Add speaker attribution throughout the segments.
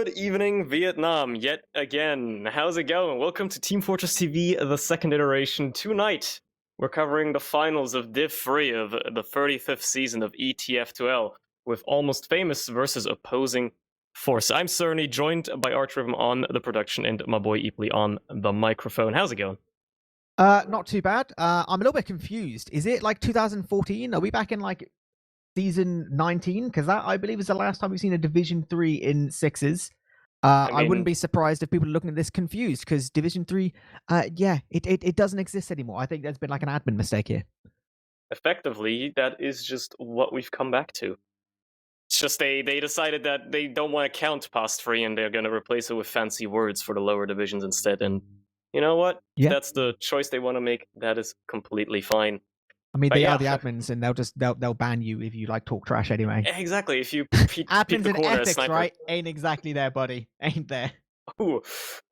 Speaker 1: Good evening, Vietnam, yet again. How's it going? Welcome to Team Fortress TV, the second iteration. Tonight, we're covering the finals of Div 3 of the 35th season of ETF2L, with Almost Famous versus Opposing Force. I'm Surny, joined by ArchRhythm on the production, and my boy eepily on the microphone. How's it going?
Speaker 2: Not too bad. I'm a little bit confused. Is it like 2014? Are we back in like season 19? Because that, I believe, is the last time we've seen a Division 3 in sixes. I wouldn't be surprised if people are looking at this confused, because Division 3, it doesn't exist anymore. I think there's been like an admin mistake here.
Speaker 1: Effectively, that is just what we've come back to. It's just they decided that they don't want to count past 3, and they're going to replace it with fancy words for the lower divisions instead. And you know what?
Speaker 2: Yeah.
Speaker 1: If that's the choice they want to make, that is completely fine.
Speaker 2: I mean, they are the admins, and they'll ban you if you like talk trash anyway.
Speaker 1: Exactly. If you peek
Speaker 2: admins
Speaker 1: the
Speaker 2: and
Speaker 1: corner,
Speaker 2: ethics, right? Ain't exactly there, buddy. Ain't there.
Speaker 1: Ooh,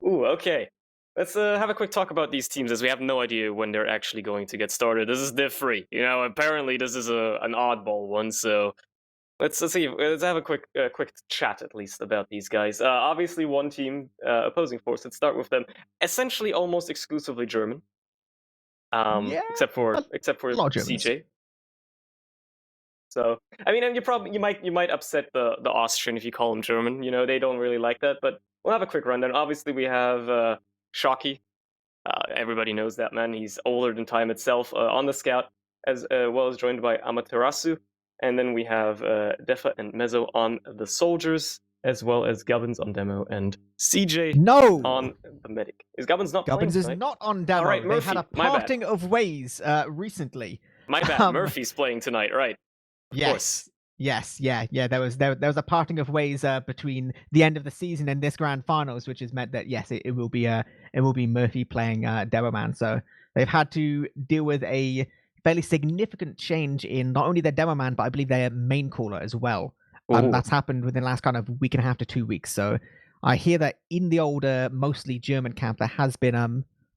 Speaker 1: okay. Let's have a quick talk about these teams, as we have no idea when they're actually going to get started. This is Div 3. You know, apparently this is an oddball one, so let's see. Let's have a quick chat at least about these guys. Obviously, one team, Opposing Force. Let's start with them. Essentially, almost exclusively German. Except for CJ. So I mean, and you might upset the Austrian if you call him German. You know, they don't really like that. But we'll have a quick rundown. Obviously, we have Shocky. Everybody knows that man. He's older than time itself. On the scout, as well as joined by Amaterasu. And then we have Defa and Mezzo on the soldiers, as well as Gubbins on demo and CJ on the medic. Is Gubbins not playing
Speaker 2: Gubbins is
Speaker 1: tonight?
Speaker 2: not on demo.
Speaker 1: All right, Murphy,
Speaker 2: they had a parting of ways recently.
Speaker 1: My bad. Murphy's playing tonight, right? Of course.
Speaker 2: Yes, yeah. There was a parting of ways between the end of the season and this grand finals, which has meant that yes, it will be Murphy playing Demo Man. So they've had to deal with a fairly significant change in not only their Demo Man, but I believe their main caller as well. That's happened within the last kind of week and a half to 2 weeks. So I hear that in the older, mostly German camp, there has been a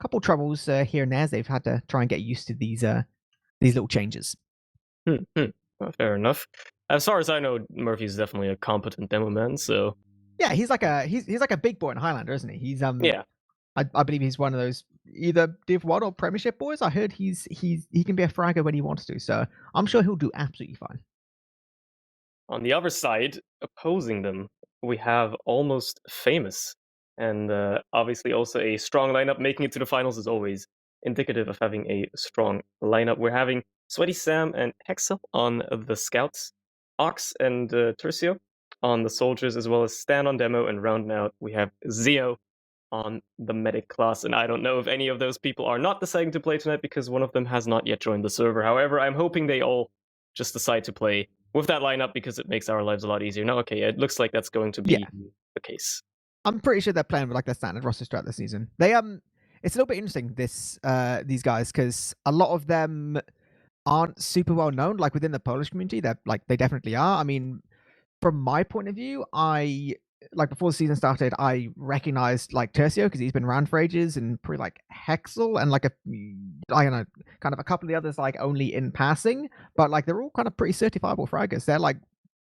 Speaker 2: couple troubles here and there. They've had to try and get used to these little changes.
Speaker 1: Well, fair enough. As far as I know, Murphy's definitely a competent demo man. So
Speaker 2: yeah, he's like a big boy in Highlander, isn't he? He's
Speaker 1: yeah.
Speaker 2: I believe he's one of those either Div 1 or Premiership boys. I heard he can be a fragger when he wants to, so I'm sure he'll do absolutely fine.
Speaker 1: On the other side, opposing them, we have Almost Famous, and obviously also a strong lineup. Making it to the finals is always indicative of having a strong lineup. We're having Sweaty Sam and Hexel on the scouts, Ox and Tercio on the soldiers, as well as Stan on demo, and rounding out we have Zio on the medic class. And I don't know if any of those people are not deciding to play tonight, because one of them has not yet joined the server. However, I'm hoping they all just decide to play with that lineup, because it makes our lives a lot easier. No, okay, it looks like that's going to be the case.
Speaker 2: I'm pretty sure they're playing with like their standard roster throughout the season. They it's a little bit interesting, these guys, because a lot of them aren't super well known, like within the Polish community. They definitely are. I mean, from my point of view, before the season started, I recognized like Tercio because he's been around for ages, and pretty like Hexel and like I don't know, kind of a couple of the others like only in passing, but like they're all kind of pretty certifiable fraggers.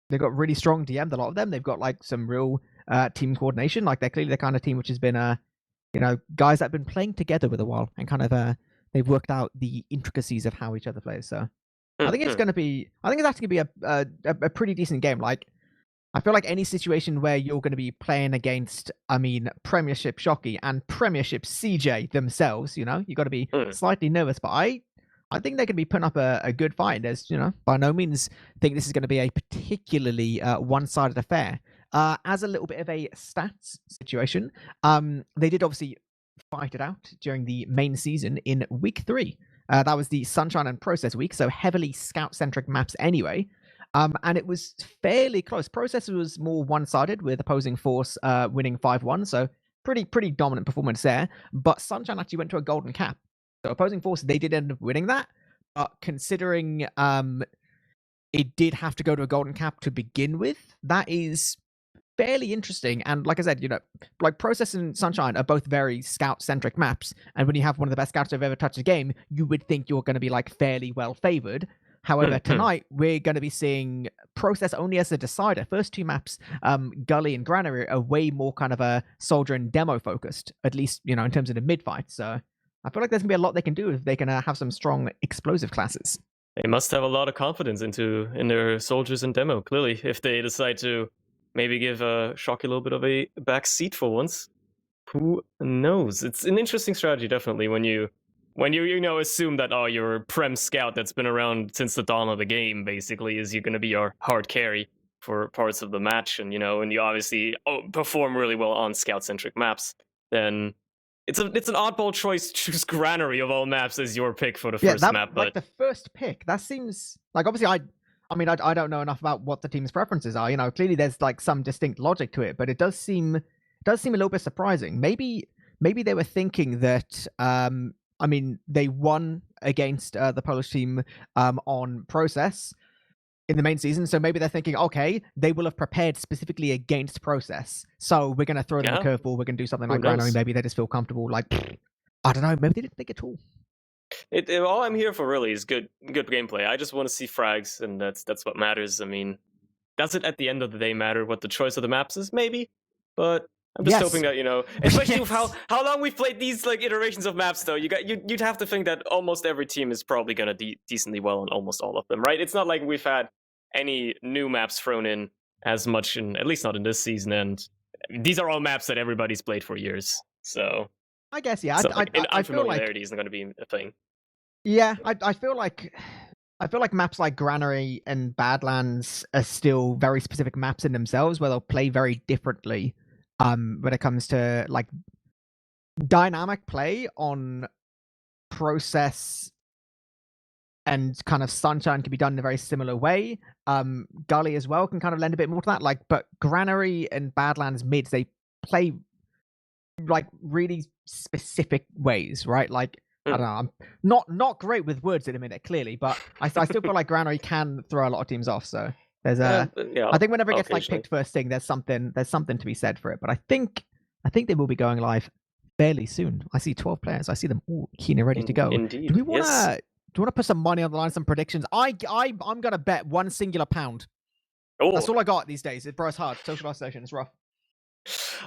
Speaker 2: They've got really strong DMs, a lot of them. They've got like some real team coordination. Like they're clearly the kind of team which has been guys that have been playing together with a while, and kind of they've worked out the intricacies of how each other plays. So I think it's actually gonna be a pretty decent game. Like I feel like any situation where you're going to be playing against, Premiership Shocky and Premiership CJ themselves, you got to be slightly nervous. But I think they're going to be putting up a good fight. There's, by no means think this is going to be a particularly one-sided affair. As a little bit of a stats situation, they did obviously fight it out during the main season in week 3. That was the Sunshine and Process week, so heavily scout-centric maps anyway. And it was fairly close. Process was more one-sided, with Opposing Force winning 5-1, so pretty dominant performance there. But Sunshine actually went to a Golden Cap. So Opposing Force, they did end up winning that. But considering it did have to go to a Golden Cap to begin with, that is fairly interesting. And like I said, like Process and Sunshine are both very scout-centric maps. And when you have one of the best scouts who've ever touched a game, you would think you're going to be like fairly well favored. However, tonight we're going to be seeing process only as a decider. First two maps, Gully and Granary, are way more kind of a soldier and demo focused, at least, you know, in terms of the mid fight. So I feel like there's going to be a lot they can do if they can have some strong explosive classes.
Speaker 1: They must have a lot of confidence in their soldiers and demo, clearly, if they decide to maybe give Shock a little bit of a back seat for once. Who knows? It's an interesting strategy, definitely, when you assume that your prem scout that's been around since the dawn of the game basically is you're going to be your hard carry for parts of the match, and and you obviously perform really well on scout centric maps. Then it's an oddball choice to choose Granary of all maps as your pick for the first map. But
Speaker 2: like the first pick, that seems like, obviously I don't know enough about what the team's preferences are. You know, clearly there's like some distinct logic to it, but it does seem a little bit surprising. Maybe they were thinking that they won against the Polish team on process in the main season, so maybe they're thinking, okay, they will have prepared specifically against process, so we're going to throw them a curveball. We're going to do something like Granary. Maybe they just feel comfortable. Like, I don't know. Maybe they didn't think at all.
Speaker 1: All I'm here for really is good gameplay. I just want to see frags, and that's what matters. I mean, does it at the end of the day matter what the choice of the maps is? Maybe, but I'm just hoping that, especially with how long we've played these like iterations of maps, though, you'd have to think that almost every team is probably gonna do decently well on almost all of them, right? It's not like we've had any new maps thrown in as much, at least not in this season, and these are all maps that everybody's played for years. So
Speaker 2: I guess, yeah,
Speaker 1: so,
Speaker 2: I feel like
Speaker 1: unfamiliarity isn't going to be a thing.
Speaker 2: Yeah, I feel like maps like Granary and Badlands are still very specific maps in themselves, where they'll play very differently when it comes to like dynamic play on process, and kind of Sunshine can be done in a very similar way. Gully as well can kind of lend a bit more to that. Like, but Granary and Badlands mids, they play like really specific ways, right? Like, I don't know, I'm not great with words in a minute, clearly, but I still feel like Granary can throw a lot of teams off. So there's I think whenever it gets like picked first thing, there's something to be said for it. But I think they will be going live fairly soon. I see 12 players. I see them all keen and ready to go.
Speaker 1: Indeed.
Speaker 2: Do we want to put some money on the line, some predictions? I'm gonna bet one singular pound. Oh. That's all I got these days. Bro, it's hard. Social isolation is rough.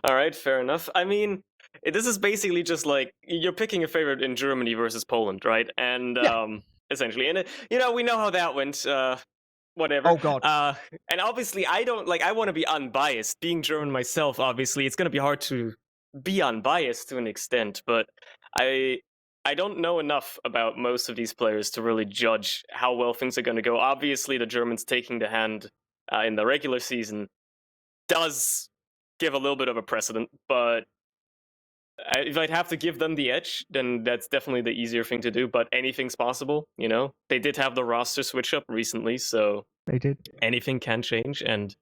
Speaker 1: All right, fair enough. I mean, this is basically just like you're picking a favorite in Germany versus Poland, right? And essentially, and we know how that went. Whatever.
Speaker 2: Oh God.
Speaker 1: And obviously, I want to be unbiased. Being German myself, obviously, it's going to be hard to be unbiased to an extent. But I don't know enough about most of these players to really judge how well things are going to go. Obviously, the Germans taking the hand in the regular season does give a little bit of a precedent, but if I'd have to give them the edge, then that's definitely the easier thing to do, but anything's possible, They did have the roster switch up recently, so
Speaker 2: they did.
Speaker 1: Anything can change, and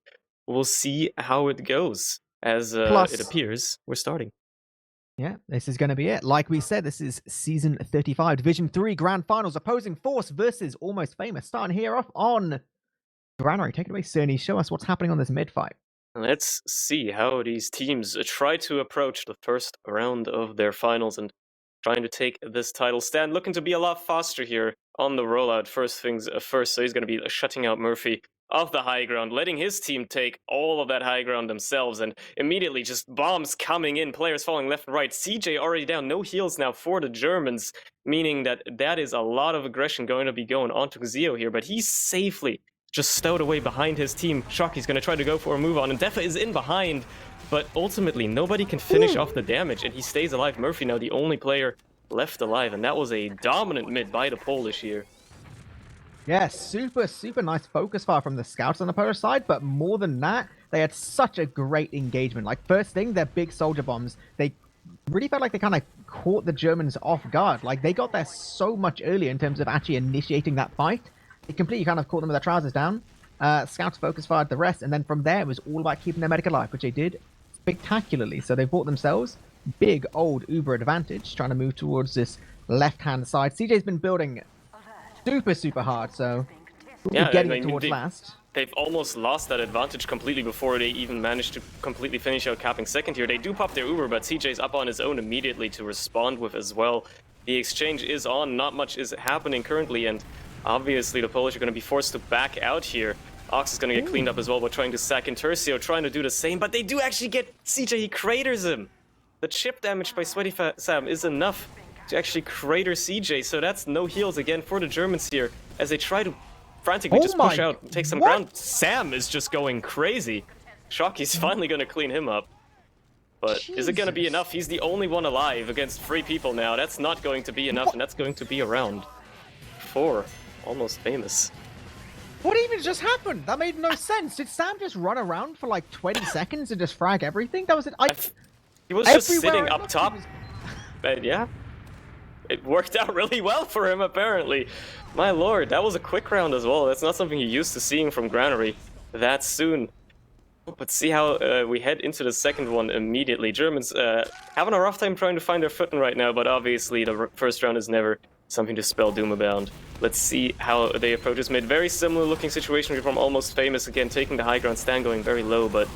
Speaker 1: we'll see how it goes. As it appears, we're starting.
Speaker 2: Yeah, this is going to be it. Like we said, this is Season 35, Division 3 Grand Finals, Opposing Force versus Almost Famous. Starting here off on Granary. Take it away, Surny. Show us what's happening on this mid-fight.
Speaker 1: Let's see how these teams try to approach the first round of their finals and trying to take this title stand. Looking to be a lot faster here on the rollout. First things first, so he's going to be shutting out Murphy off the high ground, letting his team take all of that high ground themselves, and immediately just bombs coming in, players falling left and right. CJ already down, no heals now for the Germans, meaning that is a lot of aggression going to be going onto Xio here, but he's safely just stowed away behind his team. Shockey's going to try to go for a move on, and Defa is in behind, but ultimately nobody can finish off the damage, and he stays alive. Murphy now the only player left alive, and that was a dominant mid by the Polish here.
Speaker 2: Yeah, super nice focus fire from the scouts on the Polish side, but more than that, they had such a great engagement. Like, first thing, their big soldier bombs, they really felt like they kind of caught the Germans off guard. Like, they got there so much earlier in terms of actually initiating that fight. It completely kind of caught them with their trousers down. Scouts focus fired the rest, and then from there, it was all about keeping their medic alive, which they did spectacularly. So they bought themselves big old Uber advantage, trying to move towards this left-hand side. CJ's been building super hard, so getting it towards last.
Speaker 1: They've almost lost that advantage completely before they even managed to completely finish out capping second here. They do pop their Uber, but CJ's up on his own immediately to respond with as well. The exchange is on, not much is happening currently, and Obviously, the Polish are going to be forced to back out here. Ox is going to get cleaned up as well by trying to sack in Tercio, trying to do the same, but they do actually get CJ. He craters him. The chip damage by Sweaty Sam is enough to actually crater CJ, so that's no heals again for the Germans here as they try to frantically just push out and take some ground. Sam is just going crazy. Shocky's finally going to clean him up. But is it going to be enough? He's the only one alive against 3 people now. That's not going to be enough, and that's going to be around 4. Almost famous.
Speaker 2: What even just happened? That made no sense. Did Sam just run around for like 20 seconds and just frag everything? That was it.
Speaker 1: He was just sitting up top. And yeah, it worked out really well for him, apparently. My lord, that was a quick round as well. That's not something you're used to seeing from Granary that soon. But see how we head into the second one immediately. Germans having a rough time trying to find their footing right now, but obviously the first round is never something to spell doom about. Let's see how they approach this mid. Very similar looking situation from Almost Famous, again taking the high ground, stand going very low, but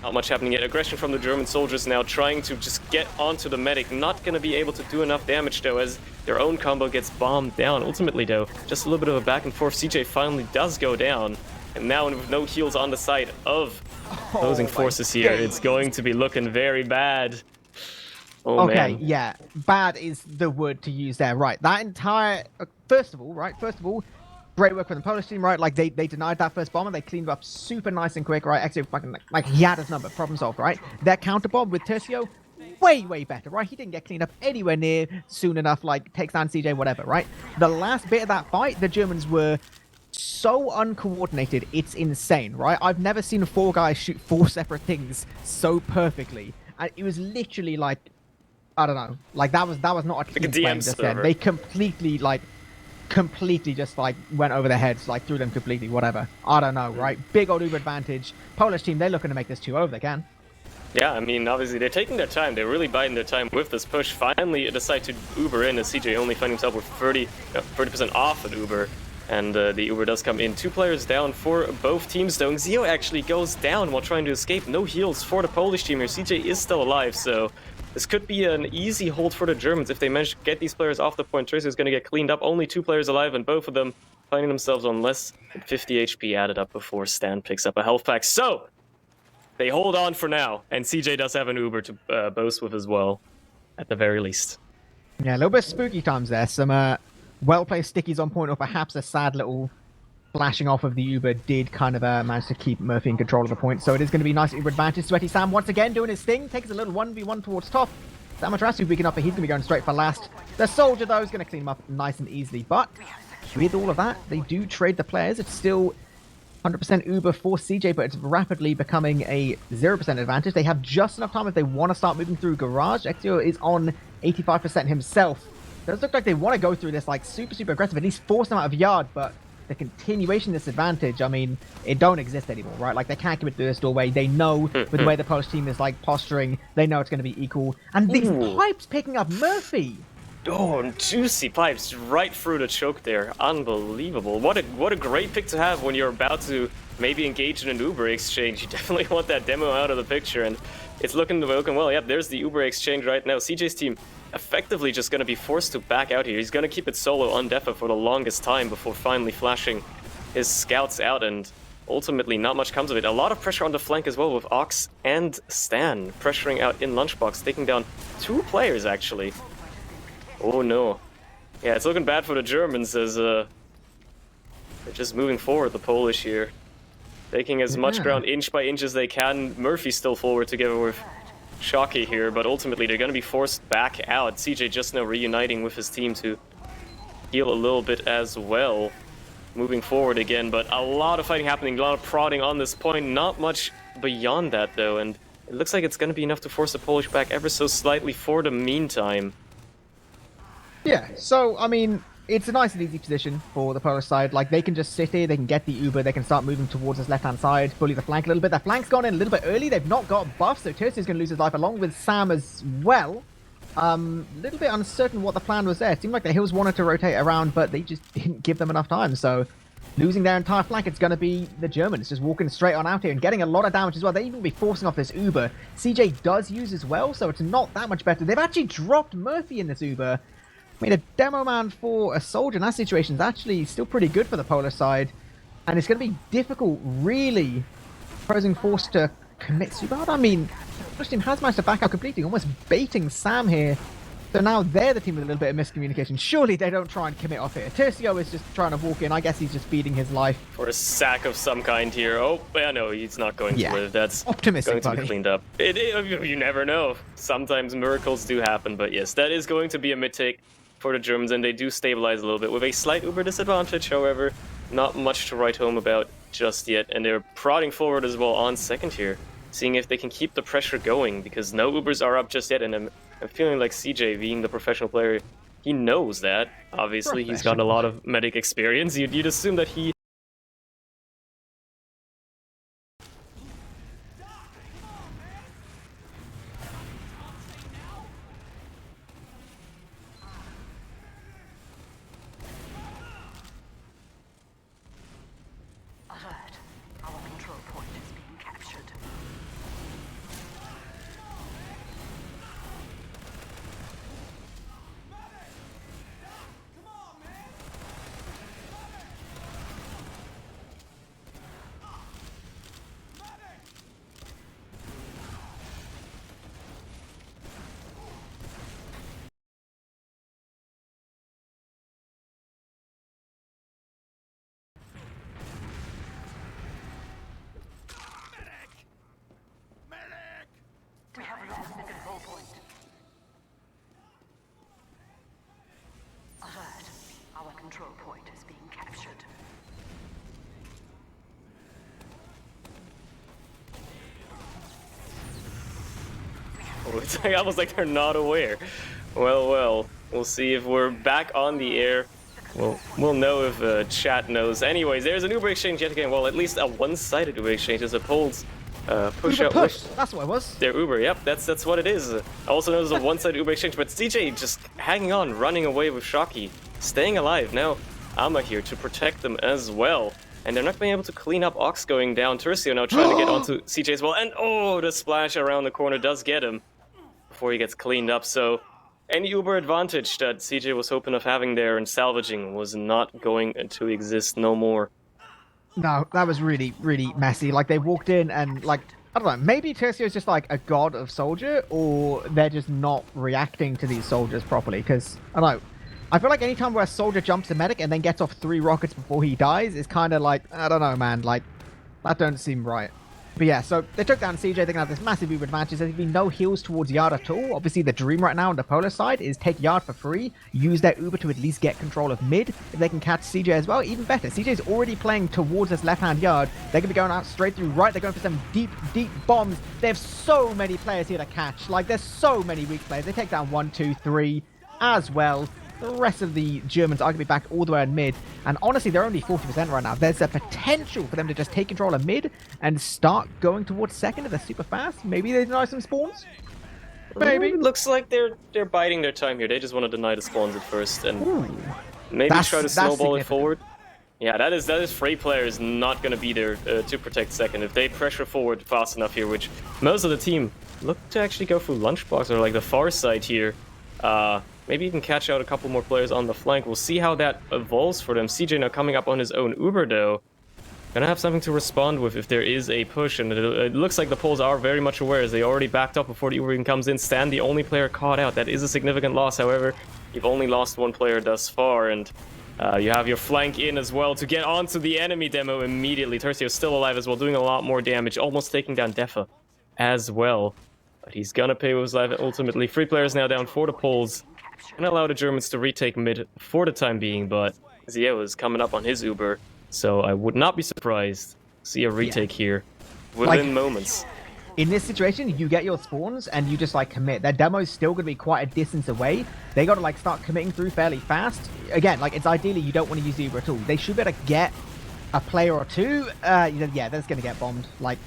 Speaker 1: not much happening yet. Aggression from the German soldiers now trying to just get onto the medic. Not going to be able to do enough damage though as their own combo gets bombed down. Ultimately though, just a little bit of a back and forth. CJ finally does go down. And now with no heals on the side of opposing forces here, it's going to be looking very bad. Oh,
Speaker 2: okay,
Speaker 1: man.
Speaker 2: yeah. Bad is the word to use there, right. That entire... First of all, great work from the Polish team, right? Like, they denied that first bomb and they cleaned it up super nice and quick, right? Actually, fucking, like he had his number, problem solved, right? Their counter bomb with Tercio, way better, right? He didn't get cleaned up anywhere near soon enough, like, takes down CJ, whatever, right? The last bit of that fight, the Germans were so uncoordinated, it's insane, right? I've never seen 4 guys shoot 4 separate things so perfectly. And it was literally like, I don't know, like that was not a team playing just then. They completely just like went over their heads, like threw them completely, whatever. I don't know, right? Big old Uber advantage. Polish team, they're looking to make this 2-0 if they can. Yeah,
Speaker 1: I mean, obviously they're taking their time. They're really biding their time with this push. Finally decide to Uber in as CJ only finding himself with 30% off an Uber. And the Uber does come in. 2 players down for both teams though. Zio actually goes down while trying to escape. No heals for the Polish team here. CJ is still alive, so this could be an easy hold for the Germans if they manage to get these players off the point. Tracer is going to get cleaned up. Only 2 players alive, and both of them finding themselves on less than 50 HP added up before Stan picks up a health pack. So they hold on for now, and CJ does have an Uber to boast with as well, at the very least.
Speaker 2: Yeah, a little bit spooky times there. Some well-placed stickies on point, or perhaps a sad little flashing off of the Uber did kind of manage to keep Murphy in control of the point. So it is going to be nice Uber advantage. Sweaty Sam once again doing his thing. Takes a little 1v1 towards top. Samatrasu weakened up, but he's going to be going straight for last. The soldier, though, is going to clean him up nice and easily. But with all of that, they do trade the players. It's still 100% Uber for CJ, but it's rapidly becoming a 0% advantage. They have just enough time if they want to start moving through Garage. Exio is on 85% himself. Does look like they want to go through this like super aggressive, at least force them out of yard, but the continuation disadvantage, I mean, it don't exist anymore, right? Like, they can't commit to this doorway. They know with the way the Polish team is like posturing, they know it's going to be equal. And these pipes picking up Murphy.
Speaker 1: Oh, juicy pipes right through the choke there. Unbelievable. What a great pick to have when you're about to maybe engage in an Uber exchange. You definitely want that demo out of the picture, and it's looking well. Yep, there's the Uber exchange right now. CJ's team effectively just going to be forced to back out here. He's going to keep it solo on Defa for the longest time before finally flashing his scouts out, and ultimately not much comes of it. A lot of pressure on the flank as well with Ox and Stan pressuring out in Lunchbox, taking down 2 players actually. Oh no. Yeah, it's looking bad for the Germans as they're just moving forward, the Polish here. Taking as much ground inch by inch as they can. Murphy's still forward together with Shocky here, but ultimately they're going to be forced back out. CJ just now reuniting with his team to heal a little bit as well. Moving forward again, but a lot of fighting happening, a lot of prodding on this point. Not much beyond that though, and it looks like it's going to be enough to force the Polish back ever so slightly for the meantime.
Speaker 2: Yeah, so, I mean, it's a nice and easy position for the Polish side. Like, they can just sit here, they can get the Uber, they can start moving towards this left-hand side, bully the flank a little bit. Their flank's gone in a little bit early, they've not got buffs, so Terci's going to lose his life along with Sam as well. Little bit uncertain what the plan was there. It seemed like the Hills wanted to rotate around, but they just didn't give them enough time, so losing their entire flank, it's going to be the Germans just walking straight on out here and getting a lot of damage as well. They even be forcing off this Uber. CJ does use as well, so it's not that much better. They've actually dropped Murphy in this Uber. I mean, a demo man for a soldier in that situation is actually still pretty good for the Polar side. And it's going to be difficult, really, opposing force to commit super hard. I mean, the Polish team has managed to back out completely, almost baiting Sam here. So now they're the team with a little bit of miscommunication. Surely they don't try and commit off here. Tercio is just trying to walk in. I guess he's just feeding his life.
Speaker 1: For a sack of some kind here. Oh, yeah, no, he's not going to live. That's
Speaker 2: optimistic,
Speaker 1: going to be cleaned up. You never know. Sometimes miracles do happen, but yes, that is going to be a mid-take for the Germans, and they do stabilize a little bit with a slight Uber disadvantage, however. Not much to write home about just yet, and they're prodding forward as well on second here, seeing if they can keep the pressure going, because no Ubers are up just yet, and I'm feeling like CJ, being the professional player, he knows that. Obviously, he's got a lot of medic experience. You'd assume that he...
Speaker 3: Control point is being captured.
Speaker 1: Oh, it's almost like they're not aware. Well, we'll see if we're back on the air. We'll know if chat knows. Anyways, there's an Uber exchange yet again. Well, at least a one-sided Uber exchange as it holds. Push
Speaker 2: Uber
Speaker 1: out.
Speaker 2: push. That's what it was.
Speaker 1: Their Uber, yep, that's what it is. Also known as a one-sided Uber exchange, but CJ just hanging on, running away with Shocky, staying alive. Now, Ama here to protect them as well. And they're not being able to clean up Ox going down. Tercio now trying to get onto CJ as well. And oh, the splash around the corner does get him before he gets cleaned up. So any Uber advantage that CJ was hoping of having there and salvaging was not going to exist no more.
Speaker 2: No, that was really, really messy. Like, they walked in and, like, I don't know, maybe Tercio is just like a god of soldier, or they're just not reacting to these soldiers properly. Because, I don't know, I feel like anytime where a soldier jumps a medic and then gets off 3 rockets before he dies is kind of like, I don't know, man. Like, that don't seem right. But yeah, so they took down CJ. They're going to have this massive Uber advantage. There's been no heals towards Yard at all. Obviously, the dream right now on the Polar side is take Yard for free, use their Uber to at least get control of mid. If they can catch CJ as well, even better. CJ's already playing towards this left-hand Yard. They're going to be going out straight through right. They're going for some deep, deep bombs. They have so many players here to catch. Like, there's so many weak players. They take down 1, 2, 3 as well. The rest of the Germans are going to be back all the way in mid. And honestly, they're only 40% right now. There's a potential for them to just take control of mid and start going towards second if they're super fast. Maybe they deny some spawns. Maybe.
Speaker 1: It looks like they're biding their time here. They just want to deny the spawns at first and maybe try to snowball it forward. Yeah, that is Frey players not going to be there to protect second. If they pressure forward fast enough here, which most of the team look to actually go through Lunchbox or like the far side here. Maybe even catch out a couple more players on the flank. We'll see how that evolves for them. CJ now coming up on his own Uber, though. Gonna have something to respond with if there is a push. And it looks like the Poles are very much aware as they already backed up before the Uber even comes in. Stan, the only player caught out. That is a significant loss. However, you've only lost 1 player thus far. And you have your flank in as well to get onto the enemy demo immediately. Tercio's still alive as well, doing a lot more damage. Almost taking down Defa as well. But he's gonna pay with his life ultimately. 3 players now down for the Poles. And allow the Germans to retake mid for the time being, but Zio is coming up on his Uber, so I would not be surprised to see a retake here within moments.
Speaker 2: In this situation, you get your spawns and you just like commit. Their demo's still going to be quite a distance away. They got to like start committing through fairly fast. Again, like it's ideally you don't want to use the Uber at all. They should be able to get a player or 2. Yeah, they're just going to get bombed. Like,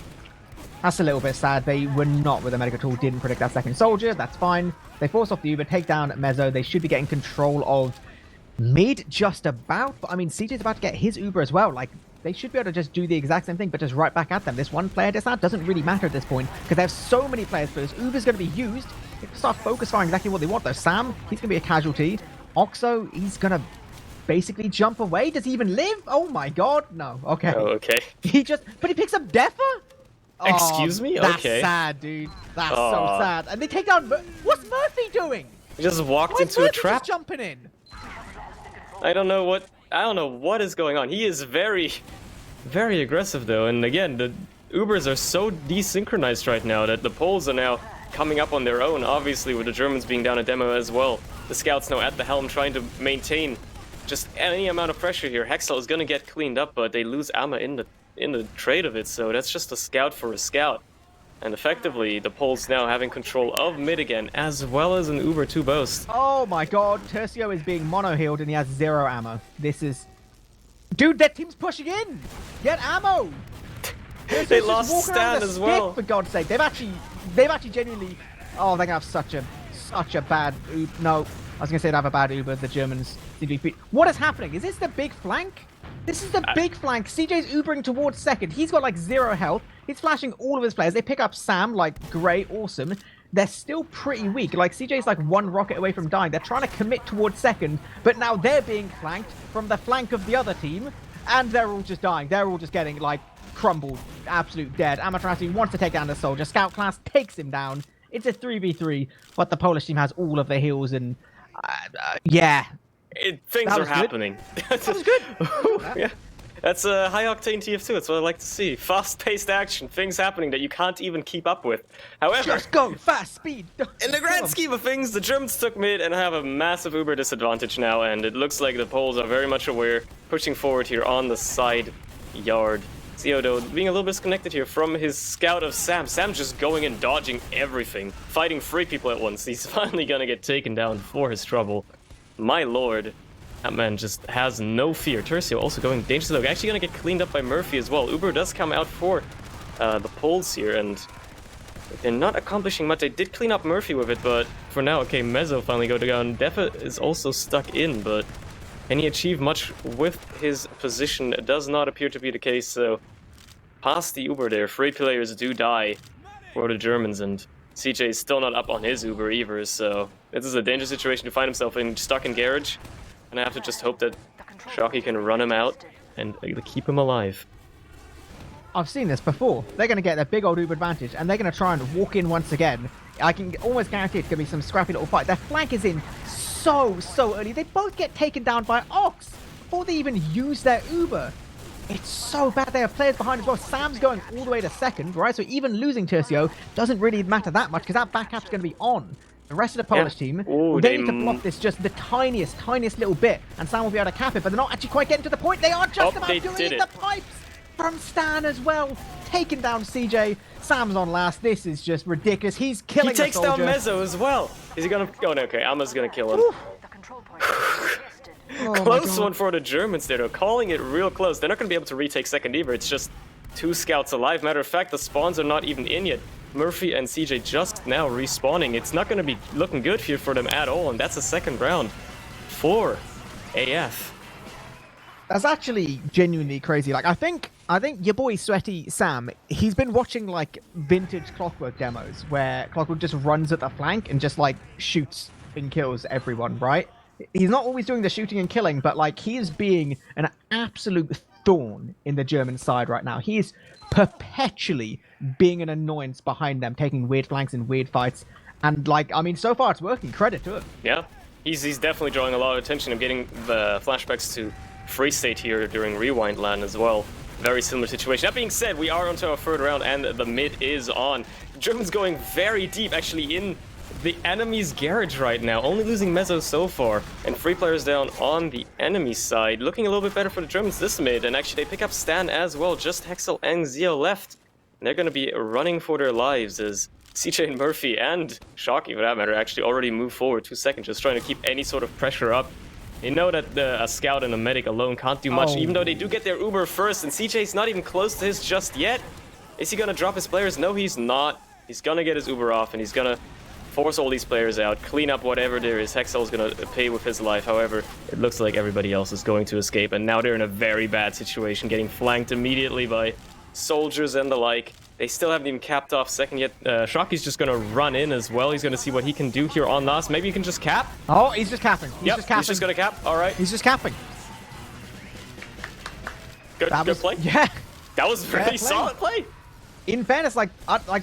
Speaker 2: that's a little bit sad. They were not with a medical tool, didn't predict that second soldier. That's fine. They force off the Uber, take down Mezzo. They should be getting control of mid just about. But I mean, CJ's about to get his Uber as well. Like, they should be able to just do the exact same thing, but just right back at them. This one player disarm doesn't really matter at this point because they have so many players for this. Uber's going to be used. They can start focus firing exactly what they want though. Sam, he's going to be a casualty. Oxo, he's gonna basically jump away. Does he even live? Oh my god, no. Okay.
Speaker 1: Oh, okay.
Speaker 2: But he picks up Defa?
Speaker 1: Excuse me?
Speaker 2: That's
Speaker 1: Okay.
Speaker 2: sad, dude. That's so sad. And they take down... What's Murphy doing?
Speaker 1: He just walked
Speaker 2: Why is
Speaker 1: into a
Speaker 2: Murphy
Speaker 1: trap.
Speaker 2: just jumping in?
Speaker 1: I don't know what is going on. He is very, very aggressive though. And again, the Ubers are so desynchronized right now that the Poles are now coming up on their own, obviously with the Germans being down a demo as well. The scouts now at the helm trying to maintain just any amount of pressure here. Hexel is gonna get cleaned up, but they lose ammo in the trade of it, so that's just a scout for a scout. And effectively, the Poles now having control of mid again, as well as an Uber to boast.
Speaker 2: Oh my god, Tercio is being mono-healed and he has 0 ammo. This is... Dude, that team's pushing in! Get ammo!
Speaker 1: They lost Stan as well.
Speaker 2: For God's sake, they've actually genuinely... Oh, they're gonna have such a bad... No, I was gonna say they have a bad Uber, the Germans. What is happening? Is this the big flank? This is the big flank. CJ's Ubering towards second. He's got like 0 health. He's flashing all of his players. They pick up Sam, like, great, awesome. They're still pretty weak. Like, CJ's like 1 rocket away from dying. They're trying to commit towards second, but now they're being flanked from the flank of the other team, and they're all just dying. They're all just getting, like, crumbled. Absolute dead. Amaterasu wants to take down the soldier. Scout class takes him down. It's a 3v3, but the Polish team has all of the heals, and yeah.
Speaker 1: Things are happening.
Speaker 2: That was good.
Speaker 1: Yeah. That's a high-octane TF2. That's what I like to see. Fast-paced action, things happening that you can't even keep up with. However,
Speaker 2: just go fast, speed.
Speaker 1: In the grand scheme of things, the Germans took mid and have a massive Uber disadvantage now, and it looks like the Poles are very much aware, pushing forward here on the side yard. Theodo being a little disconnected here from his scout of Sam. Sam's just going and dodging everything, fighting 3 people at once. He's finally gonna get taken down for his trouble. My lord. That man just has no fear. Tercio also going dangerously low. Actually gonna get cleaned up by Murphy as well. Uber does come out for the Poles here, and they're not accomplishing much. They did clean up Murphy with it, but for now, okay, Mezzo finally go down. Defa is also stuck in, but can he achieve much with his position? It does not appear to be the case, so past the Uber there, 3 players do die for the Germans, and CJ is still not up on his Uber either, so this is a dangerous situation to find himself in, stuck in garage. And I have to just hope that Shocky can run him out and keep him alive.
Speaker 2: I've seen this before. They're going to get their big old Uber advantage, and they're going to try and walk in once again. I can almost guarantee it's going to be some scrappy little fight. Their flank is in so early. They both get taken down by Ox before they even use their Uber. It's so bad. They have players behind as well. Sam's going all the way to second, right? So even losing Tercio doesn't really matter that much because that backup's going to be on. The rest of the Polish team, they need to block this just the tiniest little bit, and Sam will be able to cap it, but they're not actually quite getting to the point. They are just about doing it. The pipes from Stan as well, taking down CJ. Sam's on last. This is just ridiculous. He's killing the soldier.
Speaker 1: He takes down Mezzo as well. Is he gonna... Oh, no, okay, Amma's gonna kill him.
Speaker 3: The control point is contested.
Speaker 1: Close one for the Germans there, though. Calling it real close. They're not gonna be able to retake second either. It's just 2 scouts alive. Matter of fact, the spawns are not even in yet. Murphy and CJ just now respawning. It's not going to be looking good here for them at all, and that's a second round for AF.
Speaker 2: That's actually genuinely crazy. Like, I think your boy Sweaty Sam, he's been watching like vintage Clockwork demos where Clockwork just runs at the flank and just like shoots and kills everyone, right? He's not always doing the shooting and killing, but like he is being an absolute thorn in the German side right now. He is perpetually being an annoyance behind them, taking weird flanks in weird fights, and like, I mean, so far it's working. Credit to him.
Speaker 1: Yeah, he's definitely drawing a lot of attention and getting the flashbacks to Free State here during Rewind Land as well. Very similar situation. That being said, we are onto our 3rd round and the mid is on. Germans going very deep actually in the enemy's garage right now, only losing Mezzo so far, and 3 players down on the enemy side. Looking a little bit better for the Germans this mid, and actually they pick up Stan as well. Just Hexel and Zio left. And they're going to be running for their lives as CJ and Murphy and Shocky, for that matter, actually already move forward 2 seconds, just trying to keep any sort of pressure up. You know that a scout and a medic alone can't do much, even though they do get their Uber first, and CJ's not even close to his just yet. Is he going to drop his players? No, he's not. He's going to get his Uber off, and he's going to force all these players out, clean up whatever there is. Hexel's going to pay with his life. However, it looks like everybody else is going to escape, and now they're in a very bad situation, getting flanked immediately by soldiers and the like. They still haven't even capped off second yet. Shockey's just gonna run in as well. He's gonna see what he can do here on Nas. Maybe he can just cap?
Speaker 2: Oh, he's just capping. He's just capping.
Speaker 1: He's just gonna cap. All right.
Speaker 2: He's just capping.
Speaker 1: Good play.
Speaker 2: Yeah.
Speaker 1: That was a really solid play.
Speaker 2: In fairness, like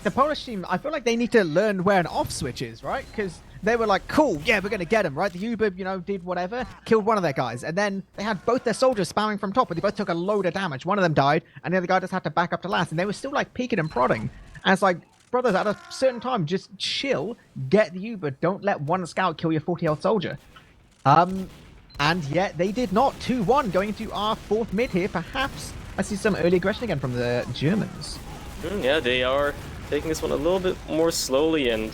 Speaker 2: the Polish team, I feel like they need to learn where an off switch is, right? Because they were like, cool, yeah, we're going to get him, right? The Uber, you know, did whatever, killed one of their guys. And then they had both their soldiers spamming from top, but they both took a load of damage. One of them died, and the other guy just had to back up to last. And they were still, like, peeking and prodding. And it's like, brothers, at a certain time, just chill, get the Uber, don't let one scout kill your 40 health soldier. And yet they did not. 2-1 going into our fourth mid here. Perhaps I see some early aggression again from the Germans.
Speaker 1: Yeah, they are taking this one a little bit more slowly, and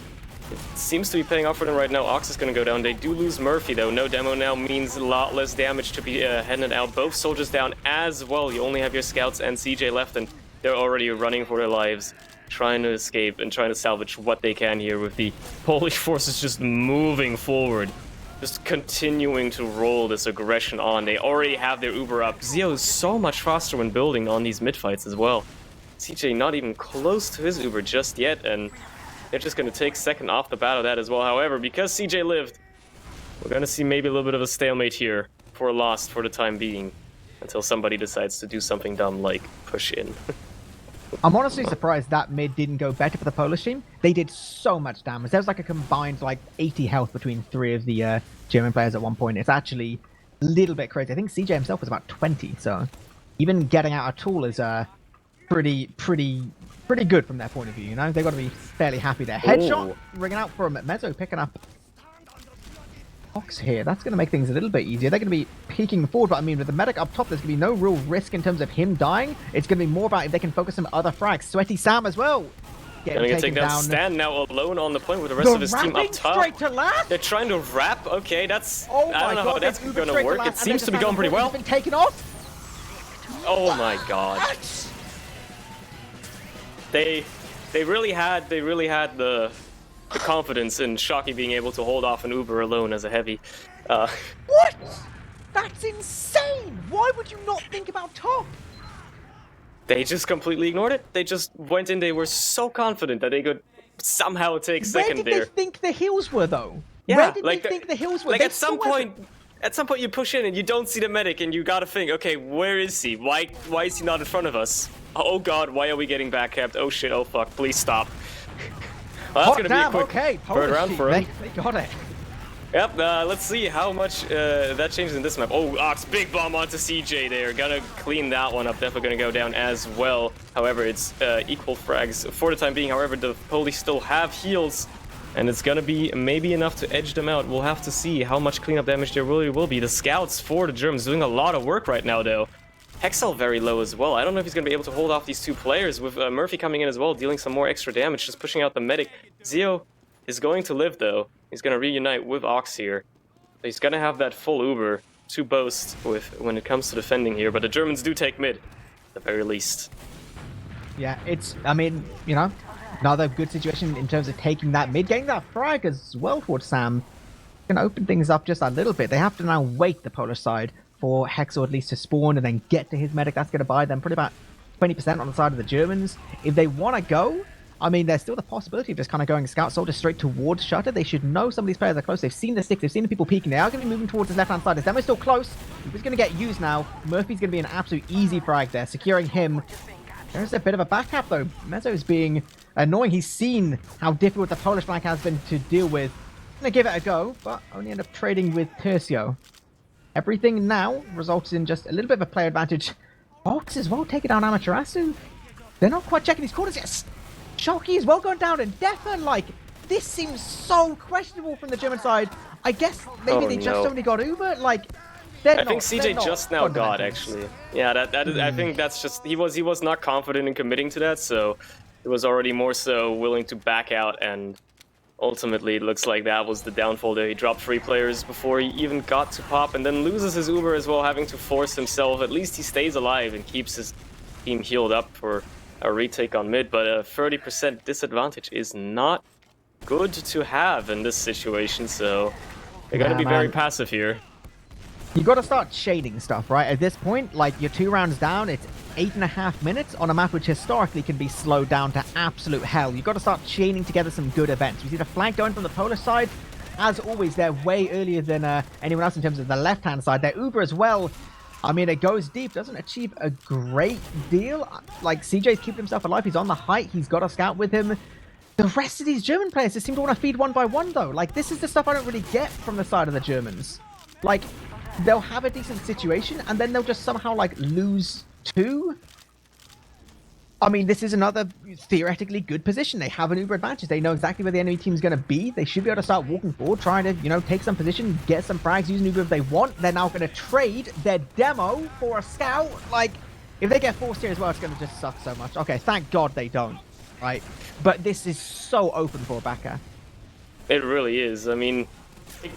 Speaker 1: it seems to be paying off for them right now. Ox is going to go down. They do lose Murphy, though. No demo now means a lot less damage to be handed out. Both soldiers down as well. You only have your scouts and CJ left, and they're already running for their lives, trying to escape and trying to salvage what they can here with the Polish forces just moving forward. Just continuing to roll this aggression on. They already have their Uber up. Zio is so much faster when building on these mid-fights as well. CJ not even close to his Uber just yet, and they're just going to take second off the bat of that as well. However, because CJ lived, we're going to see maybe a little bit of a stalemate here for Lost for the time being, until somebody decides to do something dumb like push in.
Speaker 2: I'm honestly surprised that mid didn't go better for the Polish team. They did so much damage. There was like a combined like 80 health between three of the German players at one point. It's actually a little bit crazy. I think CJ himself was about 20, so even getting out a tool is pretty good from their point of view, you know? They've got to be fairly happy there. Headshot ringing out from Mezzo, picking up Ox here. That's going to make things a little bit easier. They're going to be peeking forward, but I mean, with the medic up top, there's going to be no real risk in terms of him dying. It's going to be more about if they can focus some other frags. Sweaty Sam as well.
Speaker 1: Gonna get taken down. Stan now alone on the point with the rest of his team up top.
Speaker 2: Straight to last.
Speaker 1: They're trying to wrap. Okay, that's...
Speaker 2: Oh
Speaker 1: I don't know how that's going to work. It seems to be going pretty well.
Speaker 2: Been taken off.
Speaker 1: Oh my god. They really had the confidence in Shockey being able to hold off an Uber alone as a heavy.
Speaker 2: What? That's insane! Why would you not think about top?
Speaker 1: They just completely ignored it. They just went in. They were so confident that they could somehow take second there.
Speaker 2: Where did they think the hills were, though?
Speaker 1: Yeah,
Speaker 2: where did they think the hills were?
Speaker 1: Like at some point you push in and you don't see the medic, and you gotta think, okay, where is he? Why is he not in front of us? Oh god, why are we getting backcapped? Oh shit, oh fuck, please stop. Well, that's gonna be a quick third round for him.
Speaker 2: They got it.
Speaker 1: Yep, let's see how much that changes in this map. Oh, Ox, big bomb onto CJ there. Gonna clean that one up. Definitely gonna go down as well. However, it's equal frags for the time being. However, the Polish still have heals, and it's gonna be maybe enough to edge them out. We'll have to see how much cleanup damage there really will be. The scouts for the Germans doing a lot of work right now, though. Hexel very low as well. I don't know if he's going to be able to hold off these two players with Murphy coming in as well, dealing some more extra damage, just pushing out the medic. Zio is going to live, though. He's going to reunite with Ox here. He's going to have that full Uber to boast with when it comes to defending here, but the Germans do take mid, at the very least.
Speaker 2: Yeah, I mean, you know, another good situation in terms of taking that mid, getting that frag as well for Sam. Going to open things up just a little bit. They have to now wait, the Polish side, for Hexel at least to spawn and then get to his medic. That's going to buy them probably about 20% on the side of the Germans. If they want to go, I mean, there's still the possibility of just kind of going scout soldier straight towards Shutter. They should know some of these players are close. They've seen the sticks. They've seen the people peeking. They are going to be moving towards his left-hand side. His demo's still close. He's going to get used now. Murphy's going to be an absolute easy frag there, securing him. There's a bit of a backup, though. Mezzo is being annoying. He's seen how difficult the Polish flank has been to deal with. Going to give it a go, but only end up trading with Tercio. Everything now results in just a little bit of a player advantage. Ox as well, taking down Amaterasu. They're not quite checking these corners yet. Shockey as well going down, and Defa, like, this seems so questionable from the German side. I guess maybe they just only got Uber, like,
Speaker 1: I think CJ just now got, actually. Yeah, that is, I think that's just, he was not confident in committing to that, so he was already more so willing to back out, and ultimately it looks like that was the downfall there. He dropped 3 players before he even got to pop, and then loses his Uber as well, having to force himself. At least he stays alive and keeps his team healed up for a retake on mid, but a 30% disadvantage is not good to have in this situation, so they're going to be very passive here.
Speaker 2: You got to start shading stuff, right? At this point, like, you're 2 rounds down, it's 8.5 minutes on a map which historically can be slowed down to absolute hell. You got to start chaining together some good events. We see the flank going from the Polish side. As always, they're way earlier than anyone else in terms of the left-hand side. Their Uber as well, I mean, it goes deep, doesn't achieve a great deal. Like, CJ's keeping himself alive. He's on the height. He's got a scout with him. The rest of these German players just seem to want to feed one by one, though. Like, this is the stuff I don't really get from the side of the Germans. Like, they'll have a decent situation, and then they'll just somehow, like, lose 2. I mean, this is another theoretically good position. They have an Uber advantage. They know exactly where the enemy team's going to be. They should be able to start walking forward, trying to, you know, take some position, get some frags, use an Uber if they want. They're now going to trade their demo for a scout. Like, if they get forced here as well, it's going to just suck so much. Okay, thank God they don't, right? But this is so open for Baka.
Speaker 1: It really is. I mean,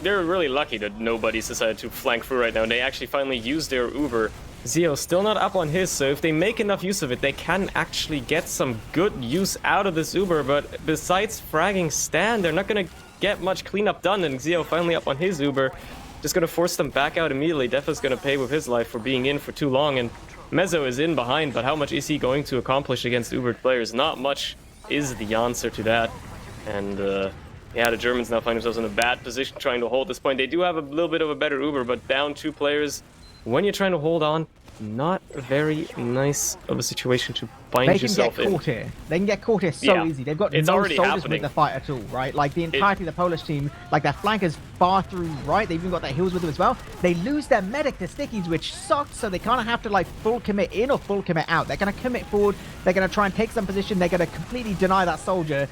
Speaker 1: they're really lucky that nobody's decided to flank through right now, and they actually finally used their Uber. Zeo still not up on his, so if they make enough use of it, they can actually get some good use out of this Uber, but besides fragging Stan, they're not going to get much cleanup done, and Zeo finally up on his Uber, just going to force them back out immediately. Defa's going to pay with his life for being in for too long, and Mezzo is in behind, but how much is he going to accomplish against Ubered players? Not much is the answer to that, and yeah, the Germans now find themselves in a bad position trying to hold this point. They do have a little bit of a better Uber, but down 2 players. When you're trying to hold on, not very nice of a situation to bind yourself in.
Speaker 2: They can get caught here. They can get caught here so easy. They've got no soldiers with the fight at all, right? Like, the entirety of the Polish team, like, their flankers far through right. They've even got their heals with them as well. They lose their medic to stickies, which sucks, so they kind of have to, like, full commit in or full commit out. They're going to commit forward. They're going to try and take some position. They're going to completely deny that soldier.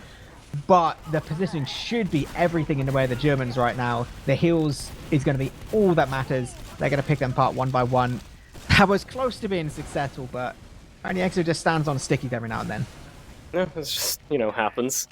Speaker 2: But the positioning should be everything in the way of the Germans right now. The heals is going to be all that matters. They're going to pick them apart one by one. That was close to being successful, but only Exo just stands on stickies every now and then.
Speaker 1: Yeah, it's just, you know, happens.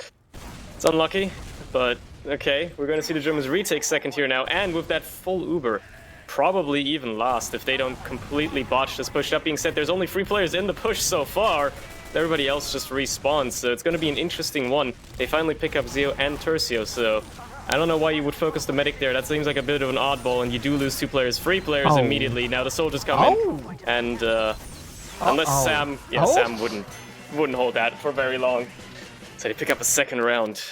Speaker 1: It's unlucky, but okay. We're going to see the Germans retake second here now, and with that full Uber, probably even last if they don't completely botch this push. That being said, there's only 3 players in the push so far. Everybody else just respawns, so it's going to be an interesting one. They finally pick up Zeo and Tercio, so I don't know why you would focus the medic there. That seems like a bit of an oddball, and you do lose 2 players, 3 players immediately. Now the soldiers come in, and unless Sam, Sam wouldn't hold that for very long. So they pick up a second round.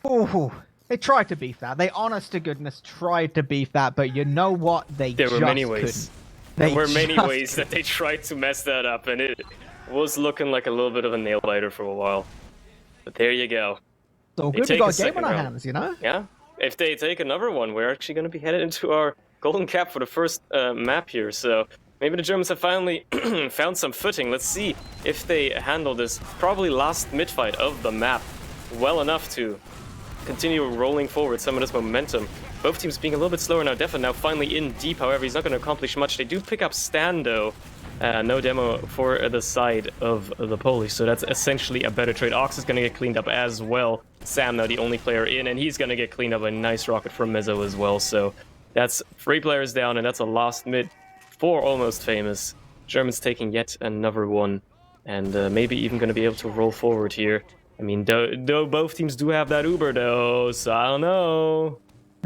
Speaker 2: Oh, they tried to beef that. They, honest to goodness, tried to beef that, but you know what? There
Speaker 1: were many ways. There were many ways that they tried to mess that up, and it was looking like a little bit of a nail biter for a while. But there you go.
Speaker 2: So good, we got a game on our hands, you know?
Speaker 1: Yeah. If they take another one, we're actually going to be headed into our Golden Cap for the first map here. So maybe the Germans have finally found some footing. Let's see if they handle this probably last mid-fight of the map well enough to continue rolling forward some of this momentum. Both teams being a little bit slower now. Defa now finally in deep, however, he's not going to accomplish much. They do pick up Stan, though. No demo for the side of the Polish, so that's essentially a better trade. Ox is going to get cleaned up as well. Sam now the only player in, and he's going to get cleaned up. A nice rocket from Mezzo as well, so that's 3 players down, and that's a last mid for Almost Famous. Germans taking yet another one, and maybe even going to be able to roll forward here. I mean, though both teams do have that Uber, though, so I don't know.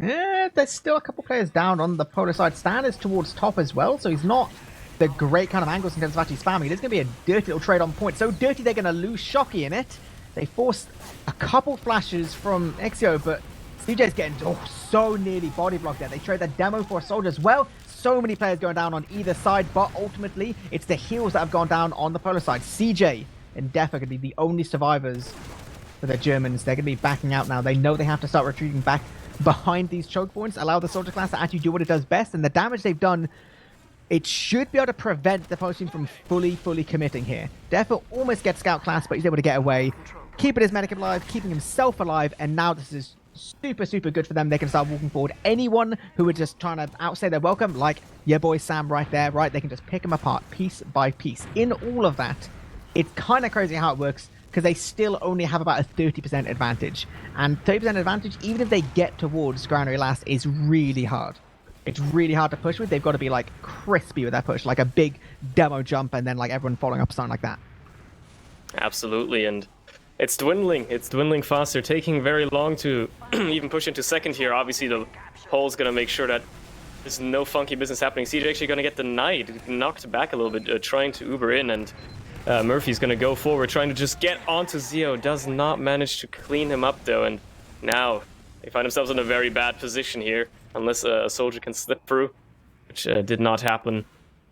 Speaker 2: Yeah, there's still a couple players down on the Polish side. Stan is towards top as well, so he's not the great kind of angles in terms of actually spamming. There's going to be a dirty little trade on point. So dirty they're going to lose Shocky in it. They forced a couple flashes from Exio, but CJ's getting so nearly body blocked there. They trade the demo for a soldier as well. So many players going down on either side, but ultimately it's the heals that have gone down on the Polar side. CJ and Def are going to be the only survivors for the Germans. They're going to be backing out now. They know they have to start retreating back behind these choke points, allow the soldier class to actually do what it does best, and the damage they've done, it should be able to prevent the Polish team from fully committing here. Defo almost gets scout class, but he's able to get away, keeping his medic alive, keeping himself alive, and now this is super good for them. They can start walking forward. Anyone who are just trying to outstay their welcome, like your boy Sam right there, right, they can just pick them apart piece by piece. In all of that, it's kind of crazy how it works, because they still only have about a 30% advantage. And 30% advantage, even if they get towards Granary last, is really hard. It's really hard to push with. They've got to be like crispy with that push, like a big demo jump and then like everyone following up something like that.
Speaker 1: Absolutely, and it's dwindling. It's dwindling fast. They're taking very long to even push into second here. Obviously, the Pole's going to make sure that There's no funky business happening. CJ actually going to get denied, knocked back a little bit, trying to Uber in, and Murphy's going to go forward, trying to just get onto Zio. Does not manage to clean him up, though, and now they find themselves in a very bad position here, unless a soldier can slip through, which did not happen.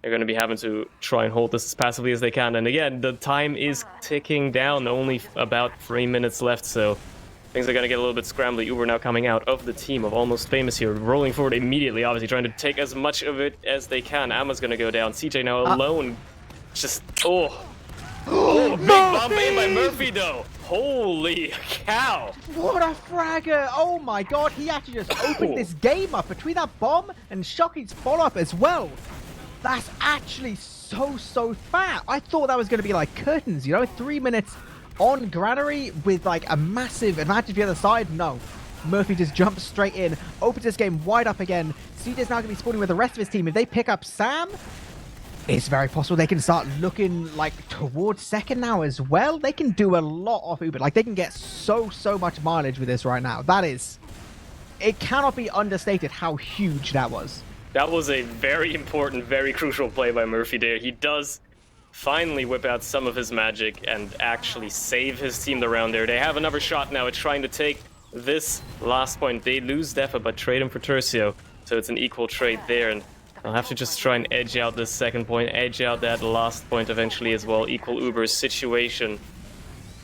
Speaker 1: They're going to be having to try and hold this as passively as they can, and again, the time is ticking down, only about 3 minutes left, so things are going to get a little bit scrambly. Uber now coming out of the team of Almost Famous here, rolling forward immediately, obviously trying to take as much of it as they can. Amma's going to go down. CJ now alone. Just, big bomb in by Murphy, though. Holy cow.
Speaker 2: What a fragger! Oh my god, he actually just opened this game up between that bomb and Shockey's follow-up as well. That's actually so fat. I thought that was going to be like curtains, you know, 3 minutes on Granary with like a massive advantage the other side. No, Murphy just jumps straight in, opens this game wide up again. CJ's now going to be spawning with the rest of his team. If they pick up Sam, it's very possible they can start looking like towards second now as well. They can do a lot off Uber. Like they can get so much mileage with this right now. That is, it cannot be understated how huge that was.
Speaker 1: That was a very important, very crucial play by Murphy there. He does finally whip out some of his magic and actually save his team the round there. They have another shot now at trying to take this last point. They lose Defa, but trade him for Tercio. So it's an equal trade there, and I'll have to just try and edge out this second point, edge out that last point eventually as well. Equal Uber's situation.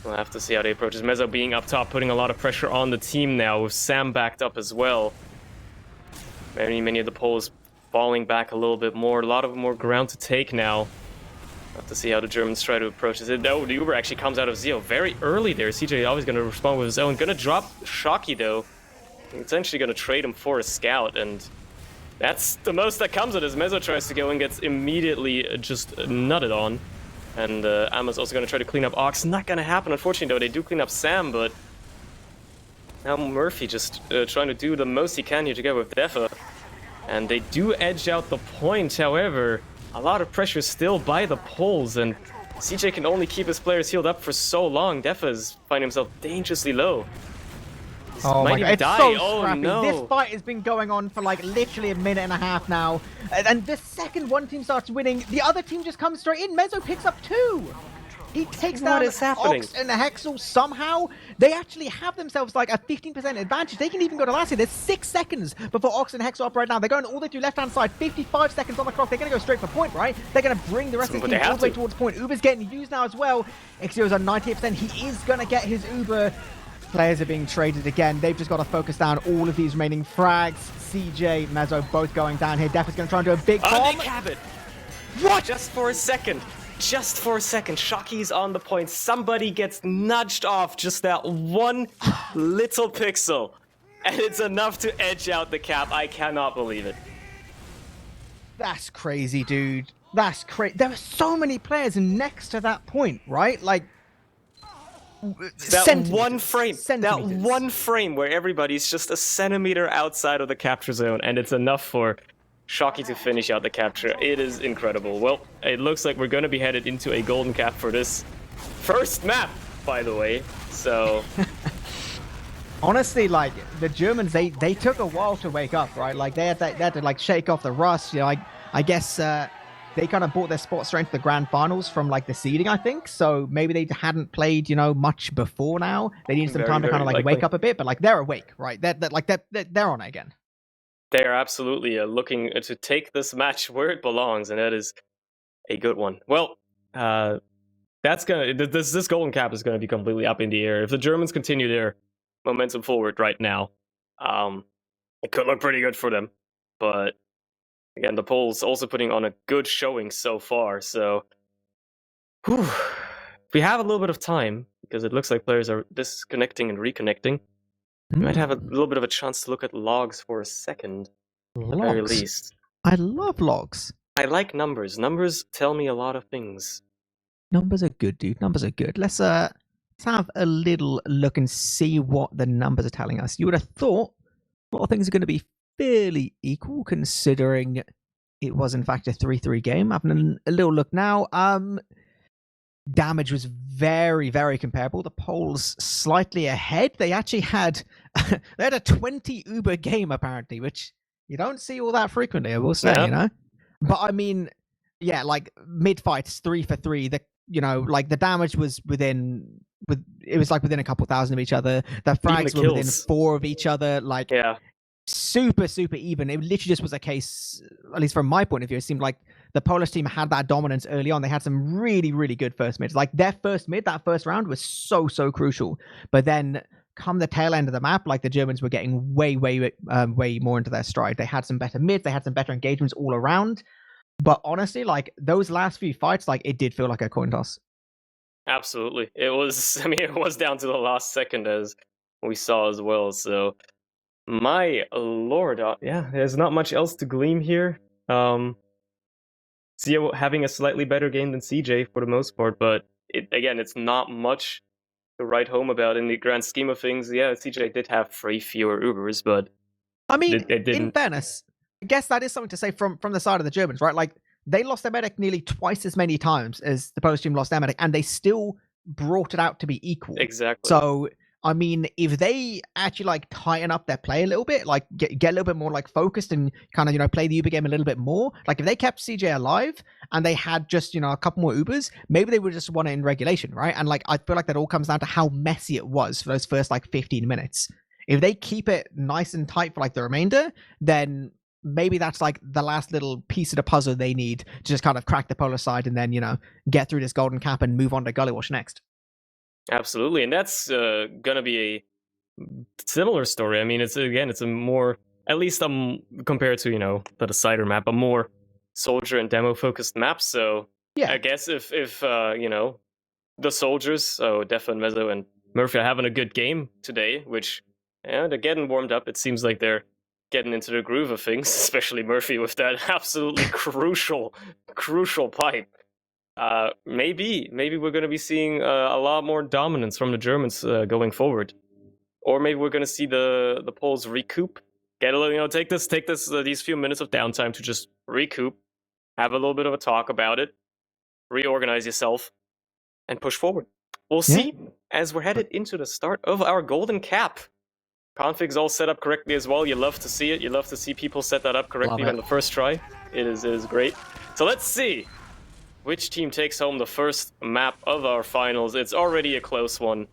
Speaker 1: We'll have to see how they approach this. Mezzo being up top, putting a lot of pressure on the team now, with Sam backed up as well. Many of the poles falling back a little bit more. A lot of more ground to take now. Have to see how the Germans try to approach this. No, the Uber actually comes out of Zio very early there. CJ always going to respond with his own. Going to drop Shocky, though. Essentially going to trade him for a scout, and that's the most that comes of it. As Mezzo tries to go and gets immediately just nutted on. And Amma's also going to try to clean up Ox. Not going to happen, unfortunately, though. They do clean up Sam, but now Murphy just trying to do the most he can here together with Defa. And they do edge out the point, however, a lot of pressure still by the poles, and CJ can only keep his players healed up for so long. Defa is finding himself dangerously low.
Speaker 2: Oh my god, it's so scrappy.
Speaker 1: No.
Speaker 2: This fight has been going on for like literally a minute and a half now. And the second one team starts winning, the other team just comes straight in. Mezzo picks up 2. He takes down Ox and Hexel somehow. They actually have themselves like a 15% advantage. They can even go to last year. There's 6 seconds before Ox and Hexel up right now. They're going all the way to left-hand side. 55 seconds on the clock. They're going to go straight for point, right? They're going to bring the rest of the team all the way towards point. Uber's getting used now as well. Xero's on 98%. He is going to get his Uber. Players are being traded again. They've just got to focus down all of these remaining frags. CJ, Mezzo both going down here. Def is going to try and do a big bomb.
Speaker 1: They cap it. What? Just for a second. Just for a second, Shocky's on the point. Somebody gets nudged off just that one little pixel. And it's enough to edge out the cap. I cannot believe it.
Speaker 2: That's crazy, dude. That's crazy. There are so many players next to that point, right? Like,
Speaker 1: that one frame. That one frame where everybody's just a centimeter outside of the capture zone. And it's enough for Shocky to finish out the capture. It is incredible. Well, it looks like we're going to be headed into a golden cap for this first map, by the way. So
Speaker 2: honestly, like the Germans, they took a while to wake up, right? Like they had to like shake off the rust. You know, I guess they kind of brought their spot straight into the grand finals from like the seeding, I think. So maybe they hadn't played, you know, much before now. They need some time to kind of like wake up a bit, but like they're awake, right? They're on it again.
Speaker 1: They are absolutely looking to take this match where it belongs, and that is a good one. Well, that's gonna this golden cap is gonna be completely up in the air if the Germans continue their momentum forward right now. It could look pretty good for them, but again, the Poles also putting on a good showing so far. So, we have a little bit of time because it looks like players are disconnecting and reconnecting. You might have a little bit of a chance to look at logs for a second, at the very least.
Speaker 2: I love logs.
Speaker 1: I like numbers. Numbers tell me a lot of things.
Speaker 2: Numbers are good, dude. Numbers are good. Let's have a little look and see what the numbers are telling us. You would have thought a lot of things are going to be fairly equal, considering it was in fact a 3-3 game. Having a little look now. Damage was very comparable. The Poles slightly ahead. They actually had a 20 Uber game apparently, which You don't see all that frequently, I will say,
Speaker 1: Yeah.
Speaker 2: you know? But I mean, yeah, like mid-fights, 3 for 3, like the damage was within a couple thousand of each other. The frags
Speaker 1: the
Speaker 2: were within
Speaker 1: kills.
Speaker 2: 4 of each other, like
Speaker 1: Yeah.
Speaker 2: super even. It literally just was a case, at least from my point of view, it seemed like the Polish team had that dominance early on. They had some really good first mids. Like their first mid, that first round was so crucial. But then come the tail end of the map, like the Germans were getting way more into their stride. They had some better mids, they had some better engagements all around. But honestly, like those last few fights, like it did feel like a coin toss.
Speaker 1: Absolutely. It was, I mean, it was down to the last second, as we saw as well. So, my lord, yeah, there's not much else to glean here. Zio having a slightly better game than CJ for the most part, but again, it's not much to write home about in the grand scheme of things. Yeah, CJ did have 3 fewer Ubers, but
Speaker 2: I mean,
Speaker 1: it didn't.
Speaker 2: in fairness, I guess that is something to say from the side of the Germans, right? Like they lost their medic nearly twice as many times as the Polish team lost their medic, and they still brought it out to be equal.
Speaker 1: Exactly.
Speaker 2: So, I mean, if they actually like tighten up their play a little bit, like get a little bit more like focused and kind of play the Uber game a little bit more, like if they kept CJ alive and they had just a couple more Ubers, maybe they would just won it in regulation, right? And like I feel like that all comes down to how messy it was for those first like 15 minutes. If they keep it nice and tight for like the remainder, then maybe that's like the last little piece of the puzzle they need to just kind of crack the Polish side and then get through this golden cap and move on to Gullywash next.
Speaker 1: Absolutely, and that's gonna be a similar story. I mean, it's a more, at least compared to the decider map, a more soldier and demo focused map. So
Speaker 2: yeah,
Speaker 1: I guess if the soldiers, so Defa and Mezzo and Murphy, are having a good game today, which they're getting warmed up. It seems like they're getting into the groove of things, especially Murphy with that absolutely crucial pipe. Maybe we're going to be seeing a lot more dominance from the Germans going forward, or maybe we're going to see the Poles recoup, get a little, take these few minutes of downtime to just recoup, have a little bit of a talk about it, reorganize yourself, and push forward. We'll see as we're headed into the start of our golden cap. Config's all set up correctly as well. You love to see it. You love to see people set that up correctly on the first try. It is great. So let's see which team takes home the first map of our finals. It's already a close one,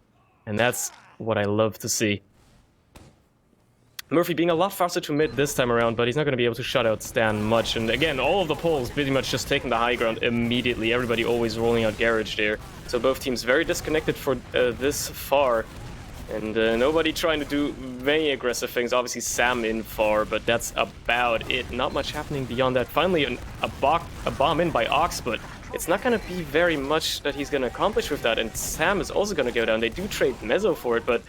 Speaker 1: and that's what I love to see. Murphy being a lot faster to mid this time around, but he's not going to be able to shut out Stan much. And again, all of the Poles pretty much just taking the high ground immediately. Everybody always rolling out Garage there. So both teams very disconnected for this far. And nobody trying to do many aggressive things. Obviously Sam in far, but that's about it. Not much happening beyond that. Finally, a bomb in by Ox, but it's not going to be very much that he's going to accomplish with that. And Sam is also going to go down. They do trade Mezzo for it, but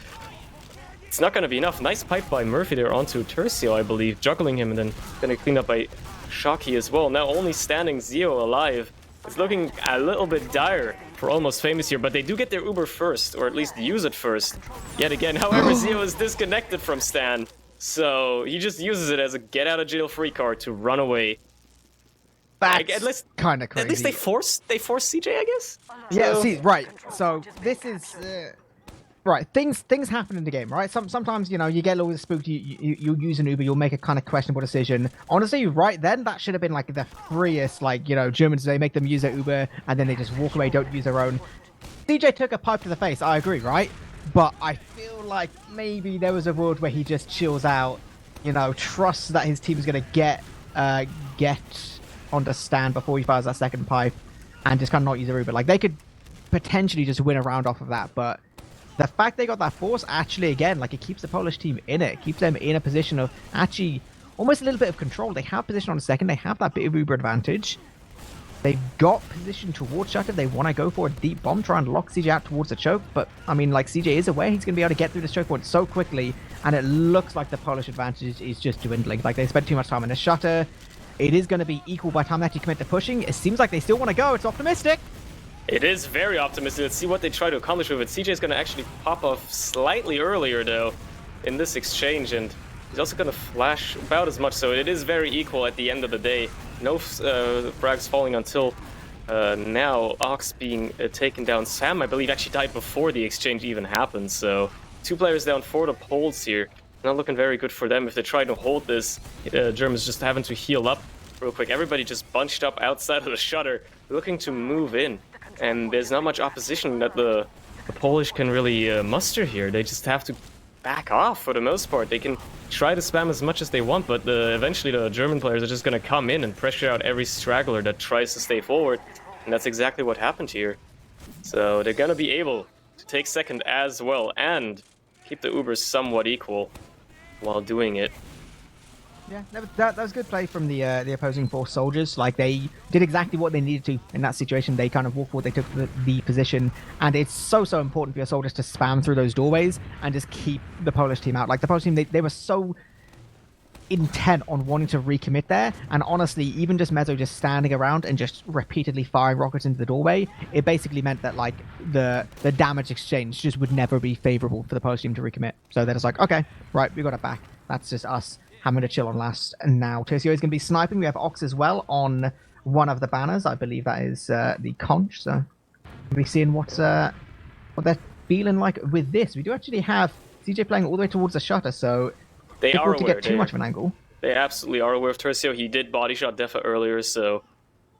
Speaker 1: it's not going to be enough. Nice pipe by Murphy there onto Tercio, I believe, juggling him and then going to clean up by Shocky as well. Now only standing Zio alive. It's looking a little bit dire for Almost Famous here, but they do get their Uber first, or at least use it first. Yet again, however, Zio is disconnected from Stan, so he just uses it as a get-out-of-jail-free card to run away.
Speaker 2: That's kind of crazy.
Speaker 1: At least they force CJ, I guess?
Speaker 2: Yeah, see, right. So this is... Right, things happen in the game, right? Sometimes, you get a little spooked, you use an Uber, you'll make a kind of questionable decision. Honestly, right then, that should have been, like, the freest, like, Germans, they make them use their Uber, and then they just walk away, don't use their own. CJ took a pipe to the face, I agree, right? But I feel like maybe there was a world where he just chills out, trusts that his team is going to get onto Stan before he fires that second pipe, and just kind of not use their Uber. Like, they could potentially just win a round off of that, but... the fact they got that force, actually, again, like, it keeps the Polish team in it. It keeps them in a position of, actually, almost a little bit of control. They have position on the second. They have that bit of Uber advantage. They've got position towards Shutter. They want to go for a deep bomb, try and lock CJ out towards the choke. But, I mean, like, CJ is aware he's going to be able to get through this choke point so quickly. And it looks like the Polish advantage is just dwindling. Like, they spent too much time in the Shutter. It is going to be equal by the time they actually commit to pushing. It seems like they still want to go. It's optimistic.
Speaker 1: It is very optimistic. Let's see what they try to accomplish with it. CJ is going to actually pop off slightly earlier, though, in this exchange, and he's also going to flash about as much, so it is very equal at the end of the day. No frags falling until now. Ox being taken down. Sam, I believe, actually died before the exchange even happened, so 2 players down for the Poles here. not looking very good for them if they try to hold this. Germans just having to heal up real quick. Everybody just bunched up outside of the shutter, looking to move in. And there's not much opposition that the Polish can really muster here. They just have to back off for the most part. They can try to spam as much as they want, but eventually the German players are just going to come in and pressure out every straggler that tries to stay forward. And that's exactly what happened here. So they're going to be able to take second as well and keep the Ubers somewhat equal while doing it.
Speaker 2: Yeah, that was good play from the opposing force soldiers. Like, they did exactly what they needed to in that situation. They kind of walked forward, they took the position, and it's so important for your soldiers to spam through those doorways and just keep the Polish team out. Like, the Polish team, they were so intent on wanting to recommit there, and honestly, even just Mezzo just standing around and just repeatedly firing rockets into the doorway, it basically meant that, like, the damage exchange just would never be favorable for the Polish team to recommit. So they're just like, okay, right, we got it back. That's just us having to chill on last. And now Tercio is going to be sniping. We have Ox as well on one of the banners. I believe that is the conch. So we'll be seeing what they're feeling like with this. We do actually have CJ playing all the way towards the shutter, so
Speaker 1: they are aware.
Speaker 2: To get too much of an angle.
Speaker 1: They absolutely are aware of Tercio. He did body shot Defa earlier, so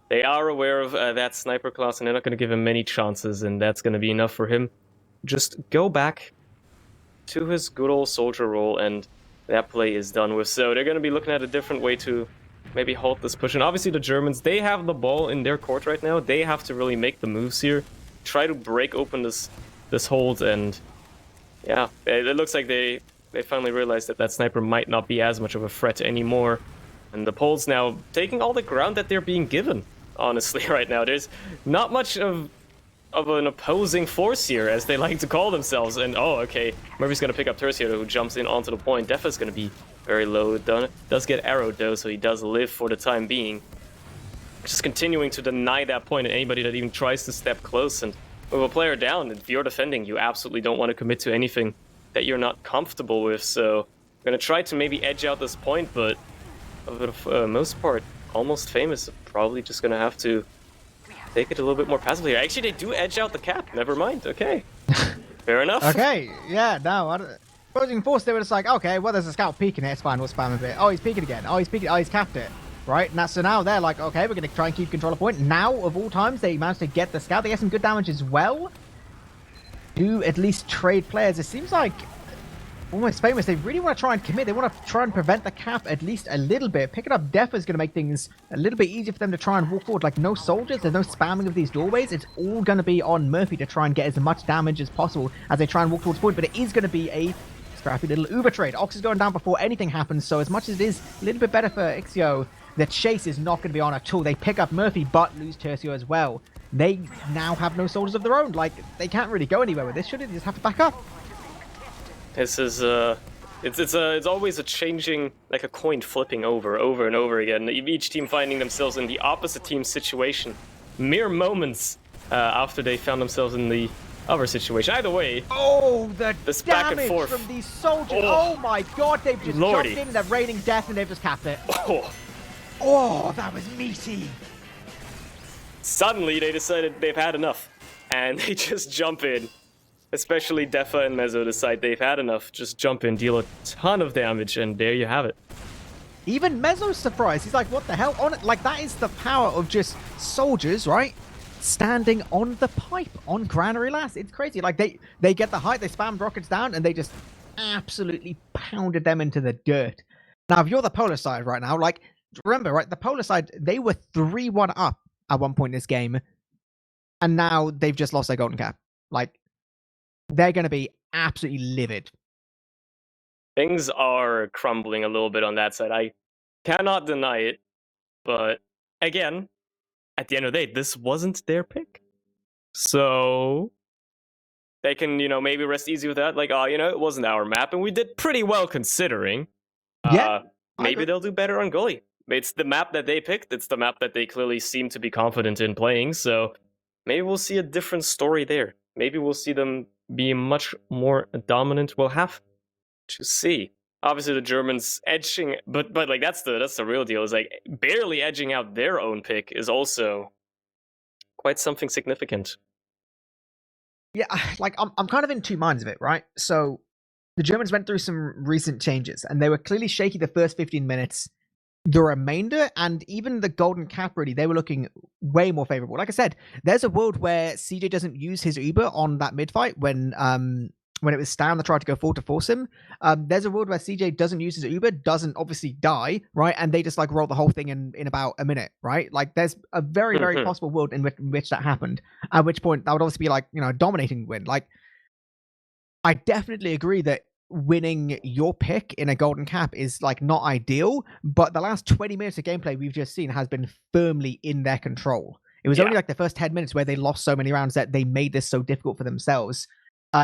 Speaker 1: they are aware of that sniper class, and they're not going to give him many chances, and that's going to be enough for him. Just go back to his good old soldier role, and that play is done with. So they're going to be looking at a different way to maybe halt this push. And obviously the Germans, they have the ball in their court right now. They have to really make the moves here, try to break open this hold, and yeah, it looks like they finally realized that sniper might not be as much of a threat anymore. And the Poles now taking all the ground that they're being given, honestly, right now. There's not much of an opposing force here, as they like to call themselves. And oh, okay, Murphy's gonna pick up Tercio, who jumps in onto the point. Defa's gonna be very low. Does get arrowed though, so he does live for the time being. Just continuing to deny that point, and anybody that even tries to step close. And with a player down, if you're defending, you absolutely don't want to commit to anything that you're not comfortable with. So I'm gonna try to maybe edge out this point, but for the most part, Almost Famous probably just gonna have to take it a little bit more passively here. Actually, they do edge out the cap. Never mind. Okay. Fair enough.
Speaker 2: Okay. Yeah, no. Opposing force, they were just like, okay, well, there's a scout peeking it. It's fine. We'll spam a bit. Oh, he's peeking again. Oh, he's peeking. Oh, he's capped it. Right? And so now they're like, okay, we're going to try and keep control of point. Now, of all times, they managed to get the scout. They get some good damage as well. Do at least trade players. It seems like Almost Famous, they really want to try and commit. They want to try and prevent the cap at least a little bit. Picking up Defa is going to make things a little bit easier for them to try and walk forward. Like, no soldiers, there's no spamming of these doorways. It's all going to be on Murphy to try and get as much damage as possible as they try and walk towards point. But it is going to be a scrappy little Uber trade. Ox is going down before anything happens, so as much as it is a little bit better for Ixio, the chase is not going to be on at all. They pick up Murphy, but lose Tercio as well. They now have no soldiers of their own. Like, they can't really go anywhere with this, should they? They just have to back up.
Speaker 1: This is it's always a changing, like a coin flipping over and over again. Each team finding themselves in the opposite team's situation mere moments after they found themselves in the other situation. Either way,
Speaker 2: oh, the
Speaker 1: this
Speaker 2: damage
Speaker 1: back and forth
Speaker 2: from these soldiers! Oh my god, they've just
Speaker 1: Lordy.
Speaker 2: jumped in, they're raining death, and they've just capped it. Oh, that was meaty.
Speaker 1: Suddenly, they decided they've had enough, and they just jump in. Especially Defa and Mezzo decide they've had enough. Just jump in, deal a ton of damage, and there you have it.
Speaker 2: Even Mezzo's surprised. He's like, what the hell? On it, like, that is the power of just soldiers, right? Standing on the pipe on Granary Last. It's crazy. Like, they get the height, they spammed rockets down, and they just absolutely pounded them into the dirt. Now, if you're the Polish side right now, like, remember, right, the Polish side, they were 3-1 up at one point in this game, and now they've just lost their golden cap. Like, they're going to be absolutely livid.
Speaker 1: Things are crumbling a little bit on that side. I cannot deny it. But again, at the end of the day, this wasn't their pick. So they can, maybe rest easy with that. Like, it wasn't our map, and we did pretty well considering.
Speaker 2: Yeah.
Speaker 1: Maybe they'll do better on Gully. It's the map that they picked. It's the map that they clearly seem to be confident in playing. So maybe we'll see a different story there. Maybe we'll see them be much more dominant. We'll have to see. Obviously, the Germans edging, but like that's the real deal. Is like barely edging out their own pick is also quite something significant.
Speaker 2: Yeah, like I'm kind of in two minds of it, right? So the Germans went through some recent changes, and they were clearly shaky the first 15 minutes. The remainder, and even the Golden Cap, really, they were looking way more favorable. Like I said, there's a world where CJ doesn't use his Uber on that mid fight when it was Stan that tried to go forward to force him. There's a world where CJ doesn't use his Uber, doesn't obviously die, right? And they just like roll the whole thing in about a minute, right? Like there's a very, very possible world in which that happened. At which point that would obviously be like, you know, a dominating win. Like I definitely agree that winning your pick in a Golden Cap is like not ideal, but the last 20 minutes of gameplay we've just seen has been firmly in their control. It was only like the first 10 minutes where they lost so many rounds that they made this so difficult for themselves.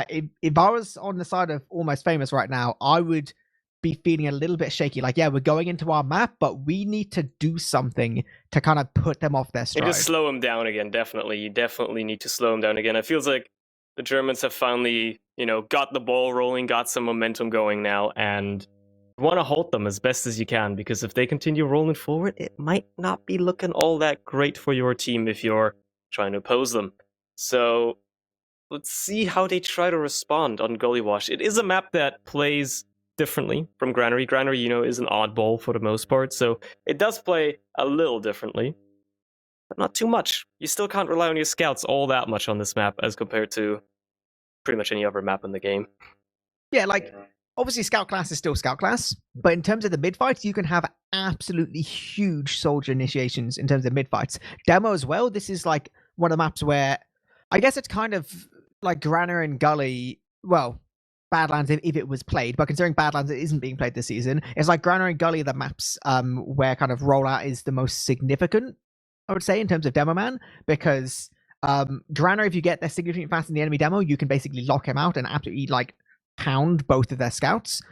Speaker 2: If I was on the side of Almost Famous right now, I would be feeling a little bit shaky. Like, yeah, we're going into our map, but we need to do something to kind of put them off their stride.
Speaker 1: And just slow them down again, definitely. You definitely need to slow them down again. It feels like the Germans have finally, you know, got the ball rolling, got some momentum going now, and you want to halt them as best as you can, because if they continue rolling forward, it might not be looking all that great for your team if you're trying to oppose them. So let's see how they try to respond on Gullywash. It is a map that plays differently from Granary. Granary, you know, is an oddball for the most part, so it does play a little differently, but not too much. You still can't rely on your scouts all that much on this map as compared to pretty much any other map in the game.
Speaker 2: Yeah, like obviously scout class is still scout class, but in terms of the mid fights, you can have absolutely huge soldier initiations in terms of mid fights. Demo as well. This is like one of the maps where I guess it's kind of like Granary and Gully. Well, Badlands if it was played, but considering Badlands it isn't being played this season, it's like Granary and Gully are the maps where kind of rollout is the most significant, I would say, in terms of demo man, because Granary, if you get there significantly fast in the enemy demo, you can basically lock him out and absolutely like pound both of their scouts.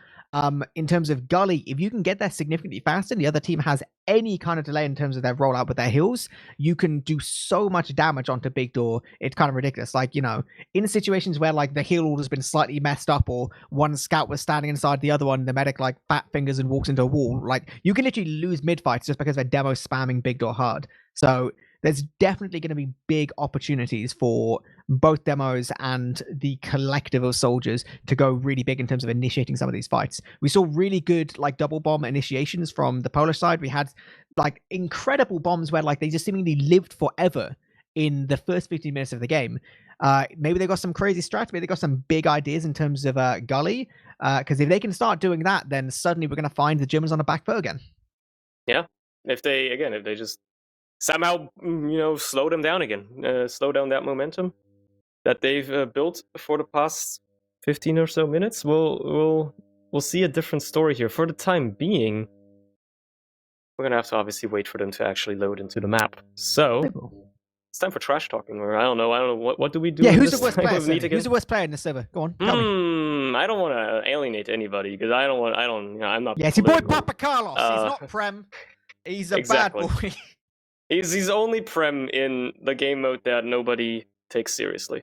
Speaker 2: In terms of Gully, if you can get there significantly faster and the other team has any kind of delay in terms of their rollout with their heals, you can do so much damage onto Big Door. It's kind of ridiculous. Like, you know, in situations where like the heal order has been slightly messed up or one scout was standing inside the other one, the medic like fat fingers and walks into a wall, like you can literally lose mid fights just because they're demo spamming Big Door hard. So there's definitely going to be big opportunities for both demos and the collective of soldiers to go really big in terms of initiating some of these fights. We saw really good like double bomb initiations from the Polish side. We had like incredible bombs where like they just seemingly lived forever in the first 15 minutes of the game. Maybe they got some crazy strats, maybe they got some big ideas in terms of Gully, because if they can start doing that, then suddenly we're going to find the Germans on a back foot again.
Speaker 1: Yeah, if they just somehow, you know, slow them down again, slow down that momentum that they've built for the past 15 or so minutes, we'll see a different story here. For the time being, we're gonna have to obviously wait for them to actually load into the map. So it's time for trash talking. Or I don't know. What do we do?
Speaker 2: Yeah, who's the worst player? Who's the worst player in the server? Go on. Tell me.
Speaker 1: I don't want to alienate anybody because I'm not.
Speaker 2: Yeah, it's your boy Papa Carlos. He's not Prem. He's a bad boy.
Speaker 1: He's only Prem in the game mode that nobody takes seriously.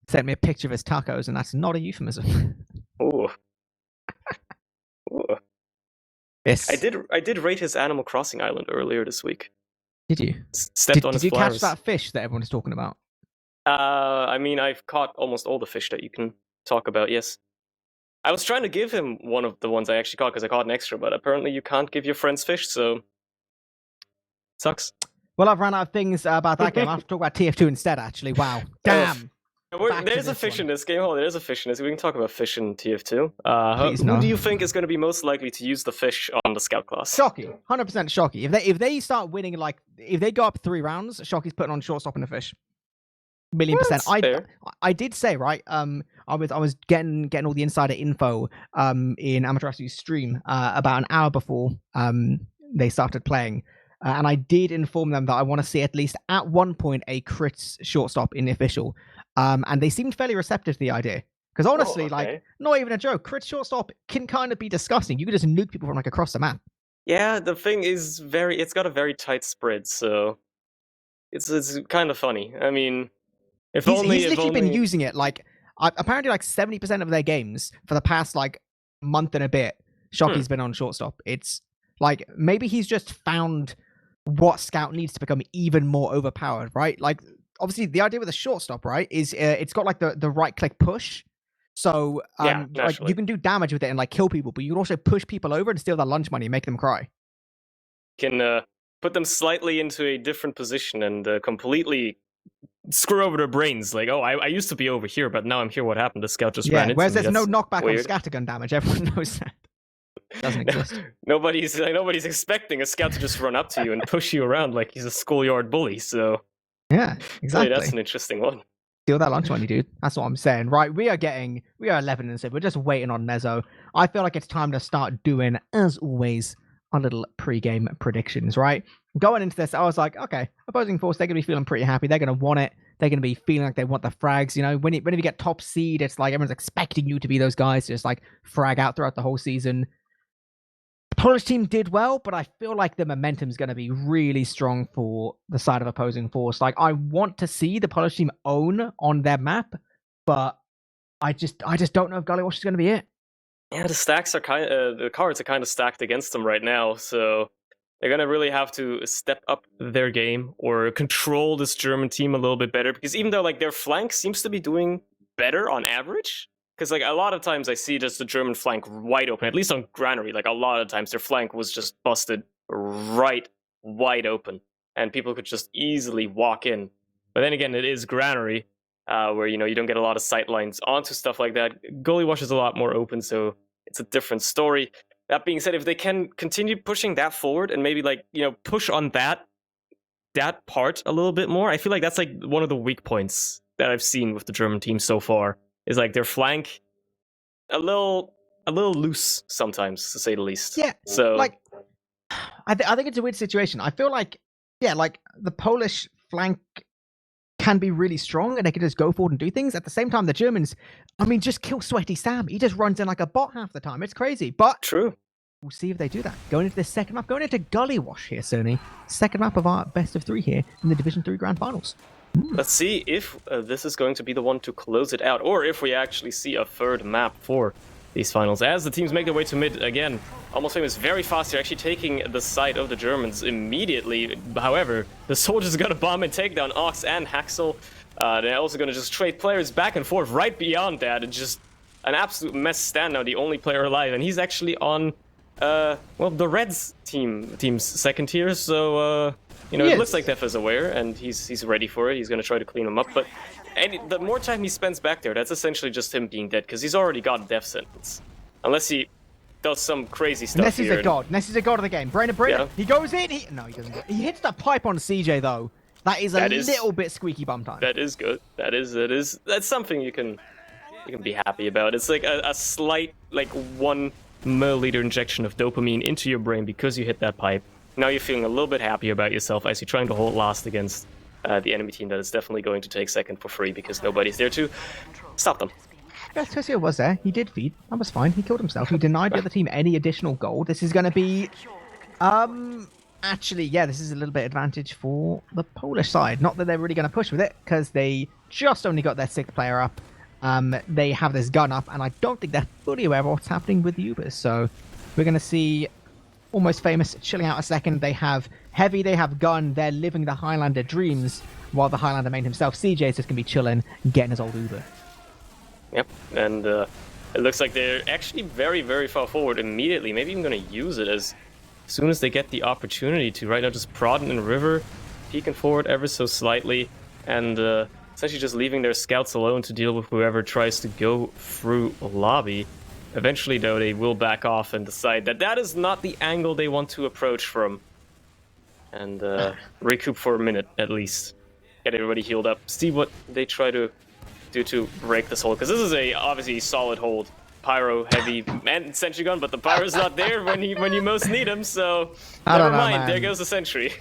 Speaker 2: Sent me a picture of his tacos, and that's not a euphemism.
Speaker 1: Ooh. Ooh.
Speaker 2: Yes.
Speaker 1: I did rate his Animal Crossing island earlier this week.
Speaker 2: Did you?
Speaker 1: Stepped on his
Speaker 2: Did you
Speaker 1: flowers.
Speaker 2: catch that fish that everyone's talking about?
Speaker 1: I mean, I've caught almost all the fish that you can talk about, yes. I was trying to give him one of the ones I actually caught because I caught an extra, but apparently you can't give your friends fish, so sucks.
Speaker 2: Well, I've run out of things about that game. I have to talk about TF2 instead, actually. Wow. Damn.
Speaker 1: There's a fish in this game. Oh, there's a fish in this. We can talk about fish in TF2. Who do you think is going to be most likely to use the fish on the scout class?
Speaker 2: Shocky. 100% Shocky. If they start winning, like, if they go up 3 rounds, Shocky's putting on shortstop in the fish. $1,000,000%. I did say, right, I was getting all the insider info in Amateur's stream about an hour before they started playing. And I did inform them that I want to see at least at one point a crit shortstop in the official. And they seemed fairly receptive to the idea. Because honestly, like, not even a joke, crit shortstop can kind of be disgusting. You could just nuke people from like across the map. Yeah,
Speaker 1: the thing is it's got a very tight spread, so it's kind of funny. I mean, he's
Speaker 2: literally been using it like apparently like 70% of their games for the past like month and a bit. Shocky's been on shortstop. It's like maybe he's just found what scout needs to become even more overpowered, right? Like obviously the idea with a shortstop, right, is it's got like the right click push. So
Speaker 1: Yeah,
Speaker 2: like
Speaker 1: naturally.
Speaker 2: you can do damage with it and like kill people, but you can also push people over and steal their lunch money and make them cry.
Speaker 1: Can put them slightly into a different position and completely screw over their brains. Like, oh, I used to be over here, but now I'm here. What happened? The scout just ran
Speaker 2: Yeah,
Speaker 1: into
Speaker 2: whereas
Speaker 1: me.
Speaker 2: there's no
Speaker 1: That's
Speaker 2: knockback
Speaker 1: weird.
Speaker 2: on scattergun damage. Everyone knows that. Doesn't exist.
Speaker 1: Nobody's expecting a scout to just run up to you and push you around like he's a schoolyard bully. So
Speaker 2: Yeah,
Speaker 1: hey,
Speaker 2: exactly.
Speaker 1: that's an interesting one.
Speaker 2: Steal that lunch money, dude. That's what I'm saying. Right, we are 11 and 7. We're just waiting on Nezo. I feel like it's time to start doing, as always, our little pre-game predictions, right? Going into this, I was like, okay, opposing force, they're going to be feeling pretty happy. They're going to want it. They're going to be feeling like they want the frags. You know, whenever you get top seed, it's like everyone's expecting you to be those guys to just like frag out throughout the whole season. The Polish team did well, but I feel like the momentum is going to be really strong for the side of opposing force. Like, I want to see the Polish team own on their map, but I just don't know if Gullywash is going to be it.
Speaker 1: Yeah, the cards are kind of stacked against them right now, so they're gonna really have to step up their game or control this German team a little bit better. Because even though like their flank seems to be doing better on average, because like a lot of times I see just the German flank wide open. At least on Granary, like a lot of times their flank was just busted right wide open, and people could just easily walk in. But then again, it is Granary, where you don't get a lot of sight lines onto stuff like that. Gullywash is a lot more open, so it's a different story. That being said, if they can continue pushing that forward and maybe like push on that part a little bit more, I feel like that's like one of the weak points that I've seen with the German team so far. Is like their flank a little loose sometimes, to say the least.
Speaker 2: Yeah,
Speaker 1: so
Speaker 2: like I think it's a weird situation. I feel like like the Polish flank can be really strong and they can just go forward and do things. At the same time, the Germans, I mean, just kill Sweaty Sam. He just runs in like a bot half the time. It's crazy, but
Speaker 1: true.
Speaker 2: We'll see if they do that. Going into the second map, going into Gullywash here, Surny. Second map of our best of 3 here in the Division 3 Grand Finals.
Speaker 1: Let's see if this is going to be the one to close it out, or if we actually see a third map for these finals. As the teams make their way to mid, again, Almost Famous very fast. They're actually taking the side of the Germans immediately. However, the soldiers are going to bomb and take down Ox and Haxel. They're also going to just trade players back and forth right beyond that. It's just an absolute mess stand now, the only player alive. And he's actually on, well, the Reds team's second tier, so... it looks like Def is aware, and he's ready for it. He's going to try to clean him up, but the more time he spends back there, that's essentially just him being dead, because he's already got a death sentence. Unless he does some crazy stuff
Speaker 2: Ness is a god. Ness is a god of the game. Brandon,
Speaker 1: yeah.
Speaker 2: He goes in. No, he doesn't. He hits that pipe on CJ, though. That is a little bit squeaky bum time.
Speaker 1: That is good. That's something you can be happy about. It's like a slight, like 1 milliliter injection of dopamine into your brain because you hit that pipe. Now you're feeling a little bit happy about yourself as you're trying to hold last against the enemy team that is definitely going to take second for free because nobody's there to stop them.
Speaker 2: Yeah, Tessio was there. He did feed. That was fine. He killed himself. He denied the other team any additional gold. This is going to be... Actually, yeah, this is a little bit advantage for the Polish side. Not that they're really going to push with it, because they just only got their 6th player up. They have this gun up, and I don't think they're fully aware of what's happening with the Ubers. So we're going to see Almost Famous chilling out a second. They have Heavy, they have Gun. They're living the Highlander dreams, while the Highlander main himself, CJ, is just going to be chilling, getting his old Uber.
Speaker 1: Yep, and it looks like they're actually very, very far forward immediately. Maybe even going to use it as soon as they get the opportunity to. Right now, just prodding in river, peeking forward ever so slightly, and essentially just leaving their scouts alone to deal with whoever tries to go through lobby. Eventually, though, they will back off and decide that that is not the angle they want to approach from. And recoup for a minute, at least. Get everybody healed up. See what they try to do to break this hold. Because this is obviously a solid hold. Pyro, Heavy, and Sentry Gun, but the Pyro's not there when you most need him, so never mind. There goes the Sentry.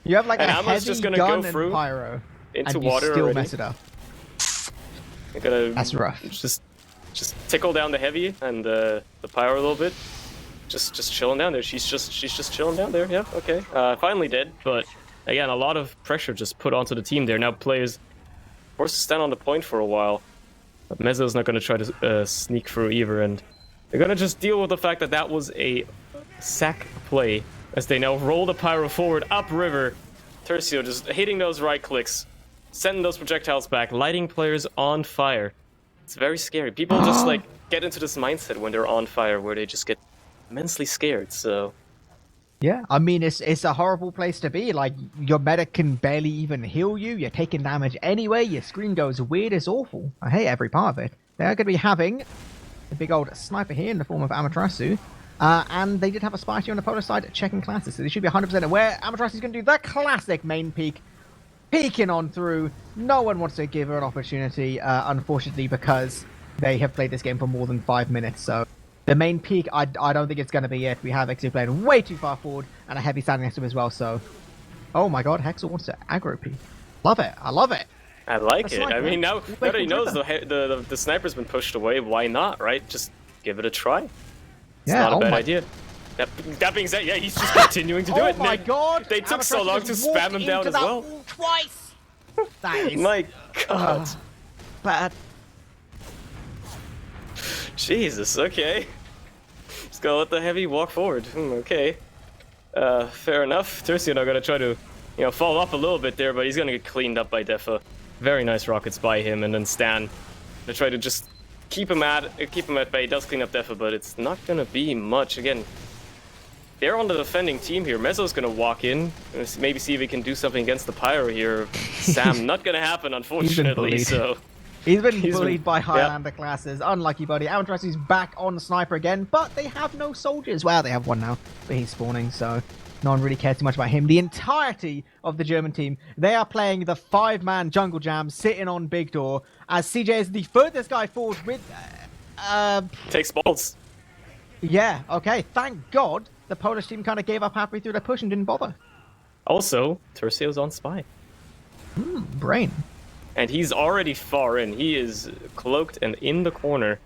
Speaker 2: You have like
Speaker 1: and
Speaker 2: a
Speaker 1: Ammo's
Speaker 2: heavy
Speaker 1: just gonna
Speaker 2: gun
Speaker 1: go through
Speaker 2: and Pyro,
Speaker 1: into
Speaker 2: and you
Speaker 1: water
Speaker 2: still
Speaker 1: already.
Speaker 2: mess it up.
Speaker 1: You're gonna
Speaker 2: That's rough.
Speaker 1: Just tickle down the Heavy and the Pyro a little bit. Just chilling down there. She's just chilling down there. Yeah, okay. Finally dead, but again, a lot of pressure just put onto the team there. Now players forced to stand on the point for a while. But Mezzo's not going to try to sneak through either, and they're going to just deal with the fact that that was a sack play as they now roll the Pyro forward upriver. Tercio just hitting those right clicks, sending those projectiles back, lighting players on fire. It's very scary. People just like get into this mindset when they're on fire where they just get immensely scared. So
Speaker 2: Yeah, I mean, it's a horrible place to be. Like, your medic can barely even heal you. You're taking damage anyway. Your screen goes weird. It's awful. I hate every part of it. They're going to be having a big old sniper here in the form of Amaterasu. And they did have a spy on the Polish side checking classes, so they should be 100% aware. Amaterasu is going to do the classic main peek, peeking on through. No one wants to give her an opportunity, unfortunately, because they have played this game for more than 5 minutes, so... The main peak, I don't think it's going to be it. We have Hexu playing way too far forward and a heavy standing next to him as well, so... Oh my god, Hexu wants to aggro P. Love it, I love it.
Speaker 1: I like it. I mean, now that he knows the sniper's been pushed away, why not, right? Just give it a try. It's not a bad idea. That being said, yeah, he's just continuing to do it.
Speaker 2: Oh my god!
Speaker 1: They took so long to spam him down as well.
Speaker 2: Twice! That is...
Speaker 1: My god.
Speaker 2: Bad.
Speaker 1: Jesus, okay. Just gonna let the heavy walk forward. Okay. Fair enough. Tercio now gonna try to, fall off a little bit there, but he's gonna get cleaned up by Defa. Very nice rockets by him, and then Stan to try to just keep him at bay. He does clean up Defa, but it's not gonna be much. Again, they're on the defending team here. Mezzo's gonna walk in, maybe see if he can do something against the Pyro here. Sam, not gonna happen, unfortunately, so...
Speaker 2: He's been bullied by Highlander classes. Unlucky buddy. Amaterasu back on sniper again, but they have no soldiers. Well, they have one now, but he's spawning, so no one really cares too much about him. The entirety of the German team, they are playing the 5-man jungle jam, sitting on big door, as CJ is the furthest guy forward with...
Speaker 1: Takes balls.
Speaker 2: Yeah, okay. Thank God the Polish team kind of gave up halfway through their push and didn't bother.
Speaker 1: Also, Tercio's on spy.
Speaker 2: Brain.
Speaker 1: And he's already far in. He is cloaked and in the corner,